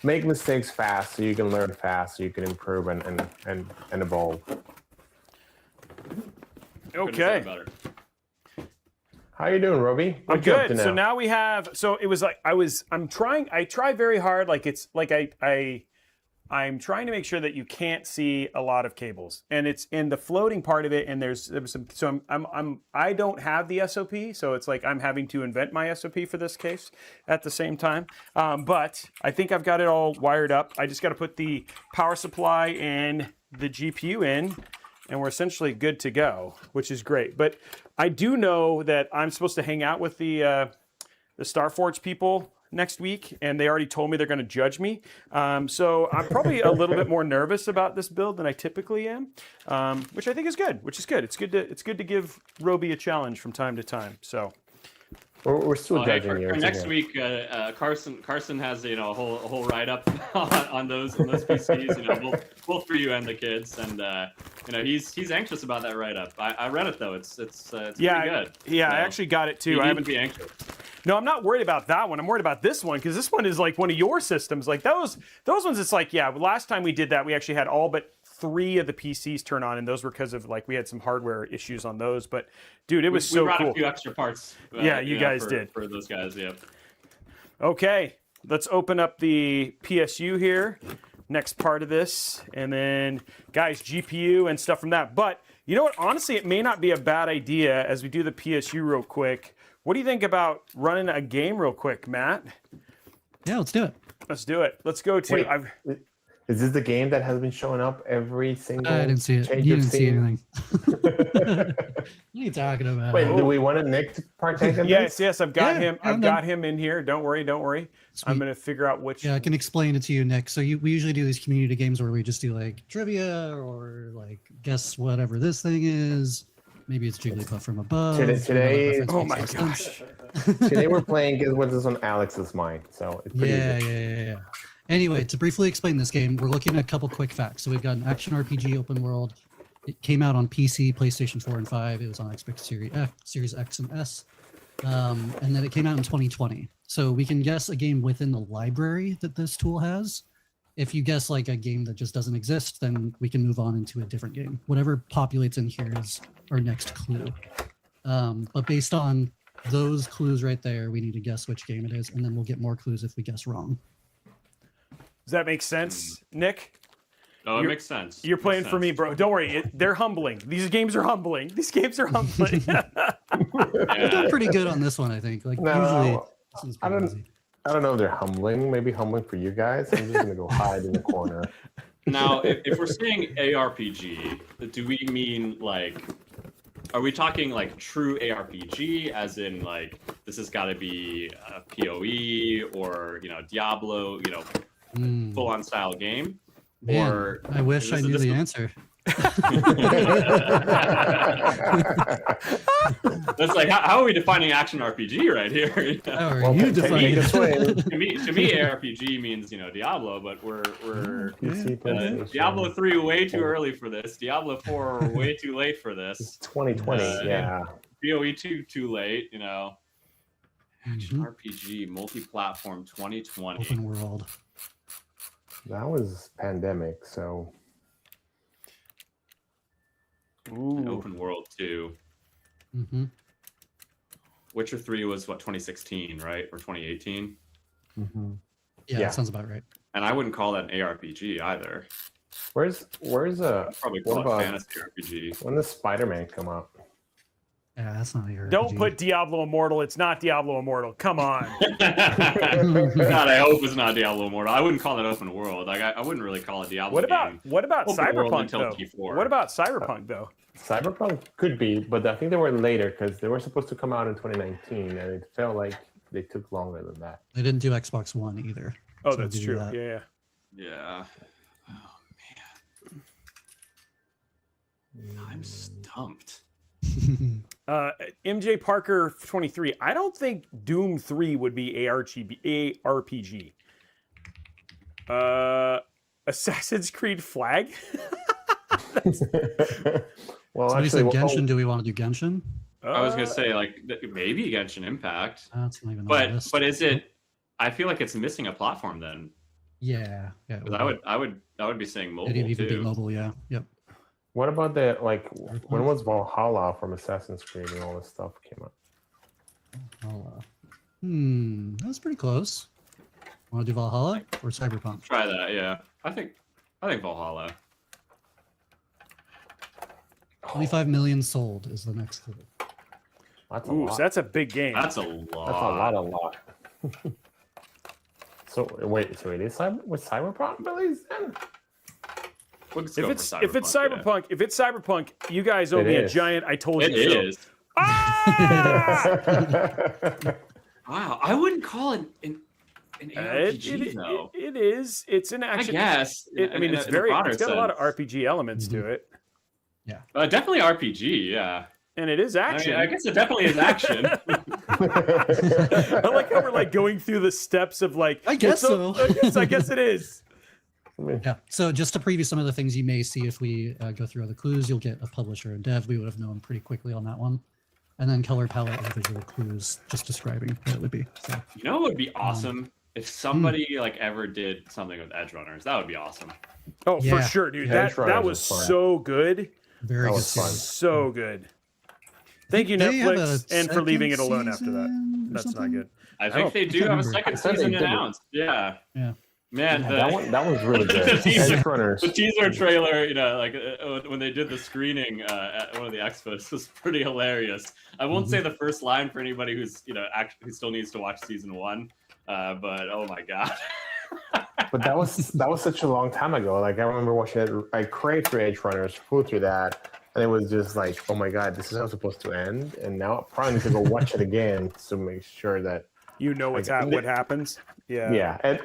mistakes fast, so you can learn fast, so you can improve and evolve. Okay. How you doing, Roby? I'm good. So now we have. So it was like I try very hard. I'm trying to make sure that you can't see a lot of cables, and it's in the floating part of it. And there was some. So I don't have the SOP, so it's like I'm having to invent my SOP for this case at the same time. But I think I've got it all wired up. I just got to put the power supply and the GPU in, and we're essentially good to go, which is great. But I do know that I'm supposed to hang out with the Starforge people next week, and they already told me they're going to judge me. So I'm probably a little bit more nervous about this build than I typically am, which I think is good. It's good to give Roby a challenge from time to time. So. We're still judging you. Next week, Carson has a whole write up on those PCs. Both for you and the kids, and he's anxious about that write up. I read it though. It's pretty good. Yeah, I actually got it too. I haven't be anxious. No, I'm not worried about that one. I'm worried about this one because this one is like one of your systems. Like those ones, it's like last time we did that, we actually had all but 3 of the PCs turn on, and those were because of we had some hardware issues on those. But dude, it was so cool. We brought a few extra parts. You guys did for those guys. Yeah. Okay, let's open up the PSU here. Next part of this, and then guys, GPU and stuff from that. But you know what? Honestly, it may not be a bad idea as we do the PSU real quick. What do you think about running a game real quick, Matt? Yeah, let's do it. Let's do it. Let's go to. Wait, is this the game that has been showing up every single? I didn't see it. You didn't see anything. What are you talking about? Wait, do we want Nick to partake in this? Yes, I've got him. I've got him in here. Don't worry. Sweet. I'm going to figure out which. Yeah, I can explain it to you, Nick. So we usually do these community games where we just do trivia or guess whatever this thing is. Maybe it's Jigglypuff from above. Today oh my gosh. Today we're playing Guess What Is on Alex's Mind. So it's pretty easy. Yeah. Anyway, to briefly explain this game, we're looking at a couple quick facts. So we've got an action RPG open world. It came out on PC, PlayStation 4 and 5. It was on Xbox Series X and S. And then it came out in 2020. So we can guess a game within the library that this tool has. If you guess a game that just doesn't exist, then we can move on into a different game. Whatever populates in here is our next clue. But based on those clues right there, we need to guess which game it is, and then we'll get more clues if we guess wrong. Does that make sense, Nick? Oh, it makes sense. You're playing for me, bro. Don't worry. They're humbling. These games are humbling. We've done pretty good on this one, I think. Like No, usually, this one's I pretty don't. easy. I don't know if they're humbling. Maybe humbling for you guys. I'm just gonna go hide in the corner. Now, if we're saying ARPG, do we mean like, are we talking like true ARPG, as in like this has got to be a PoE or Diablo, full on style game? Man, Or I wish I this- knew this the was- answer. That's like how are we defining action RPG right here? How are Well, you take defining a swing. it? to me, ARPG means Diablo, but we're PC, PlayStation. Diablo 3 way too early for this. Diablo 4 way too late for this. 2020. Yeah. PoE 2 too late. Action Mhm. RPG multi-platform 2020. Open world. That was pandemic, so And open world too. Mm-hmm. Witcher 3 was what 2016, right, or 2018? Yeah, Yeah. that sounds about right. And I wouldn't call that an ARPG either. where's I'd probably what call about- it fantasy RPG. when does Spider-Man come out? Yeah, that's not your. Don't put Diablo Immortal. It's not Diablo Immortal. Come on. God, I hope it's not Diablo Immortal. I wouldn't call it open world. Like I wouldn't really call it Diablo. What about game. Cyberpunk until though? T4. What about Cyberpunk though? Cyberpunk could be, but I think they were later because they were supposed to come out in 2019, and it felt like they took longer than that. They didn't do Xbox One either. Oh, So that's do true. that. Yeah. Yeah. Oh man, I'm stumped. MJ Parker 23. I don't think Doom 3 would be ARPG. Assassin's Creed Flag. Well, Somebody said well, Genshin. Do we want to do Genshin? I was gonna say like maybe Genshin Impact, That's not even on the list. but is it? I feel like it's missing a platform then. Yeah. Yeah. it 'Cause I would be saying mobile It'd even be too. mobile. Yeah. Yep. what about the when was Valhalla from Assassin's Creed and all this stuff came out? Valhalla. That was pretty close. Want to do Valhalla or Cyberpunk? Try that, yeah. I think Valhalla. 25 million sold is the next. That's a Ooh, lot. so that's a big game. That's a lot. That's a lot. So wait, so it is with Cyberpunk release then? Let's If go it's for if it's yeah. Cyberpunk, if it's Cyberpunk, you guys owe It me a is. giant I told It you so. is. Ah! Wow, I wouldn't call it an ARPG though. It is. It's an I action. guess. I mean, it's in the very. broader It's got a lot of sense. RPG elements to it, Definitely RPG, yeah. and it is action. I guess it definitely is action. I like how we're like going through the steps of like. I guess it's so. I guess it is. Yeah. So just to preview some of the things you may see if we go through other clues, you'll get a publisher and dev. We would have known pretty quickly on that one. And then color palette and visual clues, just describing what it would be. So You know what would be awesome? If somebody like ever did something with Edge Runners, that would be awesome. Oh, Yeah. for sure, dude. Yeah, That Runners was was fun. so good. very That good. was fun. series. So good. Thank you, They have Netflix, a and for leaving it second alone after that. season or That's not something? good. I don't- think they do can't have a remember. second I thought they season did it. announced. Yeah. Yeah. Man, Yeah, that was really good. The teaser- Edge Runners. The teaser trailer, when they did the screening at one of the expos, was pretty hilarious. I won't say the first line for anybody who's who still needs to watch season 1, but oh my god. But that was such a long time ago. Like I remember watching it. I craved for Edge Runners, flew through that, and it was just like, oh my god, this is how it's supposed to end. And now I probably need to go watch it again to make sure that. You know what happens. Yeah. Yeah, and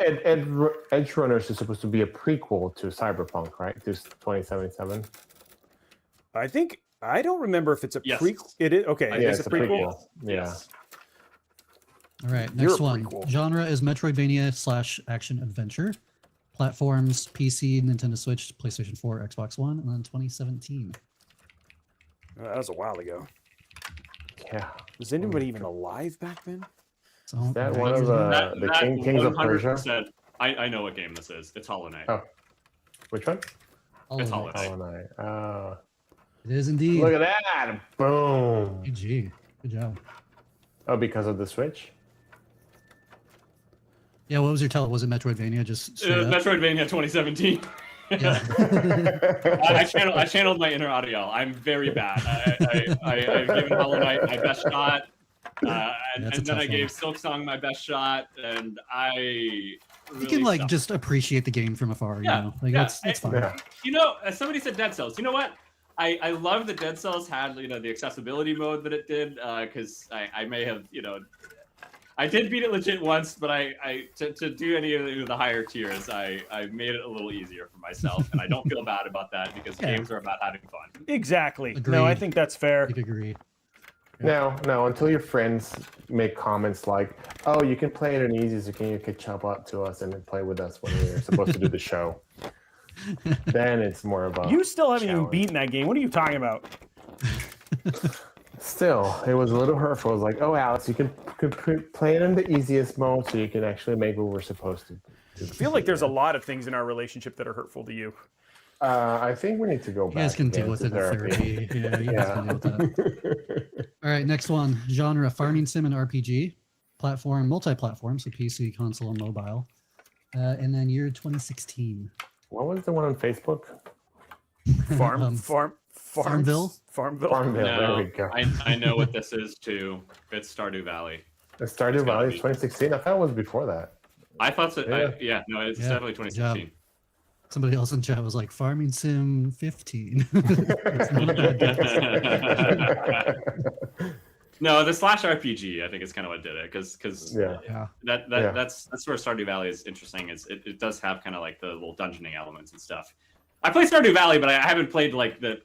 Edge Runners is supposed to be a prequel to Cyberpunk, right? This 2077. I don't remember if it's a Yes. prequel. It is okay. Yeah, It's a prequel. Yeah. Yes. All right. You're Next a one. prequel. Genre is Metroidvania / action adventure. Platforms: PC, Nintendo Switch, PlayStation 4, Xbox One, and then 2017. That was a while ago. Yeah. Was anybody even alive back then? So, that very one of good. the Kings of Persia? 100%. I know what game this is. It's Hollow Knight. Oh. Which one? It's Hollow Hollow Knight. Knight. Hollow Knight. It is indeed. Look at that! Boom. GG. Good job. Oh, because of the Switch? Yeah, what was your tell? Was it Metroidvania? Just straight up? Metroidvania 2017. I channeled my inner audio. I'm very bad. I've given Hollow Knight my best shot, and then I gave Silksong my best shot, and I You really can like sucked. just appreciate the game from afar. Yeah, You know, like yeah. that's fine. Yeah. You know, as somebody said Dead Cells. You know what? I love that Dead Cells had, you know, the accessibility mode that it did, because I may have, you know, I did beat it legit once, but to do any of the higher tiers, I made it a little easier for myself, and I don't feel bad about that because games are about having fun. Exactly. Agreed. No, I think that's fair. I agree. No, until your friends make comments like, "Oh, you can play it in easy, so you can jump up to us and then play with us when we're supposed to do the show." Then it's more of a You still haven't even challenge. beaten that game. What are you talking about? Still, it was a little hurtful. It was like, "Oh, Alex, you can play it in the easiest mode, so you can actually make what we're supposed to do." I feel like there's a lot of things in our relationship that are hurtful to you. I think we need to go You back. guys can again deal with to it in therapy. Yeah, you guys can deal with that. All right, next one. Genre: farming sim and RPG. Platform: multi-platform, so PC, console, and mobile. And then year 2016. What was the one on Facebook? Farmville. Farmville. Farmville. There we go. I know what this is too. It's Stardew Valley. The Stardew It's gotta Valley be. 2016. I thought it was before that. I thought so. Yeah. No, it's Yeah, definitely good job. 2016. Somebody else in chat was like, Farming Sim 15. It's not a bad guess. No, the slash RPG I think is kind of what did it because Yeah. Yeah. that's where Stardew Valley is interesting. It does have kind of like the little dungeoning elements and stuff. I played Stardew Valley, but I haven't played like the.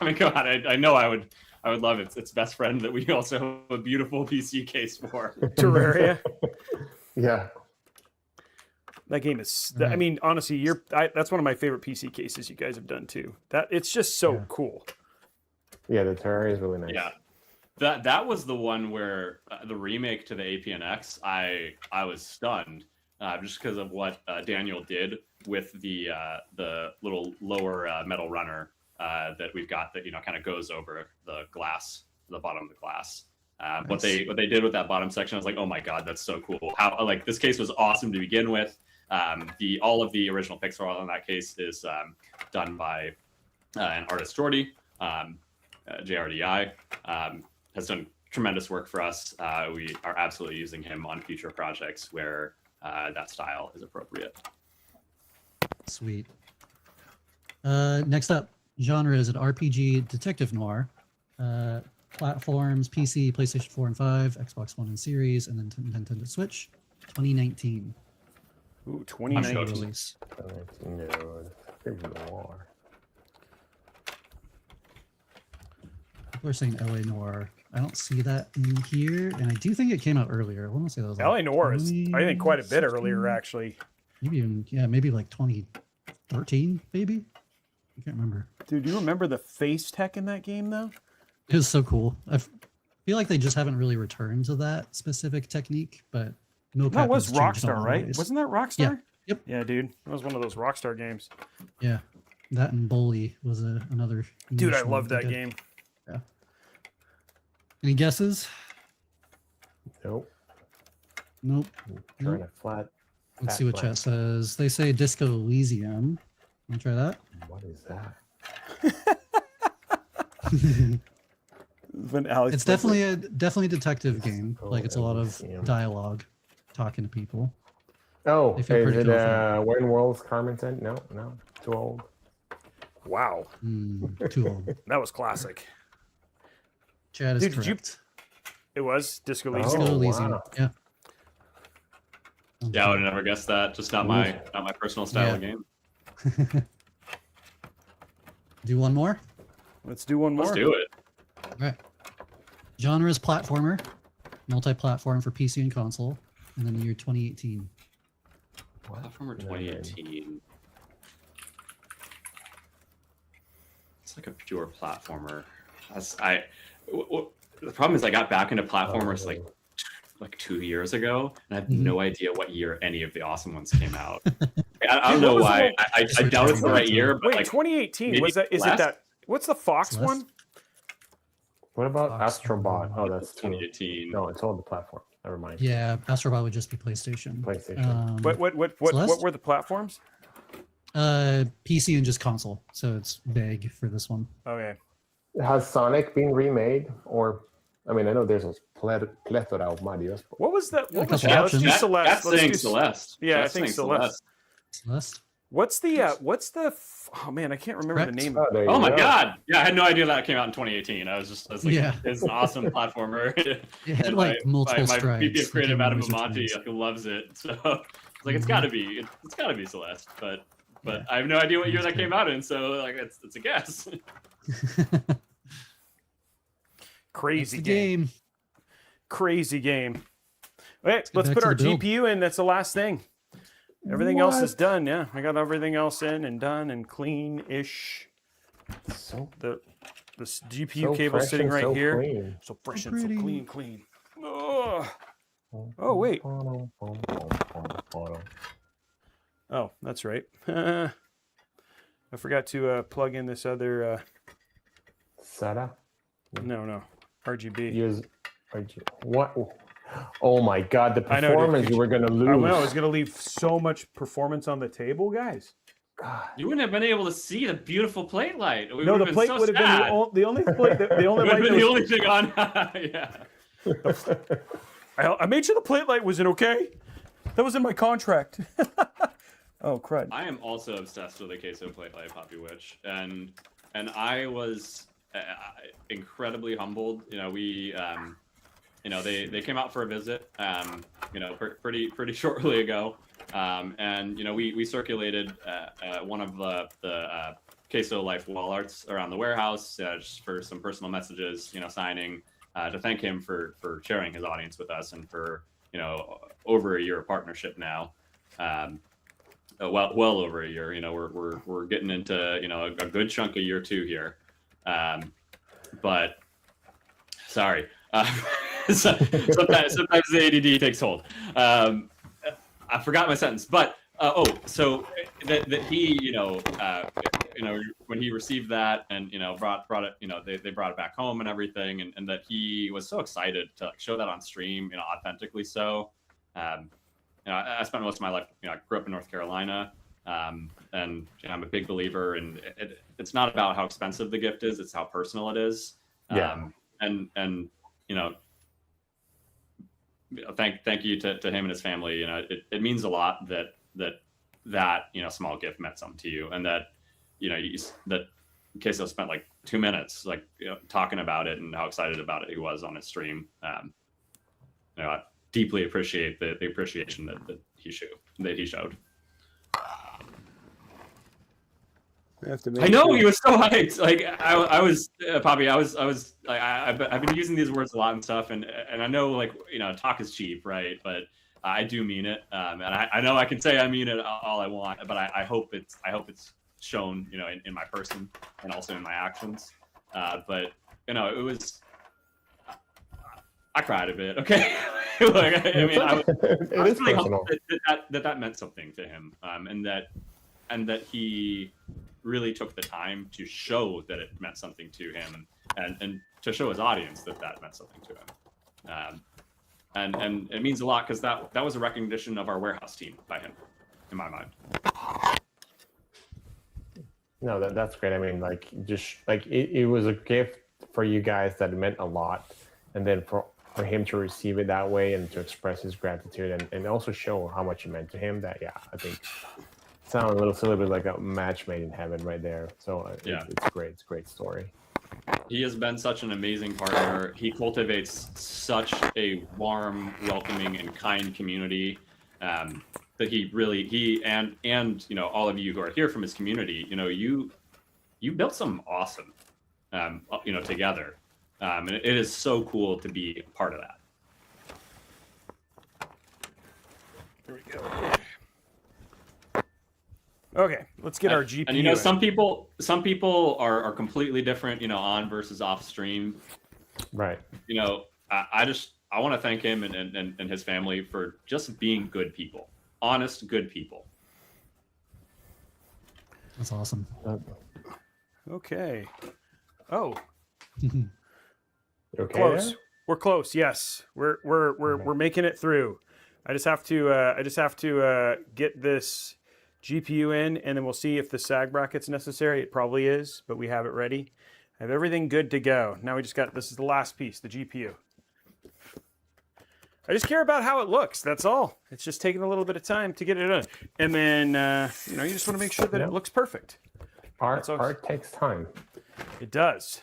I mean, God, I know I would love its best friend that we also have a beautiful PC case for. Terraria. Yeah. That game is. Right. I mean, honestly, that's one of my favorite PC cases you guys have done too. That it's just so Yeah. cool. Yeah, the Terraria is really nice. Yeah, that was the one where the remake to the APNX. I was stunned just because of what Daniel did with the little lower metal runner that we've got that kind of goes over the glass, the bottom of the glass. What they did with that bottom section, I was like, oh my god, that's so cool. How like this case was awesome to begin with. All of the original pixel art on that case is done by an artist Jordy, JRDI, has done tremendous work for us. We are absolutely using him on future projects where that style is appropriate. Sweet. Next up, genre is an RPG detective noir. Platforms: PC, PlayStation 4 and 5, Xbox One and Series, and then Nintendo Switch. 2019 Ooh, 2019. release. People are saying LA Noir. I don't see that in here, and I do think it came out earlier. I want to say that was LA like Noir is, I think, quite a bit earlier 2016? actually. Maybe even maybe like 2013, maybe. I can't remember. Dude, do you remember the face tech in that game though? It was so cool. Feel like they just haven't really returned to that specific technique, but no. That was has changed in Rockstar, all right? ways. Wasn't that Rockstar? Yeah. Yep. Yeah, dude. That was one of those Rockstar games. Yeah, that and Bully was another. Dude, I niche one love they that did. game. Yeah. Any guesses? Nope. Nope. Trying Nope. to flat. Let's see what chat says. They say Disco Elysium. Want to try that? What is that? When Alex It's plays it. definitely a detective game. Disco Like it's a lot of Elysium. dialogue, talking to people. Oh, They is feel pretty it cool. When Worlds Carmen said? No, too old. Wow, Too old. that was classic. Chat is Dude, did you- correct. It was Disco Oh, Elysium. Disco Elysium. wow. Yeah. Yeah, I would have never guessed that. Just not my personal style of game. Do one more. Let's do one more. Let's do it. All right. Genre is platformer, multi-platform for PC and console, and then the year 2018. Platformer 2018. It's like a pure platformer. The problem is I got back into platformers like 2 years ago, and I have no idea what year any of the awesome ones came out. I don't know was why. the I doubt it's the right year, but Wait, like 2018 maybe was that? Is it last? that? What's the Fox Celeste? one? What about Fox. Astrobot? Oh, that's 2018. No, it's all the platform. Never mind. Yeah, Astrobot would just be PlayStation. PlayStation. What Celeste? were the platforms? PC and just console, so it's vague for this one. Okay. Has Sonic been remade? Or, I mean, I know there's a plethora of Marios. But What was that? What was couple that? Let's do options. Celeste. That's Let's saying do Celeste. Yeah, I That's think saying Celeste. Celeste. What's the? Oh man, I can't remember the Correct. name. Oh, there Oh you my go. god! Yeah, I had no idea that came out in 2018. I was like, Yeah. it's an awesome platformer. It had And like multiple my strides. VP of I creative, can't Adam remember which Amonte, ones. who loves it. So it's like it's got to be, it's got to be Celeste. But I have no idea what year that came out in. So like it's a guess. Crazy It's the game. game. Crazy game. Okay, let's back put to our the build. GPU in. That's the last thing. Everything else is What? done. Yeah, I got everything else in and done and clean-ish. So, The GPU so cable fresh sitting and right so here. clean. So fresh So and so pretty. clean. Oh, Oh, wait. oh, that's right. I forgot to plug in this other. SATA? No, RGB. Use what? Oh my god, the I know, dude. performance you were gonna lose. I know I was gonna leave so much performance on the table, guys. God. You wouldn't have been able to see the beautiful plate light. We No, would the have plate been so would have been sad. the only plate. The only It would light. have been That the was, only thing on. Yeah. I made sure the plate light was in. Okay, that was in my contract. Oh crud! I am also obsessed with the queso plate light Poppy Witch, and I was incredibly humbled. You know, we they came out for a visit. Pretty shortly ago, and we circulated one of the queso life wall arts around the warehouse just for some personal messages. Signing to thank him for sharing his audience with us and for over a year of partnership now. Well over a year. We're getting into a good chunk of year 2 here, but sorry, sometimes the ADD takes hold. I forgot my sentence, but so that he when he received that and brought it they brought it back home and everything, and that he was so excited to show that on stream, authentically so. I spent most of my life, I grew up in North Carolina, and I'm a big believer in it's not about how expensive the gift is, it's how personal it is. Yeah. And thank you to him and his family. It means a lot that small gift meant something to you, and that that Queso spent like 2 minutes talking about it and how excited about it he was on his stream. I deeply appreciate the appreciation that he showed. I know he was so hyped. Like I was Poppy. I've been using these words a lot and stuff, and I know talk is cheap, right? But I do mean it, and I know I can say I mean it all I want, but I hope it's shown in my person and also in my actions. But it was. I cried a bit. Okay, I was really humbled that meant something to him, and that he really took the time to show that it meant something to him, and to show his audience that meant something to him. And it means a lot because that was a recognition of our warehouse team by him, in my mind. No, that's great. I mean, it was a gift for you guys that meant a lot, and then for him to receive it that way and to express his gratitude and also show how much it meant to him, that I think it sounds a little bit like a match made in heaven right there. So it's great. It's a great story. He has been such an amazing partner. He cultivates such a warm, welcoming, and kind community that he and all of you who are here from his community, you built something awesome, together. And it is so cool to be a part of that. Here we go. Okay, let's get our GPU. And some people are completely different, on versus off stream. Right. I want to thank him and his family for just being good people, honest, good people. That's awesome. Okay. Oh. You okay Close. there? We're close. Yes, we're making it through. I just have to get this GPU in, and then we'll see if the sag bracket's necessary. It probably is, but we have it ready. I have everything good to go. Now we just got, this is the last piece, the GPU. I just care about how it looks, that's all. It's just taking a little bit of time to get it done. And then, you know, you just want to make sure that it looks perfect. Art takes time. It does.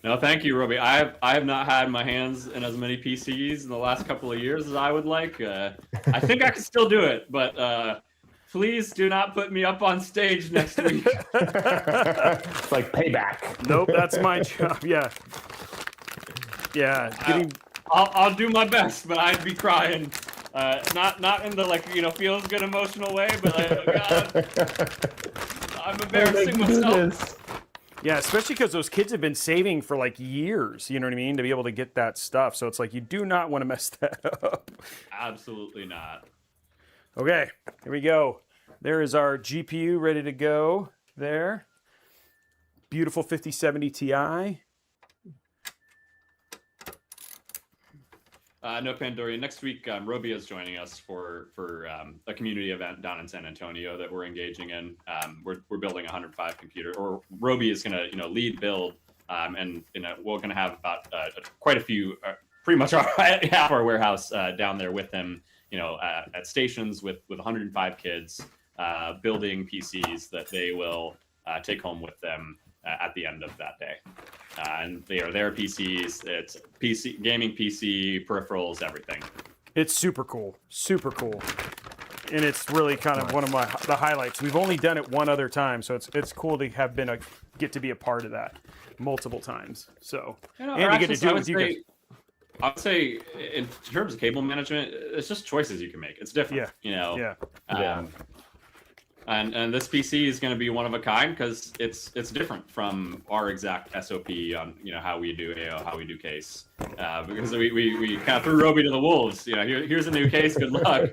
No, thank you, Roby. I have not had my hands in as many PCs in the last couple of years as I would like. I think I can still do it, but please do not put me up on stage next week. It's like payback. Nope, that's my job. Yeah. Yeah. I'll do my best, but I'd be crying. Not in the, like, you know, feels good emotional way, but like, oh God, I'm embarrassing myself. Yeah, especially because those kids have been saving for like years, you know what I mean, to be able to get that stuff. So it's like you do not want to mess that up. Absolutely not. Okay, here we go. There is our GPU ready to go there. Beautiful 5070 Ti. No, Pandora. Next week, Roby is joining us for a community event down in San Antonio that we're engaging in. We're building a 105 computer, or Roby is going to lead build, and we're going to have about quite a few, pretty much half our warehouse down there with him. At stations with 105 kids building PCs that they will take home with them at the end of that day. And they are their PCs. It's PC, gaming PC, peripherals, everything. It's super cool, and it's really kind of one of the highlights. We've only done it one other time, so it's cool to have get to be a part of that multiple times. So and to get to do it with you guys. I would say, in terms of cable management, it's just choices you can make. It's different, And this PC is going to be one of a kind because it's different from our exact SOP on how we do AO, how we do case. Because we kind of threw Roby to the wolves. Here's a new case. Good luck.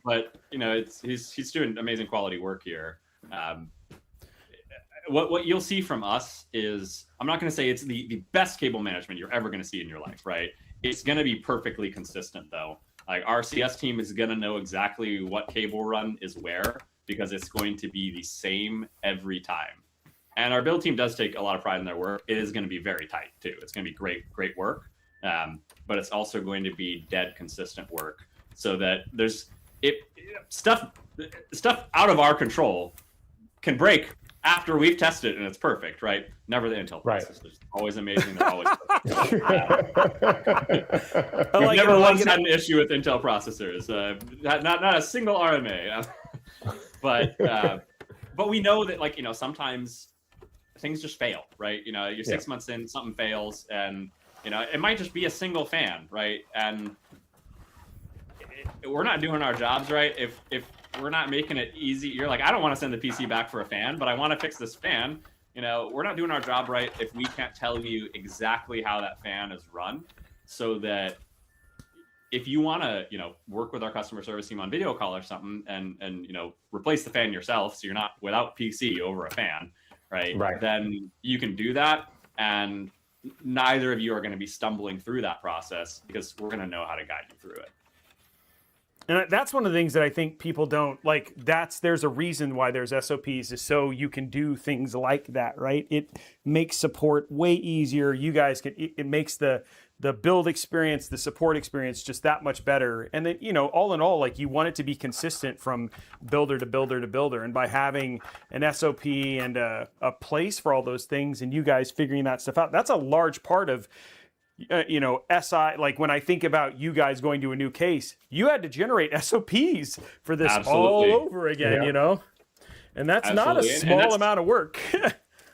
But he's doing amazing quality work here. What you'll see from us is, I'm not going to say it's the best cable management you're ever going to see in your life, right? It's going to be perfectly consistent, though. Like, our CS team is going to know exactly what cable run is where, because it's going to be the same every time. And our build team does take a lot of pride in their work. It is going to be very tight, too. It's going to be great work. But it's also going to be dead consistent work, so that stuff out of our control can break after we've tested it and it's perfect, right? Never the Intel process. It's always amazing. They're always perfect. We've never once had an issue with Intel processors. Not a single RMA. But we know that, sometimes things just fail, right? You're 6 months in, something fails, and it might just be a single fan, right? And we're not doing our jobs right if we're not making it easy. You're like, I don't want to send the PC back for a fan, but I want to fix this fan. We're not doing our job right if we can't tell you exactly how that fan is run, so that if you want to, work with our customer service team on video call or something and replace the fan yourself, so you're not without PC over a fan, right? Then you can do that, and neither of you are going to be stumbling through that process, because we're going to know how to guide you through it. And that's one of the things that I think people don't like. There's a reason why there's SOPs, is so you can do things like that, right? It makes support way easier. You guys it makes the build experience, the support experience just that much better. And then, all in all, you want it to be consistent from builder to builder to builder. And by having an SOP and a place for all those things, and you guys figuring that stuff out, that's a large part of SI. Like, when I think about you guys going to a new case, you had to generate SOPs for this all over again, and that's not a small amount of work.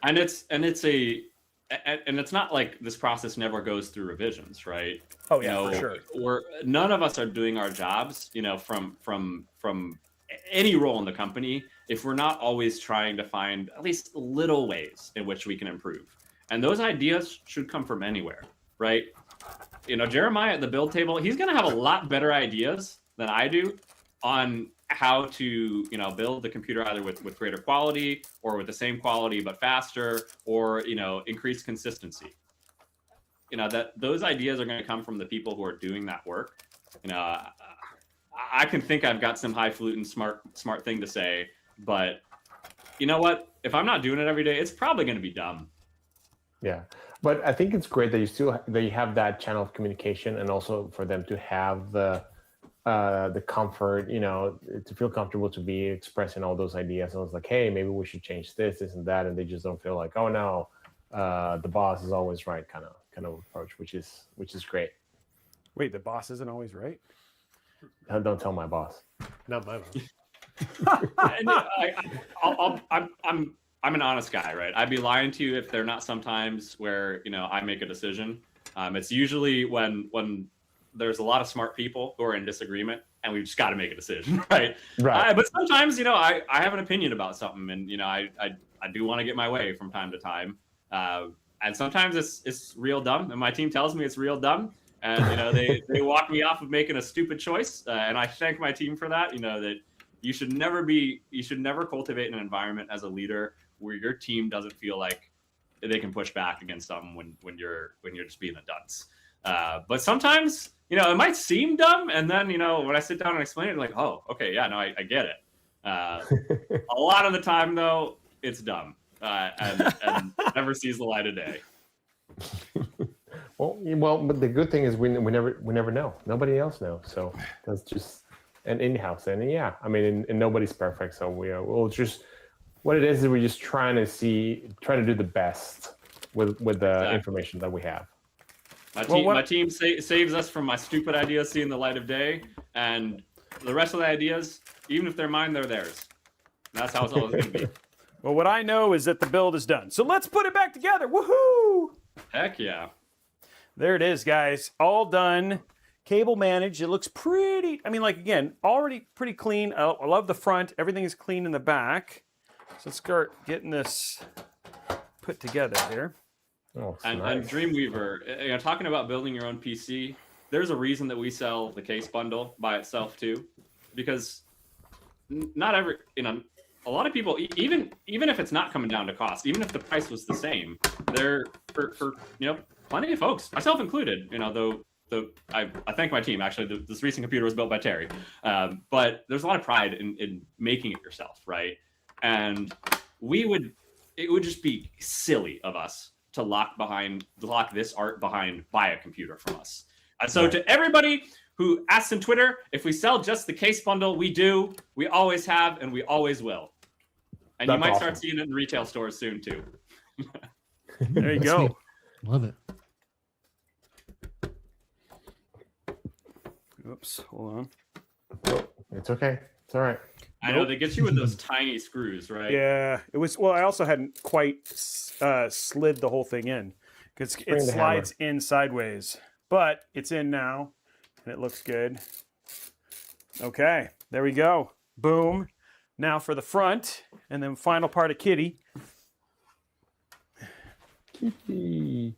and it's not like this process never goes through revisions, right? Oh yeah, for sure. None of us are doing our jobs, from any role in the company, if we're not always trying to find at least little ways in which we can improve. And those ideas should come from anywhere. Right? Jeremiah at the build table, he's going to have a lot better ideas than I do on how to, build the computer either with greater quality or with the same quality but faster, or, increased consistency. That those ideas are going to come from the people who are doing that work. I can think I've got some highfalutin smart thing to say, but you know what? If I'm not doing it every day, it's probably going to be dumb. Yeah, but I think it's great that you have that channel of communication, and also for them to have the comfort, to feel comfortable to be expressing all those ideas. And it's like, hey, maybe we should change this and that, and they just don't feel like, oh no, the boss is always right, kind of approach, which is great. Wait, the boss isn't always right? Don't tell my boss. Not my boss. I'm an honest guy, right? I'd be lying to you if they're not sometimes where I make a decision. It's usually when there's a lot of smart people who are in disagreement, and we've just got to make a decision, right? Right. But sometimes, I have an opinion about something, and I do want to get my way from time to time, and sometimes it's real dumb, and my team tells me it's real dumb, and they walk me off of making a stupid choice, and I thank my team for that. That you should never cultivate an environment as a leader where your team doesn't feel like they can push back against something when you're just being a dunce. But sometimes, it might seem dumb, and then, when I sit down and explain it, like, oh, okay, yeah, no, I get it. A lot of the time, though, it's dumb, and never sees the light of day. Well, but the good thing is we never know. Nobody else knows, so that's just an in-house. And yeah, I mean, and nobody's perfect, so we'll just, what it is we're just trying to do the best with the information that we have. My team saves us from my stupid ideas seeing the light of day, and the rest of the ideas, even if they're mine, they're theirs. And that's how it's always going to be. Well, what I know is that the build is done. So let's put it back together. Woohoo! Heck yeah. There it is, guys. All done. Cable managed. It looks pretty, again, already pretty clean. I love the front. Everything is clean in the back. So let's start getting this put together here. Oh, and nice. Dreamweaver, talking about building your own PC, there's a reason that we sell the case bundle by itself too, because not every, a lot of people, even if it's not coming down to cost, even if the price was the same, there for plenty of folks, myself included, I thank my team. Actually, this recent computer was built by Terry, but there's a lot of pride in making it yourself, right? And it would just be silly of us to lock this art behind buy a computer from us. And so to everybody who asks in Twitter if we sell just the case bundle, we do. We always have, and we always will. And That's you might awesome. start seeing it in retail stores soon too. There you go. Sweet. Love it. Oops, hold on. It's okay. It's all right. I know they get you with those tiny screws, right? Yeah, it was. Well, I also hadn't quite slid the whole thing in because it the slides in sideways, but it's in now, and it looks good. Okay, there we go. Boom. Now for the front, and then final part of Kitty. Kitty.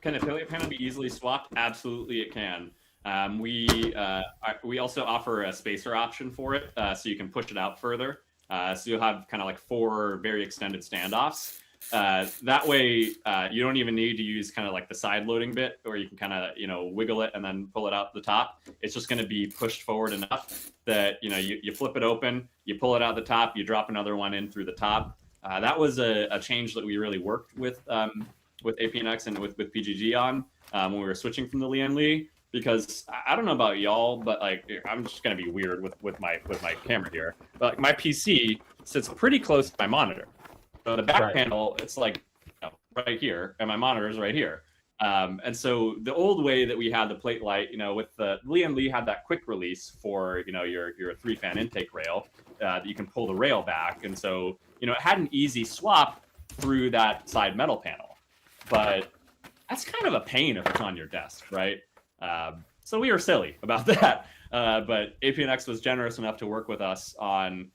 Can the affiliate panel be easily swapped? Absolutely, it can. We also offer a spacer option for it, so you can push it out further. So you'll have kind of like 4 very extended standoffs. That way, you don't even need to use kind of like the side loading bit, or you can kind of wiggle it and then pull it out the top. It's just going to be pushed forward enough that you flip it open, you pull it out the top, you drop another one in through the top. That was a change that we really worked with APNX and with PGG on when we were switching from the Lian Li. Because I don't know about y'all, but like I'm just gonna be weird with my camera here. But like, my PC sits pretty close to my monitor. So the back panel, it's like right here, and my monitor is right here. And so the old way that we had the plate light, with the Lian Li had that quick release for your 3-fan intake rail that you can pull the rail back, and so it had an easy swap through that side metal panel. But that's kind of a pain if it's on your desk, right? So we were silly about that, but APNX was generous enough to work with us on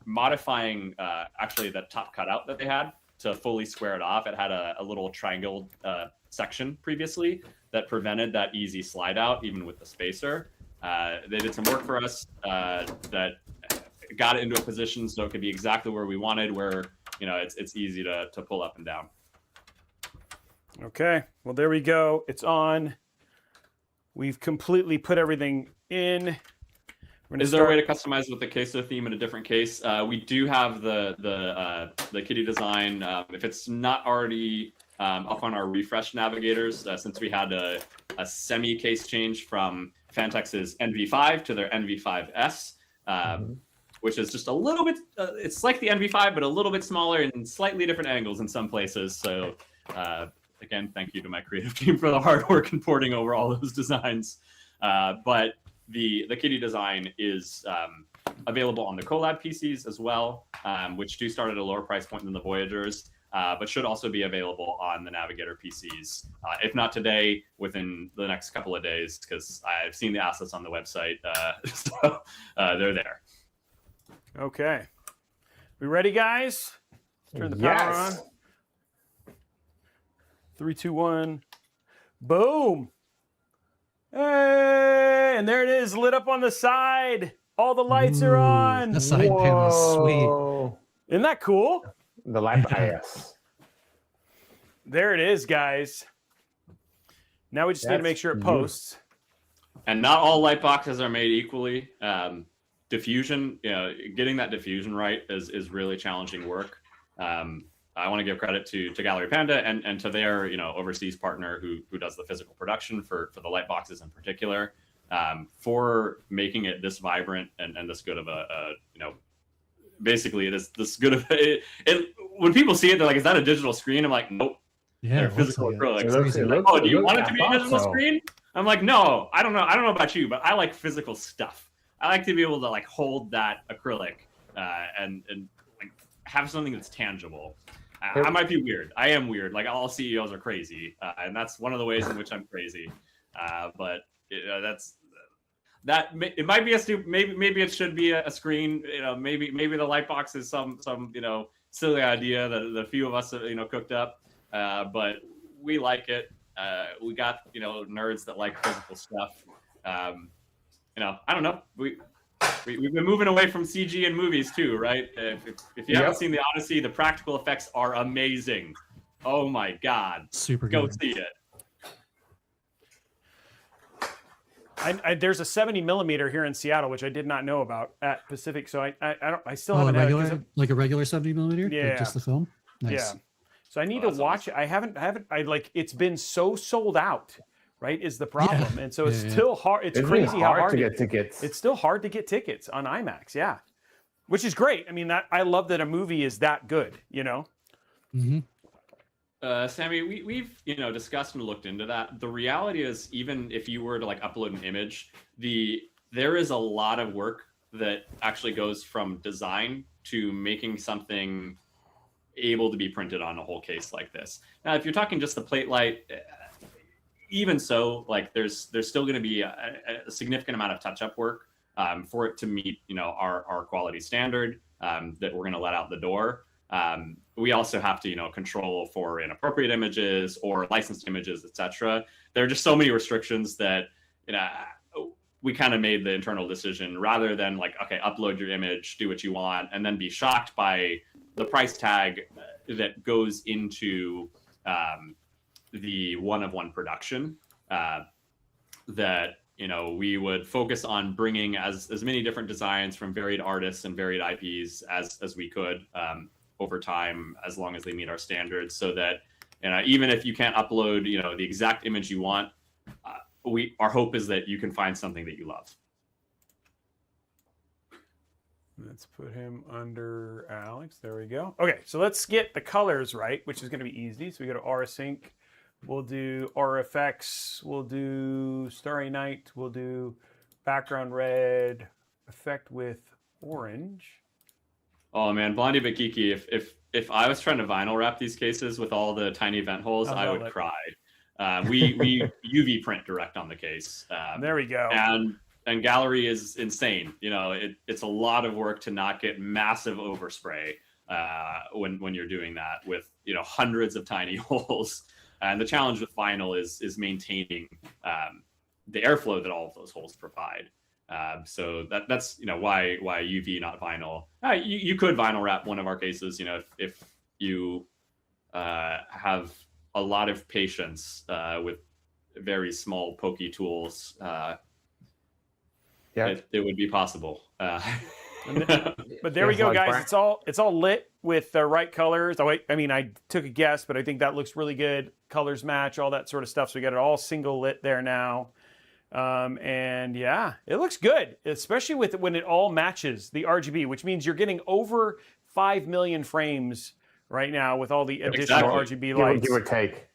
modifying actually the top cutout that they had to fully square it off. It had a little triangle section previously that prevented that easy slide out, even with the spacer. They did some work for us that got it into a position so it could be exactly where we wanted, where it's easy to pull up and down. Okay, well, there we go. It's on. We've completely put everything in. Is there a way to customize with the queso theme in a different case? We do have the kitty design. If it's not already up on our refresh navigators, since we had a semi case change from Fantex's NV5 to their NV5S, which is just a little bit. It's like the NV5, but a little bit smaller and slightly different angles in some places. So again, thank you to my creative team for the hard work in porting over all those designs. But the kitty design is available on the Collab PCs as well, which do start at a lower price point than the Voyagers, but should also be available on the Navigator PCs. If not today, within the next couple of days, because I've seen the assets on the website, so they're there. Okay. We ready, guys? Let's turn the power on. 3, 2, 1. Boom. Hey, and there it is, lit up on the side. All the lights are on. The side panel is sweet. Isn't that cool? The light bias. There it is, guys. Now we just need to make sure it posts. And not all light boxes are made equally. Diffusion, getting that diffusion right is really challenging work. I want to give credit to Gallery Panda and to their overseas partner who does the physical production for the light boxes in particular, for making it this vibrant and this good of basically this good of it. When people see it, they're like, "Is that a digital screen?" I'm like, "Nope." Yeah, they're physical acrylics. Like, Do you want it to be a digital screen? I'm like, no, I don't know. I don't know about you, but I like physical stuff. I like to be able to like hold that acrylic and like have something that's tangible. I might be weird. I am weird. Like all CEOs are crazy, and that's one of the ways in which I'm crazy. But it might be a stupid. Maybe it should be a screen. Maybe the light box is some silly idea that the few of us have cooked up. But we like it. We got nerds that like physical stuff. I don't know. We've been moving away from CG in movies too, right? If you haven't seen The Odyssey, the practical effects are amazing. Oh my God. Super Go good. see it. There's a 70 millimeter here in Seattle, which I did not know about at Pacific. So I still Oh, haven't a regular, like a regular 70 millimeter? Yeah. Like just the film? Nice. Yeah. So I need to watch it. I haven't. It's been so sold out, right? Is the problem. Yeah. And so it's still hard. It's crazy how hard to get tickets. It's still hard to get tickets on IMAX. Yeah. Which is great. I mean, I love that a movie is that good, Mm-hmm. Sammy, we've discussed and looked into that. The reality is, even if you were to like upload an image, there is a lot of work that actually goes from design to making something able to be printed on a whole case like this. Now, if you're talking just the plate light, even so, like there's still going to be a significant amount of touch-up work for it to meet our quality standard that we're going to let out the door. We also have to control for inappropriate images or licensed images, etc. There are just so many restrictions that we kind of made the internal decision, rather than like, okay, upload your image, do what you want, and then be shocked by the price tag that goes into the one-of-one production, that we would focus on bringing as many different designs from varied artists and varied IPs as we could over time, as long as they meet our standards, so that even if you can't upload the exact image you want, our hope is that you can find something that you love. Let's put him under Alex. There we go. Okay, so let's get the colors right, which is going to be easy. So we go to Aura Sync. We'll do Aura Effects. We'll do Starry Night. We'll do background red, effect with orange. Oh man, Blondie but Geeky, if I was trying to vinyl wrap these cases with all the tiny vent holes, I would cry. We UV print direct on the case. There we go. And Gallery is insane. It's a lot of work to not get massive overspray when you're doing that with hundreds of tiny holes. And the challenge with vinyl is maintaining the airflow that all of those holes provide. So that's why UV, not vinyl. You could vinyl wrap one of our cases. If you have a lot of patience with very small pokey tools, it would be possible. But there we go, guys. It's all lit with the right colors. Oh, wait, I mean, I took a guess, but I think that looks really good. Colors match, all that sort of stuff. So we got it all single lit there now. And yeah, it looks good, especially with when it all matches the RGB, which means you're getting over 5 million frames right now with all the additional RGB lights. Give or take.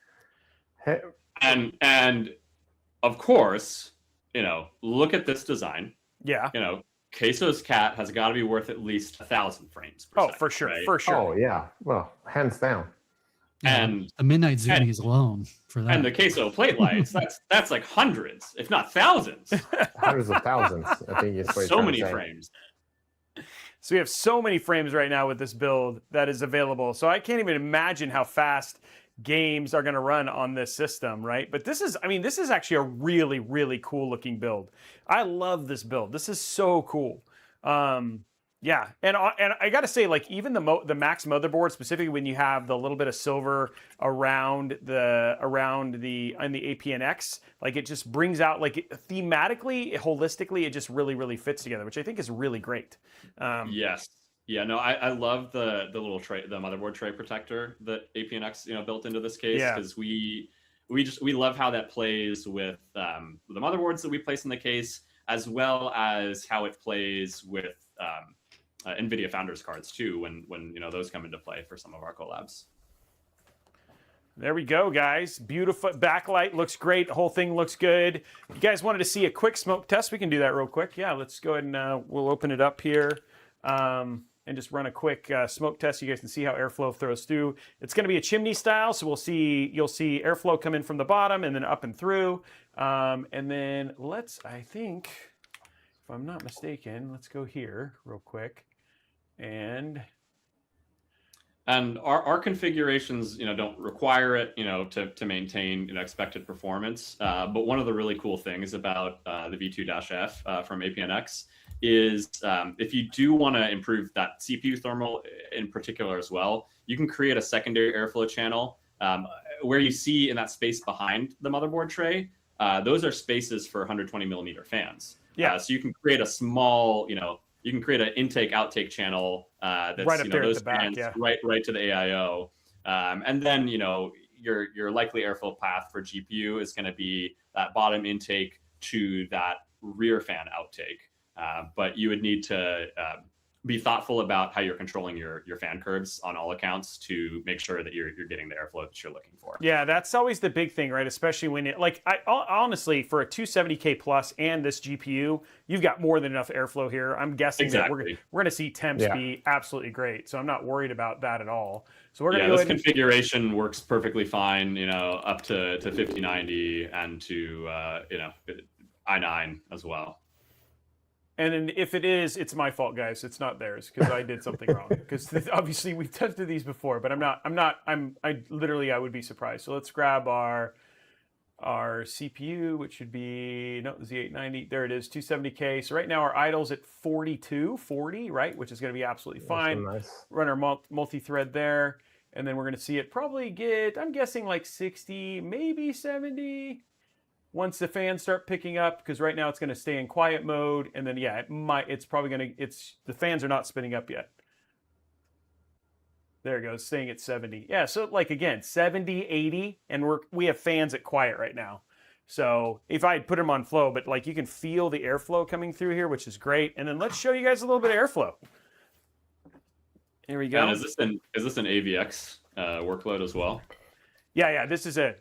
And of course, look at this design. Yeah. Queso's cat has got to be worth at least 1,000 frames per second, for sure, right? for sure. Oh yeah, well, hands down. And the midnight zoomies alone for that. And the queso plate lights, that's like hundreds, if not thousands. Hundreds of thousands, I think it's so many frames. So we have so many frames right now with this build that is available. So I can't even imagine how fast games are going to run on this system, right? But this is actually a really, really cool looking build. I love this build. This is so cool. Yeah, and I got to say, like, even the Max motherboard, specifically when you have the little bit of silver around the APNX, like, it just brings out, like, thematically, holistically, it just really, really fits together, which I think is really great. Yes. Yeah, no, I love the little tray, the motherboard tray protector that APNX built into this case, because we love how that plays with the motherboards that we place in the case, as well as how it plays with NVIDIA Founders cards too, when those come into play for some of our collabs. There we go, guys. Beautiful backlight, looks great. The whole thing looks good. If you guys wanted to see a quick smoke test, we can do that real quick. Yeah, let's go ahead and we'll open it up here and just run a quick smoke test. You guys can see how airflow throws through. It's going to be a chimney style, so you'll see airflow come in from the bottom and then up and through. And then I think, if I'm not mistaken, let's go here real quick. And our configurations, don't require it, to maintain expected performance. But one of the really cool things about the V2-F from APNX is if you do want to improve that CPU thermal in particular as well, you can create a secondary airflow channel where you see in that space behind the motherboard tray. Those are spaces for 120 millimeter fans. Yeah. So you can create a small, you can create an intake-outtake channel that's right up there those at the back, fans yeah. right to the AIO, and then your likely airflow path for GPU is going to be that bottom intake to that rear fan outtake. But you would need to be thoughtful about how you're controlling your fan curves on all accounts to make sure that you're getting the airflow that you're looking for. Yeah, that's always the big thing, right? Especially when honestly, for a 270K plus and this GPU, you've got more than enough airflow here. I'm guessing that we're going to see temps be absolutely great. So I'm not worried about that at all. So we're going to go this ahead configuration works perfectly fine, up to 5090 and to i9 as well. And then if it is, it's my fault, guys. It's not theirs because I did something wrong. Because obviously we've tested these before, but I would be surprised. So let's grab our CPU, which should be, the Z890. There it is, 270K. So right now our idle's at 40, right? Which is going to be absolutely fine. Nice. Run our multi-thread there. And then we're going to see it probably get, I'm guessing like 60, maybe 70. Once the fans start picking up, because right now it's going to stay in quiet mode, and then it's probably going to, the fans are not spinning up yet. There it goes, staying at 70. Yeah, so like again, 70, 80, and we have fans at quiet right now. So if I had put them on flow, but like you can feel the airflow coming through here, which is great. And then let's show you guys a little bit of airflow. Here we go. And is this an AVX workload as well? Yeah, this is a.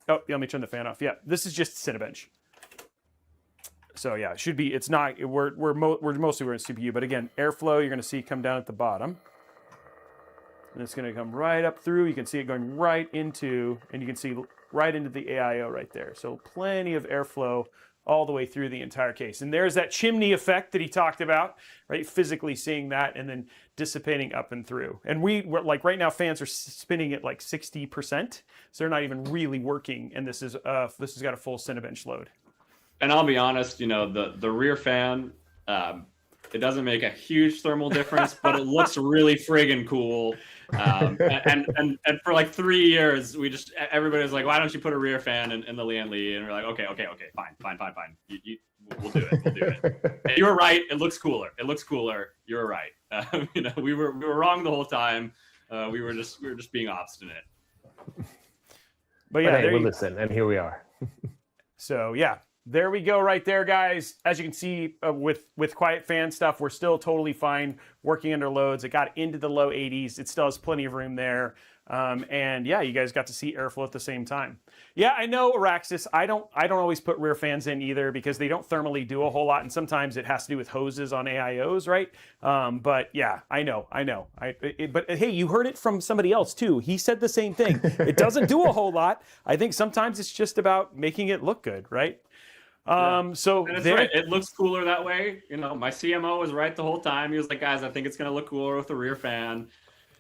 Oh, let me turn the fan off. Yeah, this is just Cinebench. So yeah, it should be. It's not. We're mostly in CPU, but again, airflow you're going to see come down at the bottom, and it's going to come right up through. You can see it going right into, and you can see right into the AIO right there. So plenty of airflow all the way through the entire case. And there's that chimney effect that he talked about, right? Physically seeing that and then dissipating up and through. And we're like right now fans are spinning at like 60%. So they're not even really working. And this has got a full Cinebench load. And I'll be honest, the rear fan, it doesn't make a huge thermal difference, but it looks really friggin' cool. And for like 3 years, everybody was like, why don't you put a rear fan in the Lian Li? And we're like, okay, fine. We'll do it. And you were right. It looks cooler. You were right. We were wrong the whole time. We were just being obstinate. But yeah, hey, we'll listen, and here we are. So yeah, there we go right there, guys. As you can see, with Quiet Fan stuff, we're still totally fine working under loads. It got into the low 80s. It still has plenty of room there. And yeah, you guys got to see airflow at the same time. Yeah, I know, Araxis. I don't always put rear fans in either because they don't thermally do a whole lot, and sometimes it has to do with hoses on AIOs, right? But yeah, I know. But hey, you heard it from somebody else too. He said the same thing. It doesn't do a whole lot. I think sometimes it's just about making it look good, right? So and it's right. It looks cooler that way. My CMO was right the whole time. He was like, guys, I think it's going to look cooler with a rear fan.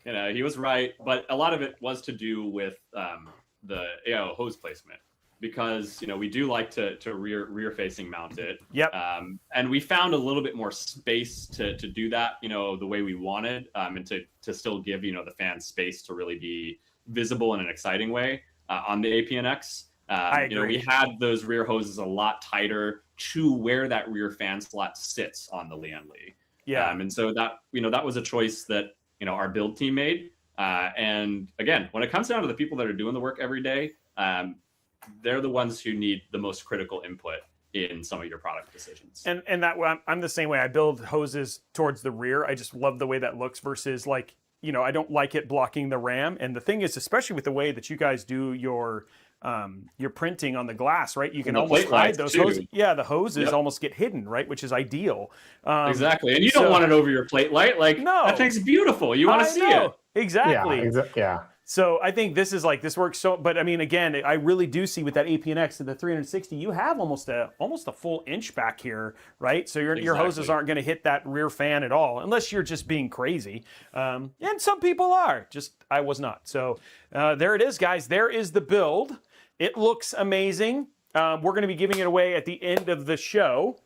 He was right, but a lot of it was to do with the AIO hose placement because we do like to rear facing mount it. Yep. And we found a little bit more space to do that, the way we wanted, and to still give the fan space to really be visible in an exciting way on the APNX. I agree. We had those rear hoses a lot tighter to where that rear fan slot sits on the Lian Li. Yeah. And so that that was a choice that our build team made. And again, when it comes down to the people that are doing the work every day, they're the ones who need the most critical input in some of your product decisions. And that I'm the same way. I build hoses towards the rear. I just love the way that looks versus I don't like it blocking the RAM. And the thing is, especially with the way that you guys do your printing on the glass, right? You can almost hide those hoses. Yeah, the hoses almost get hidden, right? Which is ideal. Exactly. And you don't want it over your plate light. No. That thing's beautiful. You want to see it. Exactly. Yeah. So I think this works so, but I mean, again, I really do see with that APNX and the 360, you have almost a full inch back here, right? So your hoses aren't going to hit that rear fan at all, unless you're just being crazy. And some people are, I was not. So there it is, guys. There is the build. It looks amazing. We're going to be giving it away at the end of the show,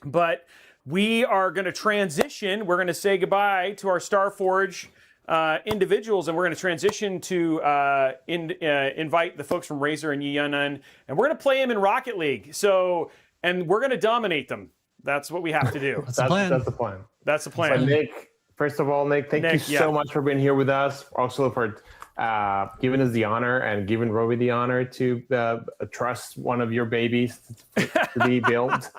but we are going to transition. We're going to say goodbye to our Starforge individuals, and we're going to transition to invite the folks from Razer and Yeyian, and we're going to play them in Rocket League. So, and we're going to dominate them. That's what we have to do. That's the plan. That's the plan. So Nick, first of all, Nick, thank you so much for being here with us. Also for giving us the honor and giving Roby the honor to trust one of your babies to be built.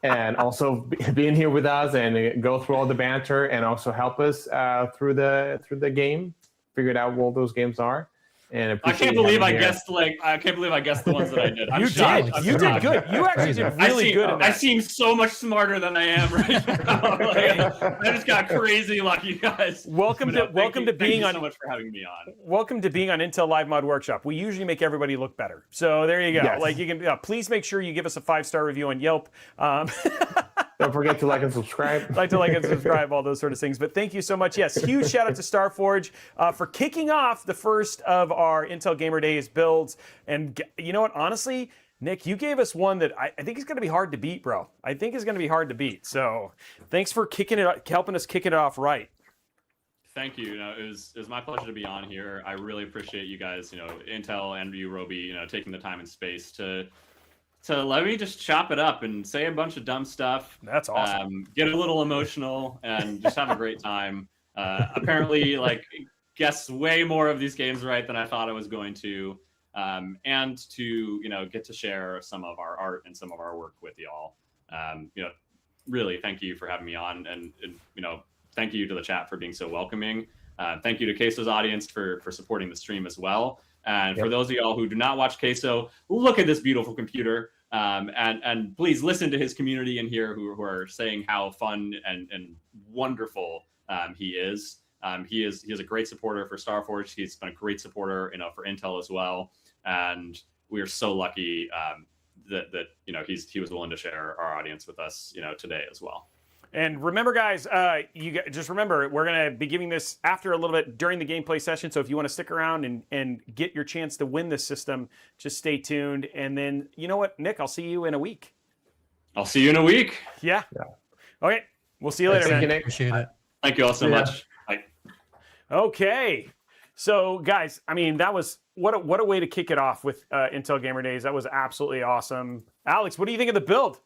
And also being here with us and go through all the banter and also help us through the game, figure out what those games are. And I can't believe I guessed the ones that I did. You did good. You actually did really good in that. I seem so much smarter than I am right now. I just got crazy lucky, guys. Welcome to being on. So much for having me on. Welcome to being on Intel Live Mod Workshop. We usually make everybody look better. So there you go. Yes. You can please make sure you give us a 5-star review on Yelp. Don't forget to like and subscribe. All those sort of things. But thank you so much. Yes, huge shout out to Starforge for kicking off the first of our Intel Gamer Days builds. And you know what? Honestly, Nick, you gave us one that I think is going to be hard to beat, bro. I think is going to be hard to beat. So thanks for helping us kick it off right. Thank you. It was my pleasure to be on here. I really appreciate you guys, Intel and you, Roby, taking the time and space to let me just chop it up and say a bunch of dumb stuff. That's awesome. Get a little emotional and just have a great time. Apparently, guess way more of these games right than I thought I was going to. And to, get to share some of our art and some of our work with y'all. Really, thank you for having me on. And thank you to the chat for being so welcoming. Thank you to Queso's audience for supporting the stream as well. And for those of y'all who do not watch Queso, look at this beautiful computer. And please listen to his community in here who are saying how fun and wonderful he is. He is a great supporter for Starforge. He's been a great supporter, for Intel as well. And we are so lucky that he was willing to share our audience with us, today as well. And remember, guys, just remember, we're going to be giving this after a little bit during the gameplay session. So if you want to stick around and get your chance to win this system, just stay tuned. And then, you know what, Nick, I'll see you in a week. I'll see you in a week. Yeah. Okay. We'll see you later, man. Appreciate it. Thank you all so much. Bye. Okay. So, guys, I mean, that was what a way to kick it off with Intel Gamer Days. That was absolutely awesome. Alex, what do you think of the build?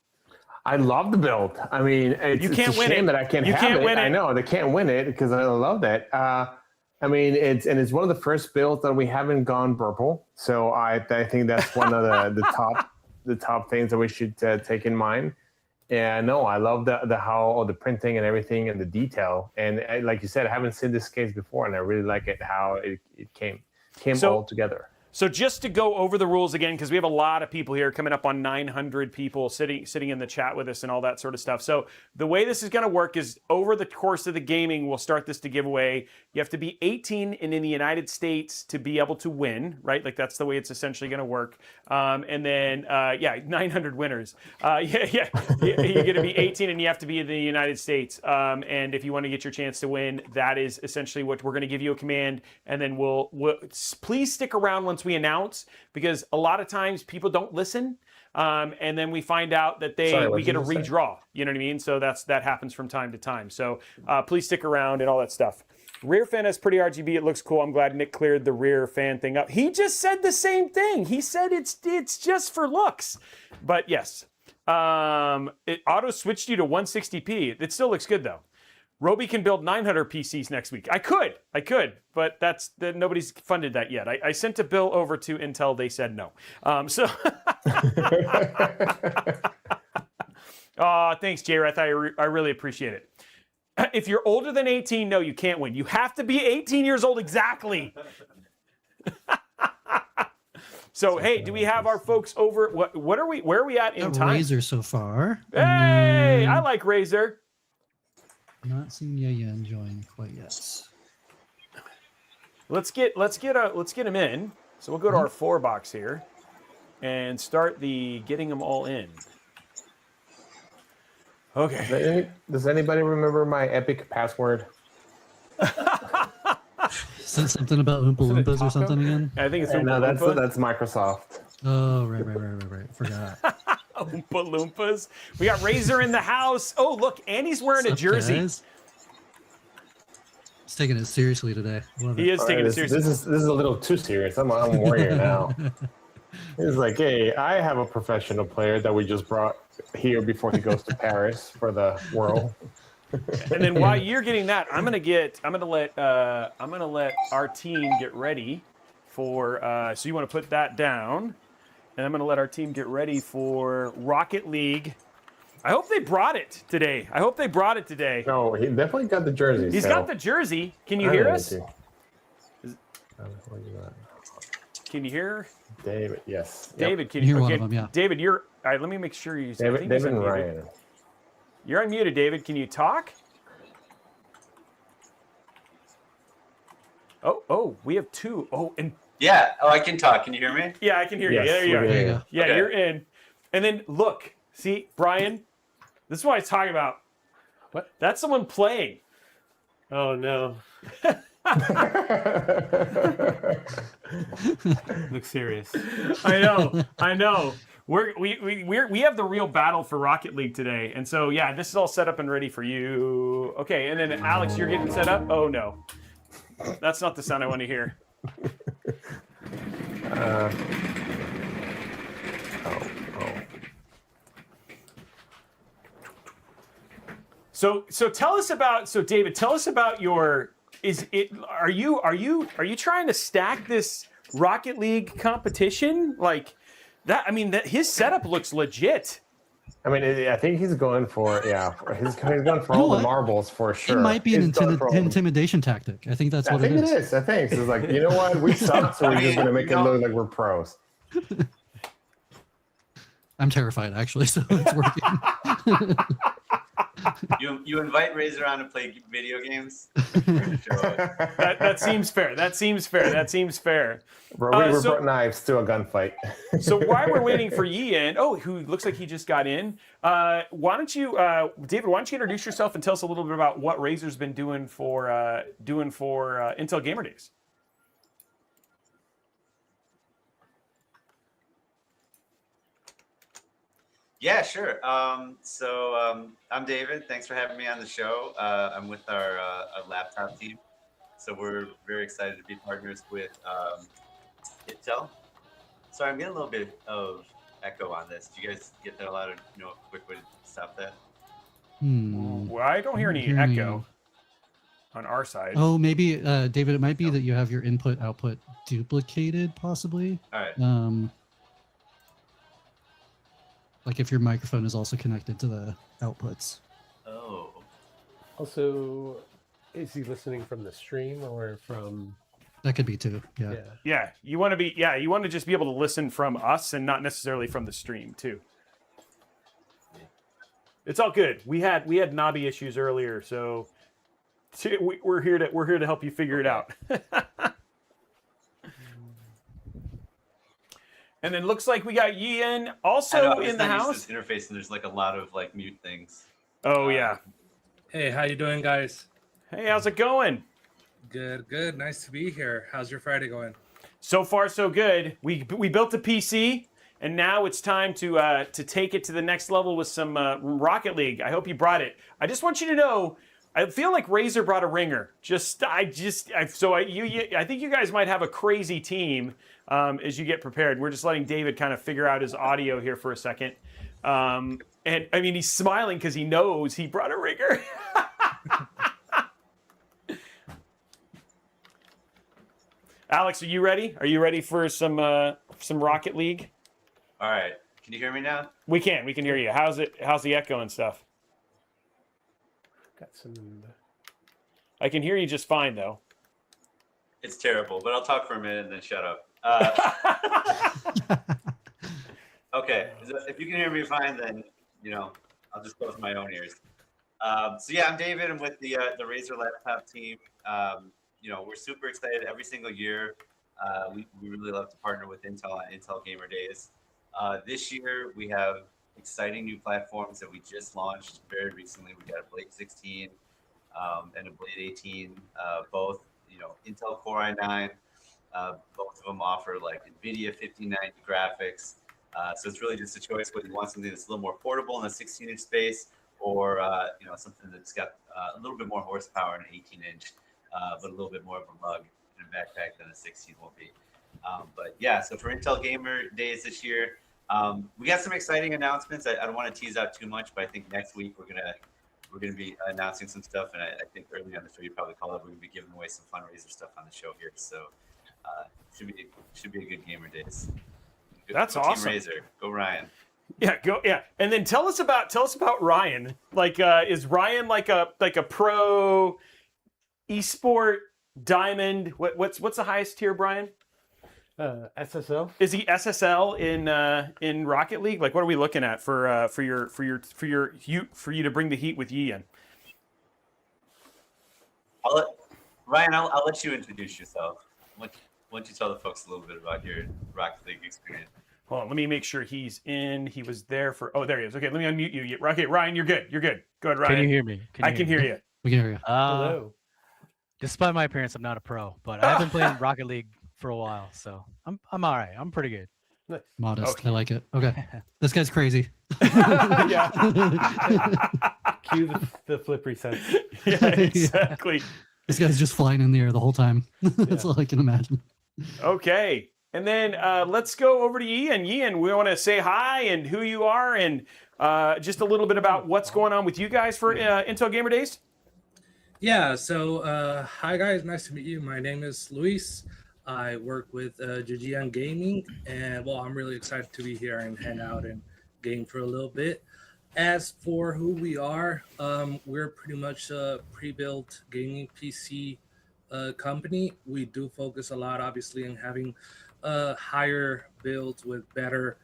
I love the build. I mean, it's a shame that I can't have it. I know they can't win it because I love that. I mean, it's one of the first builds that we haven't gone purple. So I think that's one of the top things that we should take in mind. And no, I love the printing and everything and the detail. And like you said, I haven't seen this case before, and I really like it how it came all together. So just to go over the rules again, because we have a lot of people here, coming up on 900 people sitting in the chat with us and all that sort of stuff. So the way this is going to work is over the course of the gaming, we'll start this to give away. You have to be 18 and in the United States to be able to win, right? Like that's the way it's essentially going to work. And then, 900 winners. You're going to be 18 and you have to be in the United States. And if you want to get your chance to win, that is essentially what we're going to give you a command. And then we'll please stick around once we announce, because a lot of times people don't listen, and then we find out that we get a redraw. You know what I mean? So that happens from time to time. So please stick around and all that stuff. Rear fan has pretty RGB. It looks cool. I'm glad Nick cleared the rear fan thing up. He just said the same thing. He said it's just for looks. But yes, it auto switched you to 160p. It still looks good though. Roby can build 900 PCs next week. I could, but nobody's funded that yet. I sent a bill over to Intel. They said no. Thanks, J-Rath. I really appreciate it. If you're older than 18, no, you can't win. You have to be 18 years old exactly. So, hey, do we have our folks over? What are we? Where are we at in time? Razer so far. Hey, I like Razer. Not seen Yeyian join quite yet. Let's get him in. So we'll go to our 4 box here and start getting them all in. Okay. Does anybody remember my epic password? Is it something about Oompa Loompas or something again? I think it's Oompa No, Loompa. that's Microsoft. Oh, right. Forgot. Oompa Loompas. We got Razer in the house. Oh, look, Andy's wearing a jersey. Guys? He's taking it seriously today. He is taking it seriously. This is a little too serious. I'm a warrior now. He's like, hey, I have a professional player that we just brought here before he goes to Paris for the World. And then while you're getting that, I'm gonna let our team get ready for. So you want to put that down, and I'm gonna let our team get ready for Rocket League. I hope they brought it today. No, he definitely got the jersey. He's got the jersey. Can you hear us? Can you hear? David, yes. David, can you you hear one of them? Yeah. David, you're. All right, let me make sure you. David and Ryan. You're unmuted, David. Can you talk? Oh, we have 2. Oh, and yeah. Oh, I can talk. Can you hear me? yeah, I can hear you. Yes, Yeah, there you are. we hear you. Yeah, Okay. you're in. And then look, see, Brian, this is what I was talking about. What? That's someone playing. Oh no. Look serious. I know. We have the real battle for Rocket League today, and so yeah, this is all set up and ready for you. Okay, and then Alex, you're getting set up. Oh no, that's not the sound I want to hear. So David, tell us about your. Are you trying to stack this Rocket League competition like that? I mean, his setup looks legit. I mean, I think he's going for he's going for all the marbles for sure. It might be an intimidation tactic. I think that's what it is. I think it is. I think so. It's like, you know what? We suck, so we're just gonna make it look like we're pros. I'm terrified, actually, so it's working. You invite Razer on to play video games? That seems fair. That seems fair. We brought knives to a gunfight. So while we're waiting for Yeyian, who looks like he just got in, why don't you, David? Why don't you introduce yourself and tell us a little bit about what Razer's been doing for Intel Gamer Days? Yeah, sure. I'm David. Thanks for having me on the show. I'm with our laptop team. So we're very excited to be partners with Intel. Sorry, I'm getting a little bit of echo on this. Do you guys get that a lot? Of a quick way to stop that? Well, I don't hear any echo on our side. Oh, maybe David, it might be that you have your input output duplicated, possibly. All right. Like if your microphone is also connected to the outputs. Oh. Also, is he listening from the stream or from? That could be too. Yeah. Yeah, you want to just be able to listen from us and not necessarily from the stream too. It's all good. We had knobby issues earlier, so we're here to help you figure it out. And then looks like we got Yeyian also in the house. This interface, and there's like a lot of like mute things. Oh yeah. Hey, how you doing, guys? Hey, how's it going? Good, good. Nice to be here. How's your Friday going? So far, so good. We built a PC, and now it's time to take it to the next level with some Rocket League. I hope you brought it. I just want you to know, I feel like Razer brought a ringer. I think you guys might have a crazy team as you get prepared. We're just letting David kind of figure out his audio here for a second. And I mean, he's smiling because he knows he brought a ringer. Alex, are you ready? Are you ready for some Rocket League? All right. Can you hear me now? We can hear you. How's the echo and stuff? Got some. I can hear you just fine though. It's terrible, but I'll talk for a minute and then shut up. Okay. If you can hear me fine, then I'll just close my own ears. So yeah, I'm David. I'm with the Razer laptop team. We're super excited every single year. We really love to partner with Intel on Intel Gamer Days. This year, we have exciting new platforms that we just launched very recently. We got a Blade 16 and a Blade 18, both Intel Core i9. Both of them offer like NVIDIA 1590 graphics. So it's really just a choice whether you want something that's a little more portable in a 16-inch space, or something that's got a little bit more horsepower in an 18-inch. But a little bit more of a lug in a backpack than a 16 will be. But yeah, so for Intel Gamer Days this year, we got some exciting announcements. I don't want to tease out too much, but I think next week we're gonna be announcing some stuff, and I think early on the show you probably call it. We're gonna be giving away some fundraiser stuff on the show here, so should be a good Gamer Days. That's awesome. Team Razer, go Ryan. Yeah, and then tell us about Ryan. Like, is Ryan like a pro esport diamond? What's the highest tier, Brian? SSL. Is he SSL in Rocket League? Like, what are we looking at for you to bring the heat with Yeyian? Ryan, I'll let you introduce yourself. Why don't you tell the folks a little bit about your Rocket League experience? Hold on, let me make sure he's in. He was there for. Oh, there he is. Okay, let me unmute you. Okay, Ryan, you're good. You're good. Go ahead, Ryan. Can you hear me? I can hear you. We can hear you. Hello. Despite my appearance, I'm not a pro, but I've been playing Rocket League for a while, so I'm all right. I'm pretty good. Nice. Modest. Okay. I like it. Okay. This guy's crazy. Yeah. Cue the flippery sense. Yeah, exactly. This guy's just flying in the air the whole time. That's all I can imagine. Okay. And then let's go over to Yeyian. Yeyian, we want to say hi and who you are and just a little bit about what's going on with you guys for Intel Gamer Days. Yeah, so hi guys, nice to meet you. My name is Luis. I work with Yeyian Gaming, and well, I'm really excited to be here and hang out and game for a little bit. As for who we are, we're pretty much a pre-built gaming PC company. We do focus a lot, obviously, on having higher builds with better,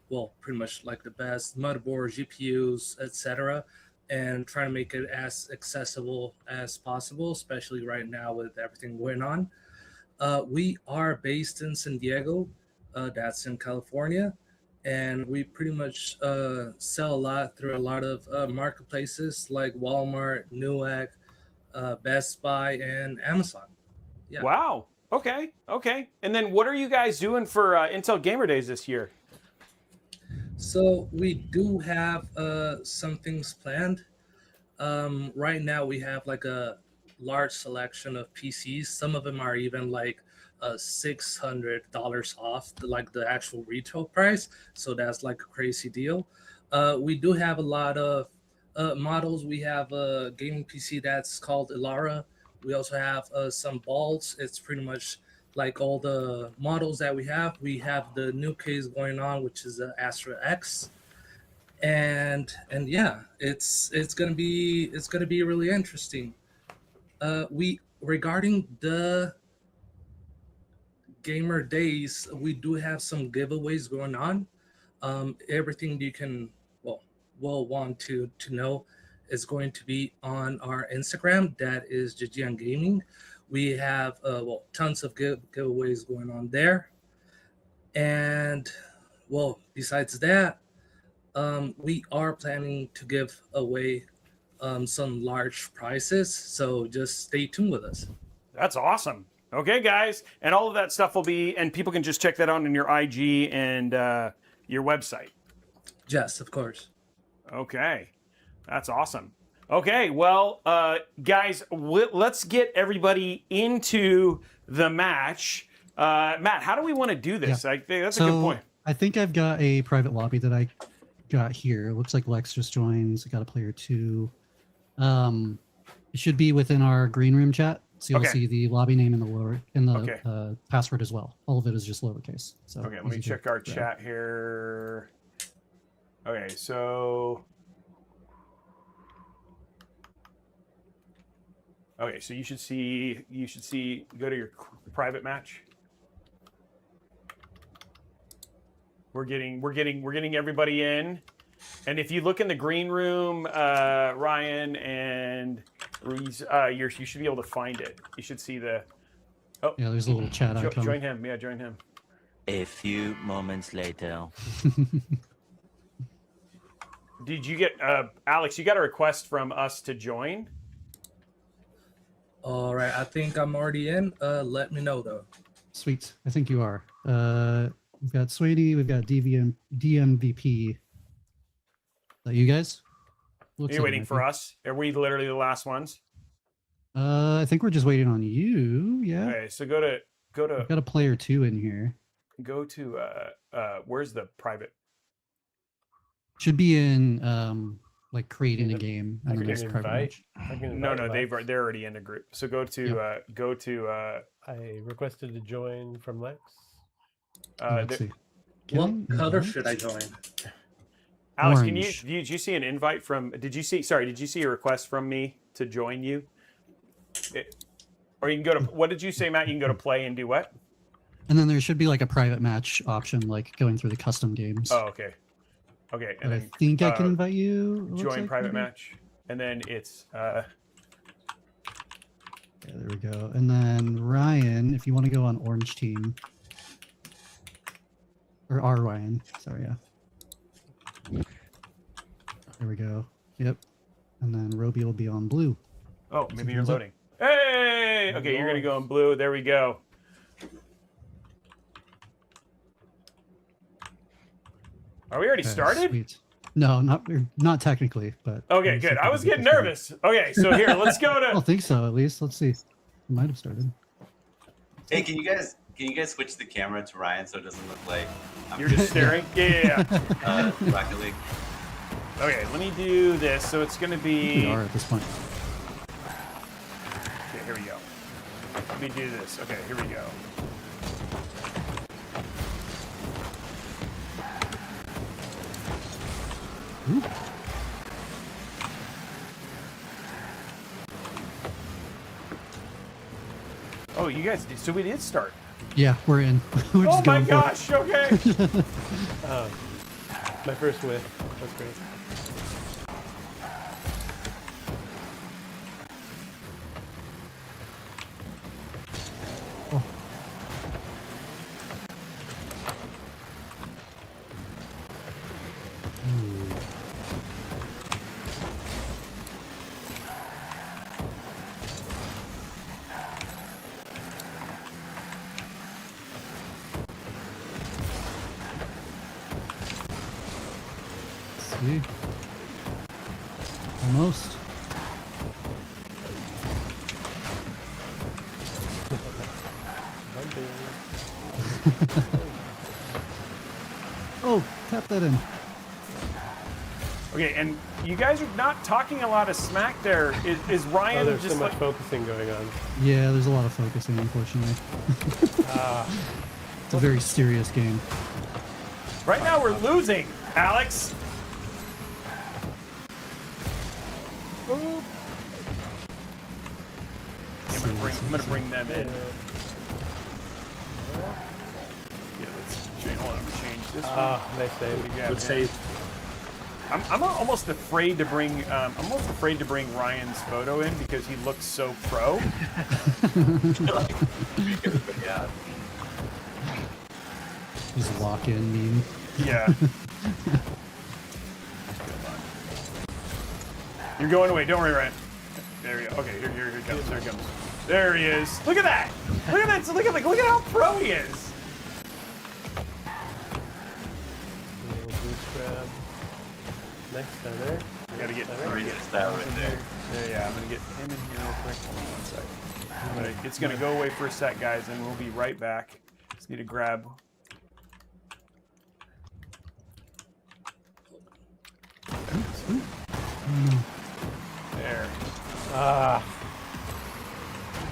well, pretty much like the best motherboards, GPUs, etc., and try to make it as accessible as possible, especially right now with everything going on. We are based in San Diego, that's in California, and we pretty much sell a lot through a lot of marketplaces like Walmart, Newegg, Best Buy, and Amazon. Yeah. Wow. Okay. And then what are you guys doing for Intel Gamer Days this year? So we do have some things planned. Right now we have like a large selection of PCs. Some of them are even like $600 off like the actual retail price. So that's like a crazy deal. We do have a lot of models. We have a gaming PC that's called Ilara. We also have some balls. It's pretty much like all the models that we have. We have the new case going on, which is the Astra X, and yeah, it's gonna be really interesting. We regarding the gamer days, we do have some giveaways going on. Everything you can will want to know is going to be on our Instagram. That is Yeyian Gaming. We have tons of giveaways going on there, and besides that, we are planning to give away some large prizes. So just stay tuned with us. That's awesome. Okay, guys, and all of that stuff will be, and people can just check that out on your IG and your website. Yes, of course. Okay, that's awesome. Okay, well, guys, let's get everybody into the match. Matt, how do we want to do this? Yeah. I think that's a good point. I think I've got a private lobby that I got here. It looks like Lex just joins. I got a player 2. It should be within our green room chat. So you'll see the lobby name in the password as well. All of it is just lowercase. So okay, let me check our chat here. Okay, so you should see go to your private match. We're getting everybody in. And if you look in the green room, Ryan and Ruiz, you should be able to find it. You should see the. Oh, yeah, there's a little chat icon. Join him. Yeah, join him. A few moments later. Did you get Alex? You got a request from us to join? All right, I think I'm already in. Let me know though. Sweet, I think you are. We've got Swady, we've got DMVP. That you guys? Are you waiting for us? Are we literally the last ones? I think we're just waiting on you. Yeah. Okay, so go to. We've got a player 2 in here. Go to where's the private? Should be in like creating a game. And then private match. No, they're already in a group. So go to I requested to join from Lex. Let's see. What color should I join? Alex, Orange. did you see an invite from? Did you see a request from me to join you? Or you can go to. What did you say, Matt? You can go to play and do what? And then there should be like a private match option, like going through the custom games. Oh, okay. Okay, and I then, think I can invite you. Join private match, and then it's. Yeah, there we go. And then Ryan, if you want to go on orange team, or R Ryan, sorry, yeah. There we go. Yep. And then Roby will be on blue. Oh, maybe you're loading. Hey! Okay, you're gonna go in blue. There we go. Are we already started? Sweet. No, not technically, but. Okay, good. I was getting nervous. Okay, so here, let's go to. I don't think so. At least let's see. We might have started. Hey, can you guys switch the camera to Ryan so it doesn't look like You're just staring? Yeah. Rocket League. Okay, let me do this. So it's going to be. We are at this point. Okay, here we go. Let me do this. Okay, here we go. Ooh. Oh, you guys. So we did start. Yeah, we're in. We're Oh just my going for it. gosh! Okay. My first whiff. That's great. See? Almost. Oh, tap that in. Okay, and you guys are not talking a lot of smack there. Is Ryan There's just so much like... focusing going on. Yeah, there's a lot of focusing, unfortunately. It's a very serious game. Right now we're losing, Alex. I'm gonna bring them in. Yeah, hold on, change this one. Nice save. Good save. I'm almost afraid to bring Ryan's photo in because he looks so pro. Yeah. Just lock in meme. Yeah. You're going away. Don't worry, Ryan. There you go. Okay, here he comes. There he comes. There he is. Look at that. Look at that. Look at how pro he is. Next center. I gotta get That right there. Yeah, I'm gonna get him in here real quick. Hold on one sec. It's gonna go away for a sec, guys, and we'll be right back. Just need to grab. There.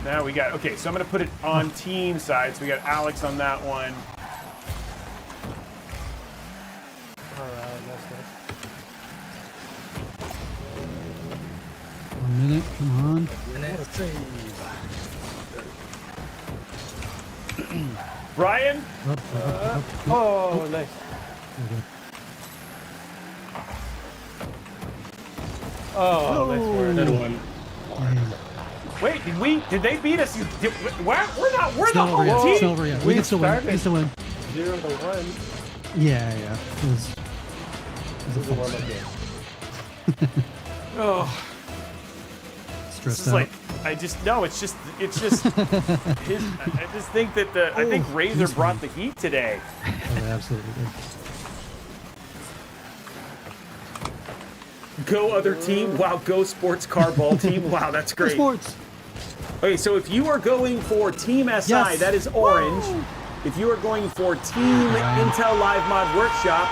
Now we got, okay, so I'm gonna put it on team side. So we got Alex on that one. Alright, that's nice. 1 minute, come on. Brian? Up. Oh, nice. Okay. Oh, nice work. Good one. Wait, did they beat us? What? We're the It's not over yet. whole It's team. not over yet. We can still win. We can still win. 0-1. Yeah. It was a Warm false up start. game. Oh, Stressed this is out. like, it's just, I just think that I think Razer brought the heat today. Oh, they absolutely did. Go other team. Wow, go sports car ball team. Wow, that's great. Sports. Okay, so if you are going for Team SI, Yes. that is orange. If you are going for Team Intel Live Mod Workshop,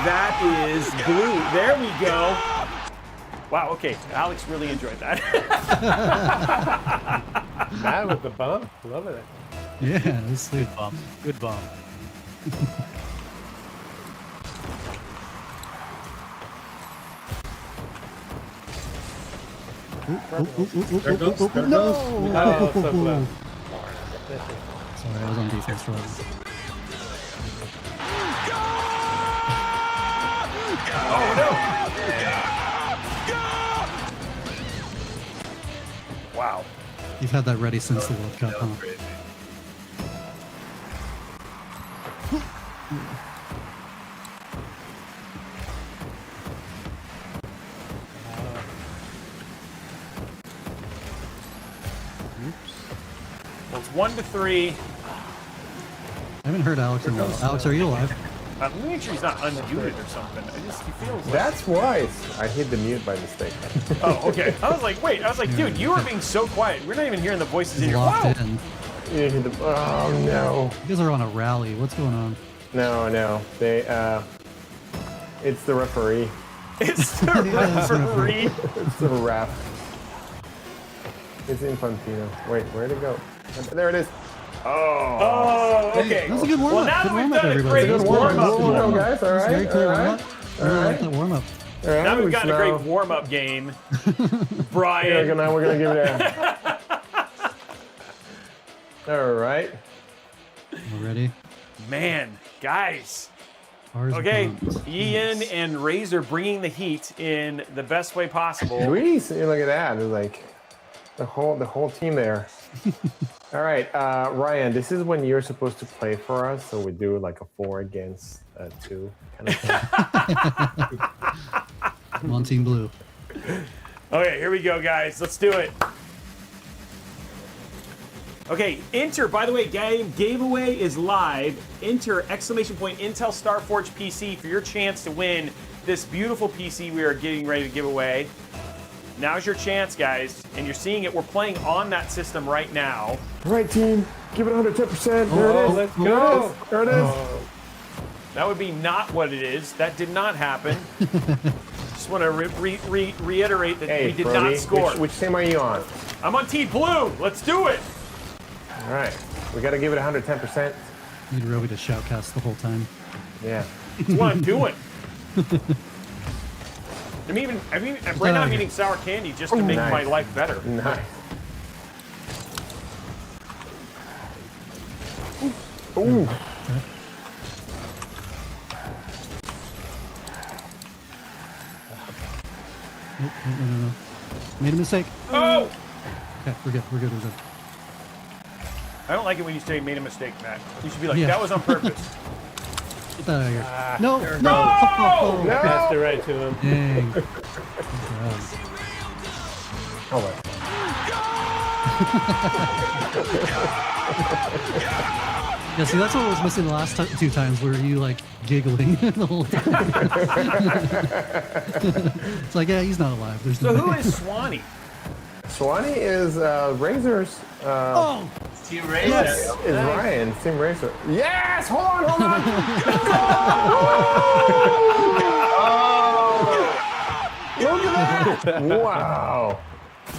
that is blue. There we go. Wow, okay. Alex really enjoyed that. That with the bump. Love it. Yeah, this Good bump. Good bump. There goes. There No! goes. Oh, so close. Sorry, I was on defense for that. Oh, no. Wow. You've had that ready since the World Cup, huh? Well, it's 1-3. I haven't heard Alex in a while. Alex, are you alive? Let me make sure he's not unmuted or something. He feels like... That's why I hit the mute by mistake. Oh, okay. I was like, wait. I was like, dude, you are being so quiet. We're not even hearing the voices in He's your... locked Wow. in. You hit the, oh no. You guys are on a rally. What's going on? No. They it's the referee. It's the Yeah, it's the referee. It's the ref. It's Infantino. Wait, where'd it go? There it is. Oh, okay. That was a good warm-up. Well, now Good that we've warm-up, done a everybody. great That was good. warm-up, That was good. Warm-up, guys. All It was a right. very clear All right. warm-up. I really like that warm-up. All right. now we've gotten a now- great warm-up game. Yeah, Brian. now we're gonna give it a. All right. We're ready. Man, guys. Ours Okay, bumped. Yeyian and Razer bringing the heat in the best way possible. Luis, look at that. It's like the whole team there. All right, Ryan. This is when you're supposed to play for us, so we do like a 4 against 2 kind of thing. I'm on Team Blue. Okay, here we go, guys. Let's do it. Okay, enter, by the way, giveaway is live. Enter Intel Starforge PC for your chance to win this beautiful PC we are getting ready to give away. Now's your chance, guys. And you're seeing it. We're playing on that system right now. All right, team. Give it 110%. Oh, There it is. let's go. There it is. That would be not what it is. That did not happen. Just want to reiterate that we did Brody, not score. Which team are you on? I'm on Team Blue. Let's do it. All right. We got to give it 110%. Need Roby to shoutcast the whole time. Yeah. That's what I'm doing. Right now I'm eating sour candy just to make my life better. Nice. Ooh. No. Made a mistake. Oh! Okay, we're good. I don't like it when you say made a mistake, Matt. You should be like, Yeah. that was on purpose. Get that out of here. No! No! No! Passed it right to him. Dang. Good Hold on. Yeah, see, that's what was missing the last two times, where you like giggling the whole time. It's like, yeah, he's not alive. There's So no who way. is Swanee? Swanee is Razor's. Oh! Team Razer. Yes, is Ryan. Team Razer. Yes! Hold on! Look at that! Wow.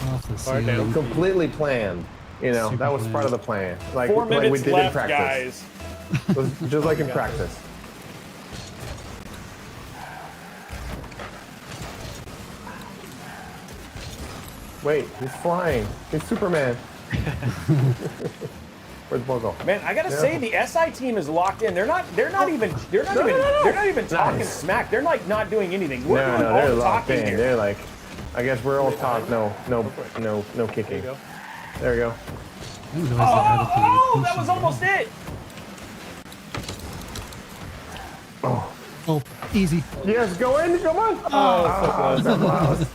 Off the Far ceiling. down. Completely planned. You know, Super that was planned. part of the plan. Like, 4 like we minutes did in left, practice. guys. It was just like in practice. Wait, he's flying. He's Superman. Where's Bogo? Man, I gotta say the SI team is locked in. They're not even talking Nice. smack. They're like not doing anything. We're doing No, all they're the locked talking in. here. They're like, I guess we're all talk. No kicking. There you go. There we go. I didn't realize that attitude. Oh, that was almost it. Oh, easy. Yes, go in. Come on. Oh, so close.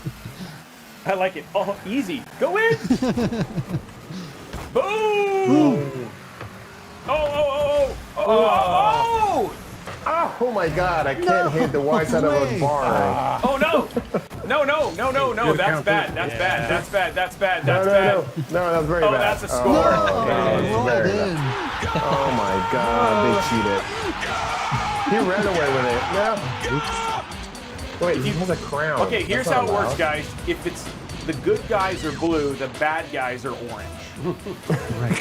I like it. Oh, easy. Go in. Boom. Oh. Oh my God! I can't hit the wide side of a bar. Oh no. No. That's bad. That's bad. That's bad. That's bad. That's bad. No, that's very Oh, bad. that's a score. Oh, Oh, rolled very in. bad. Oh my God! They cheated. He ran away with it. No. Wait, he has a crown. Okay, here's That's how not it works, allowed. guys. If it's the good guys are blue, the bad guys are orange. Right.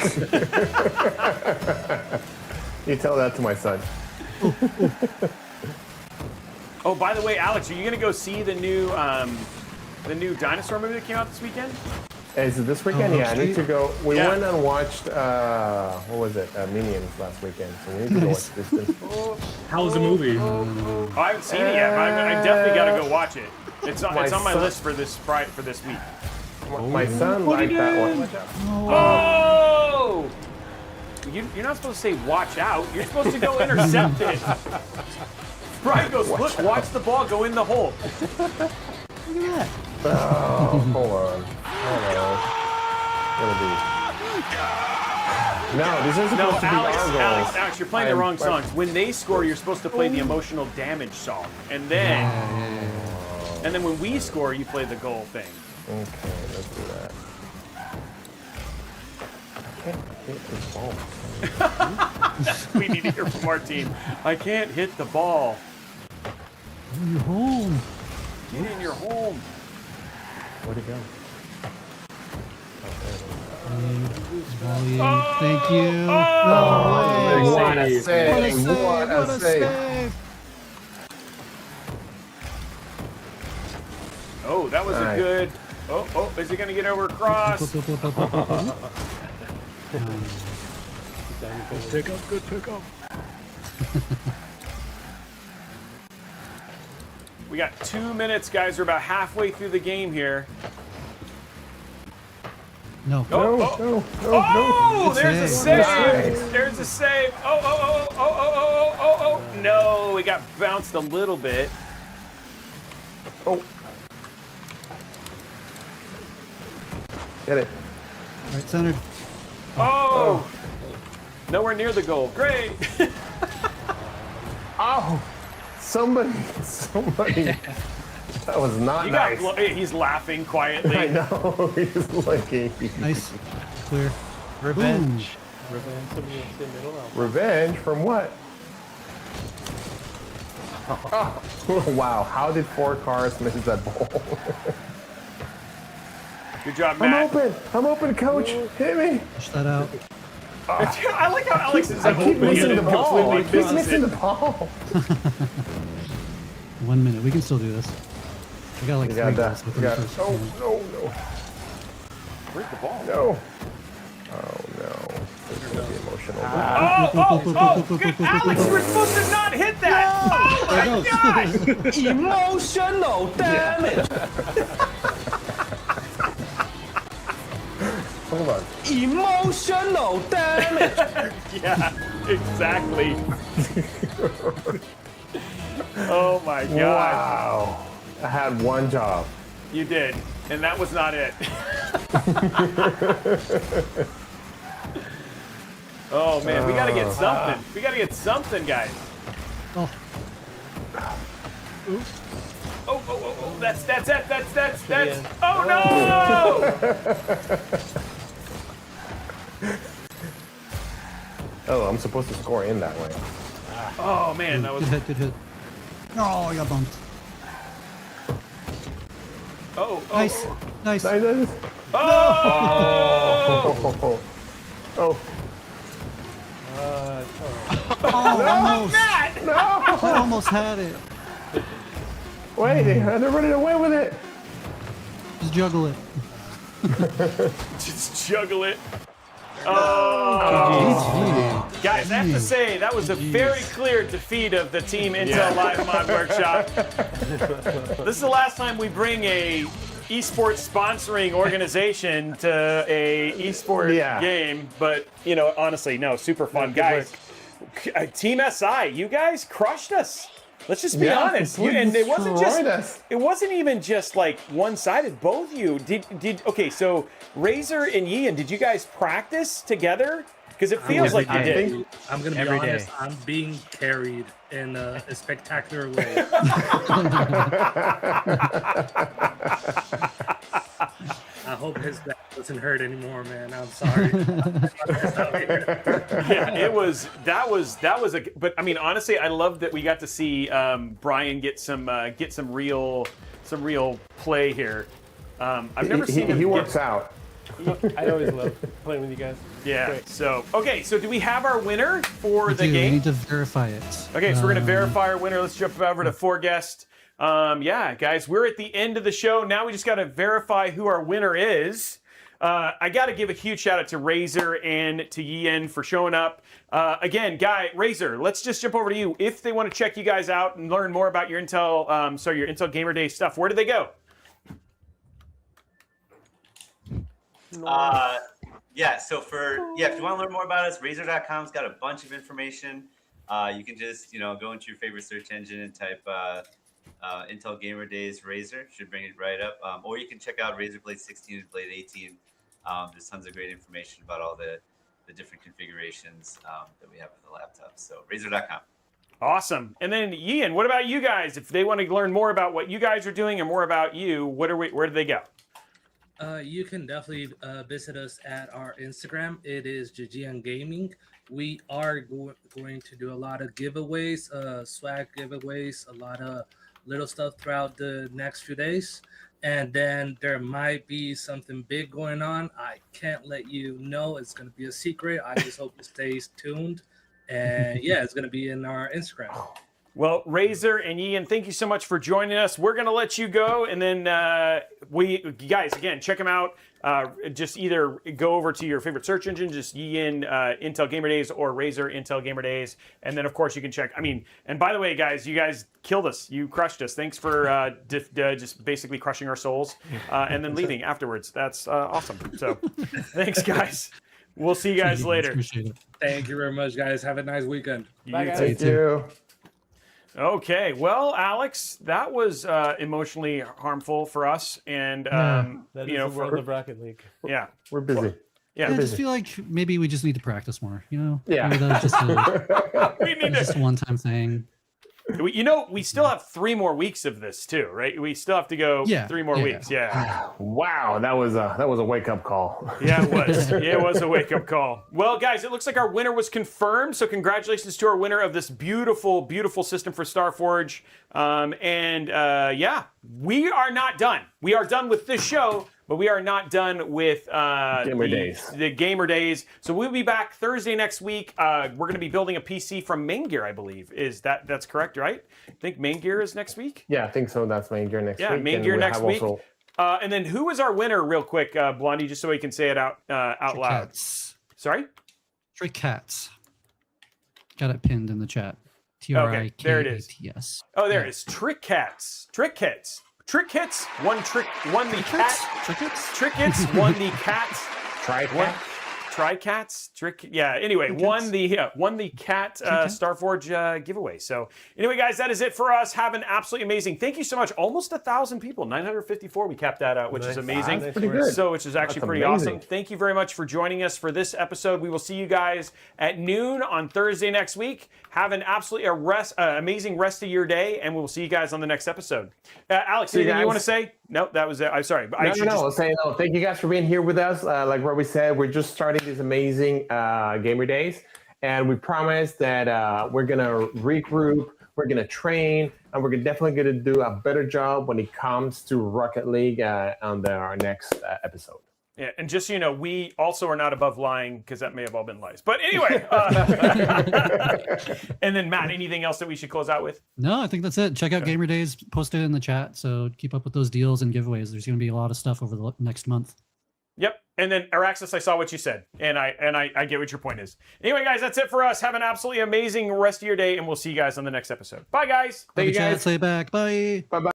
You tell that to my son. Oh, by the way, Alex, are you gonna go see the new dinosaur movie that came out this weekend? Is it this weekend? Oh, Yeah, I need to go. We Yeah. went and watched, what was it? Minions last weekend. So we need to go watch this. How was the movie? Oh, I haven't seen it yet, but I definitely gotta go watch it. It's on my son- list for this week. My son liked that one. Oh! You're not supposed to say watch out. You're supposed to go intercept it. Brian goes, look, watch the ball go in the hole. Look at that. Oh, hold on. No, this is No, supposed to be our goals. Alex, you're playing the wrong songs. When they score, you're supposed to play the emotional damage song. And then when we score, you play the goal thing. Okay, let's do that. I can't hit this ball. We need to hear from our team. I can't hit the ball. You're home. Get in your home. Where'd it go? Volume. Thank you. Oh, What a save! What a save! What a save! Oh, that was a Nice. good. Oh, is he going to get over across? Up, up, up, up, up, up. Good pickup. We got 2 minutes, guys. We're about halfway through the game here. No. No. Oh, Good there's a save. save. Nice. There's a save. Oh. No, we got bounced a little bit. Oh. Get it. Right centered. Oh. Nowhere near the goal. Great. Oh! Somebody. That was not You nice. got. He's laughing quietly. I know. He's looking. Nice. Clear. Revenge. Revenge from what? Oh, wow, how did 4 cars miss that ball? Good job, Matt. I'm open, coach. Hit me. Push that out. I like how Alex is I keep missing the ball. I completely keep missing the ball. 1 minute. We can still do this. We got like 3 goals within the first Oh, minute. no. Where's the ball? No. Oh, no. This is going to be emotional. Alex, you were supposed to not hit that. Oh my gosh! Emotional damage. Hold on. Emotional damage. Yeah, exactly. Oh my god. Wow. I had one job. You did, and that was not it. Oh man, we gotta get something. We gotta get something, guys. Oh. Oh, that's it. Oh no! Oh, I'm supposed to score in that way. Oh man, that was. Good hit. Oh, I got bumped. Nice. Nice. Oh! Oh. Almost. Matt! No! I almost had it. Wait, they're running away with it. Just juggle it. Just juggle it. Oh. Guys, I have to say, that was a very clear defeat of the Team Intel Live Mod Workshop. This is the last time we bring a esports sponsoring organization to a esports game, but you know, honestly, no, super fun, guys. Team SI, you guys crushed us. Let's just be honest. And it wasn't just it wasn't even just like one-sided. Both you did okay, so Razer and Yeyian, did you guys practice together? Because it feels like you did. I'm gonna be honest, I'm being carried in a spectacular way. I hope his back doesn't hurt anymore, man. I'm sorry. Yeah, that was a. But I mean, honestly, I love that we got to see Brian get some real play here. I've never seen him. He works out. I always love playing with you guys. Yeah. Great. So okay, so do we have our winner for the We game? need to verify it. Okay, so we're gonna verify our winner. Let's jump over to 4Guest. Yeah, guys, we're at the end of the show. Now we just got to verify who our winner is. I got to give a huge shout out to Razer and to Yeyian for showing up. Again, Razer, let's just jump over to you. If they want to check you guys out and learn more about your Intel, your Intel Gamer Day stuff, where do they go? So if you want to learn more about us, Razer.com's got a bunch of information. You can just go into your favorite search engine and type Intel Gamer Days Razer, should bring it right up. Or you can check out Razer Blade 16 and Blade 18. There's tons of great information about all the different configurations that we have with the laptop. So Razer.com. Awesome. And then Yeyian, what about you guys? If they want to learn more about what you guys are doing and more about you, where do they go? You can definitely visit us at our Instagram. It is Yeyian Gaming. We are going to do a lot of giveaways, swag giveaways, a lot of little stuff throughout the next few days. And then there might be something big going on. I can't let you know. It's going to be a secret. I just hope you stay tuned. And yeah, it's going to be in our Instagram. Well, Razer and Yeyian, thank you so much for joining us. We're going to let you go, and then guys, again, check them out. Just either go over to your favorite search engine, just Yeyian Intel Gamer Days or Razer Intel Gamer Days, and then of course you can check. And by the way, guys, you guys killed us. You crushed us. Thanks for just basically crushing our souls and then leaving afterwards. That's awesome. So, thanks, guys. We'll see you guys later. Appreciate it. Thank you very much, guys. Have a nice weekend. Bye, guys. Thank you. Okay, well, Alex, that was emotionally harmful for us, and That is the world of Rocket League. yeah, We're busy. yeah, I just feel like maybe we just need to practice more. Yeah. Maybe that was just we need just to. a one-time thing. We still have 3 more weeks of this too, right? We still have to go 3 more weeks. Yeah. Wow, that was a wake up call. Yeah, it was. It was a wake up call. Well, guys, it looks like our winner was confirmed. So congratulations to our winner of this beautiful, beautiful system for Starforge. We are not done. We are done with this show, but we are not done with the Gamer Days. So we'll be back Thursday next week. We're going to be building a PC from Main Gear, I believe. That's correct, right? I think Main Gear is next week. Yeah, I think so. That's Main Gear next week. Yeah, Main Gear next week. And then who is our winner, real quick, Blondie, just so we can say it out loud. Cats. Sorry? Trick Cats. Got it pinned in the chat. Okay, there it is. TRIKATS. Oh, there it is. Trick Cats. Trick Kits. Trick Kits won the cat. Trick Kits won the cat. Tri-Cats? Anyway, won the cat Starforge giveaway. So anyway, guys, that is it for us. Have an absolutely amazing. Thank you so much. Almost 1,000 people. 954 we capped that out, which is amazing. That's pretty good. So which is actually pretty awesome. Thank you very much for joining us for this episode. We will see you guys at noon on Thursday next week. Have an absolutely amazing rest of your day, and we will see you guys on the next episode. Alex, anything you want to say? No, that was it. I'm sorry. No. Thank you guys for being here with us. Like Robbie said, we're just starting these amazing Gamer Days, and we promise that we're gonna regroup, we're gonna train, and we're definitely gonna do a better job when it comes to Rocket League on our next episode. Yeah, and just so you know, we also are not above lying because that may have all been lies. But anyway, and then Matt, anything else that we should close out with? No, I think that's it. Check out Gamer Days, post it in the chat. So keep up with those deals and giveaways. There's going to be a lot of stuff over the next month. Yep. And then Araxis, I saw what you said, and I get what your point is. Anyway, guys, that's it for us. Have an absolutely amazing rest of your day, and we'll see you guys on the next episode. Bye, guys. Thank you, guys. Say back. Bye. Bye-bye.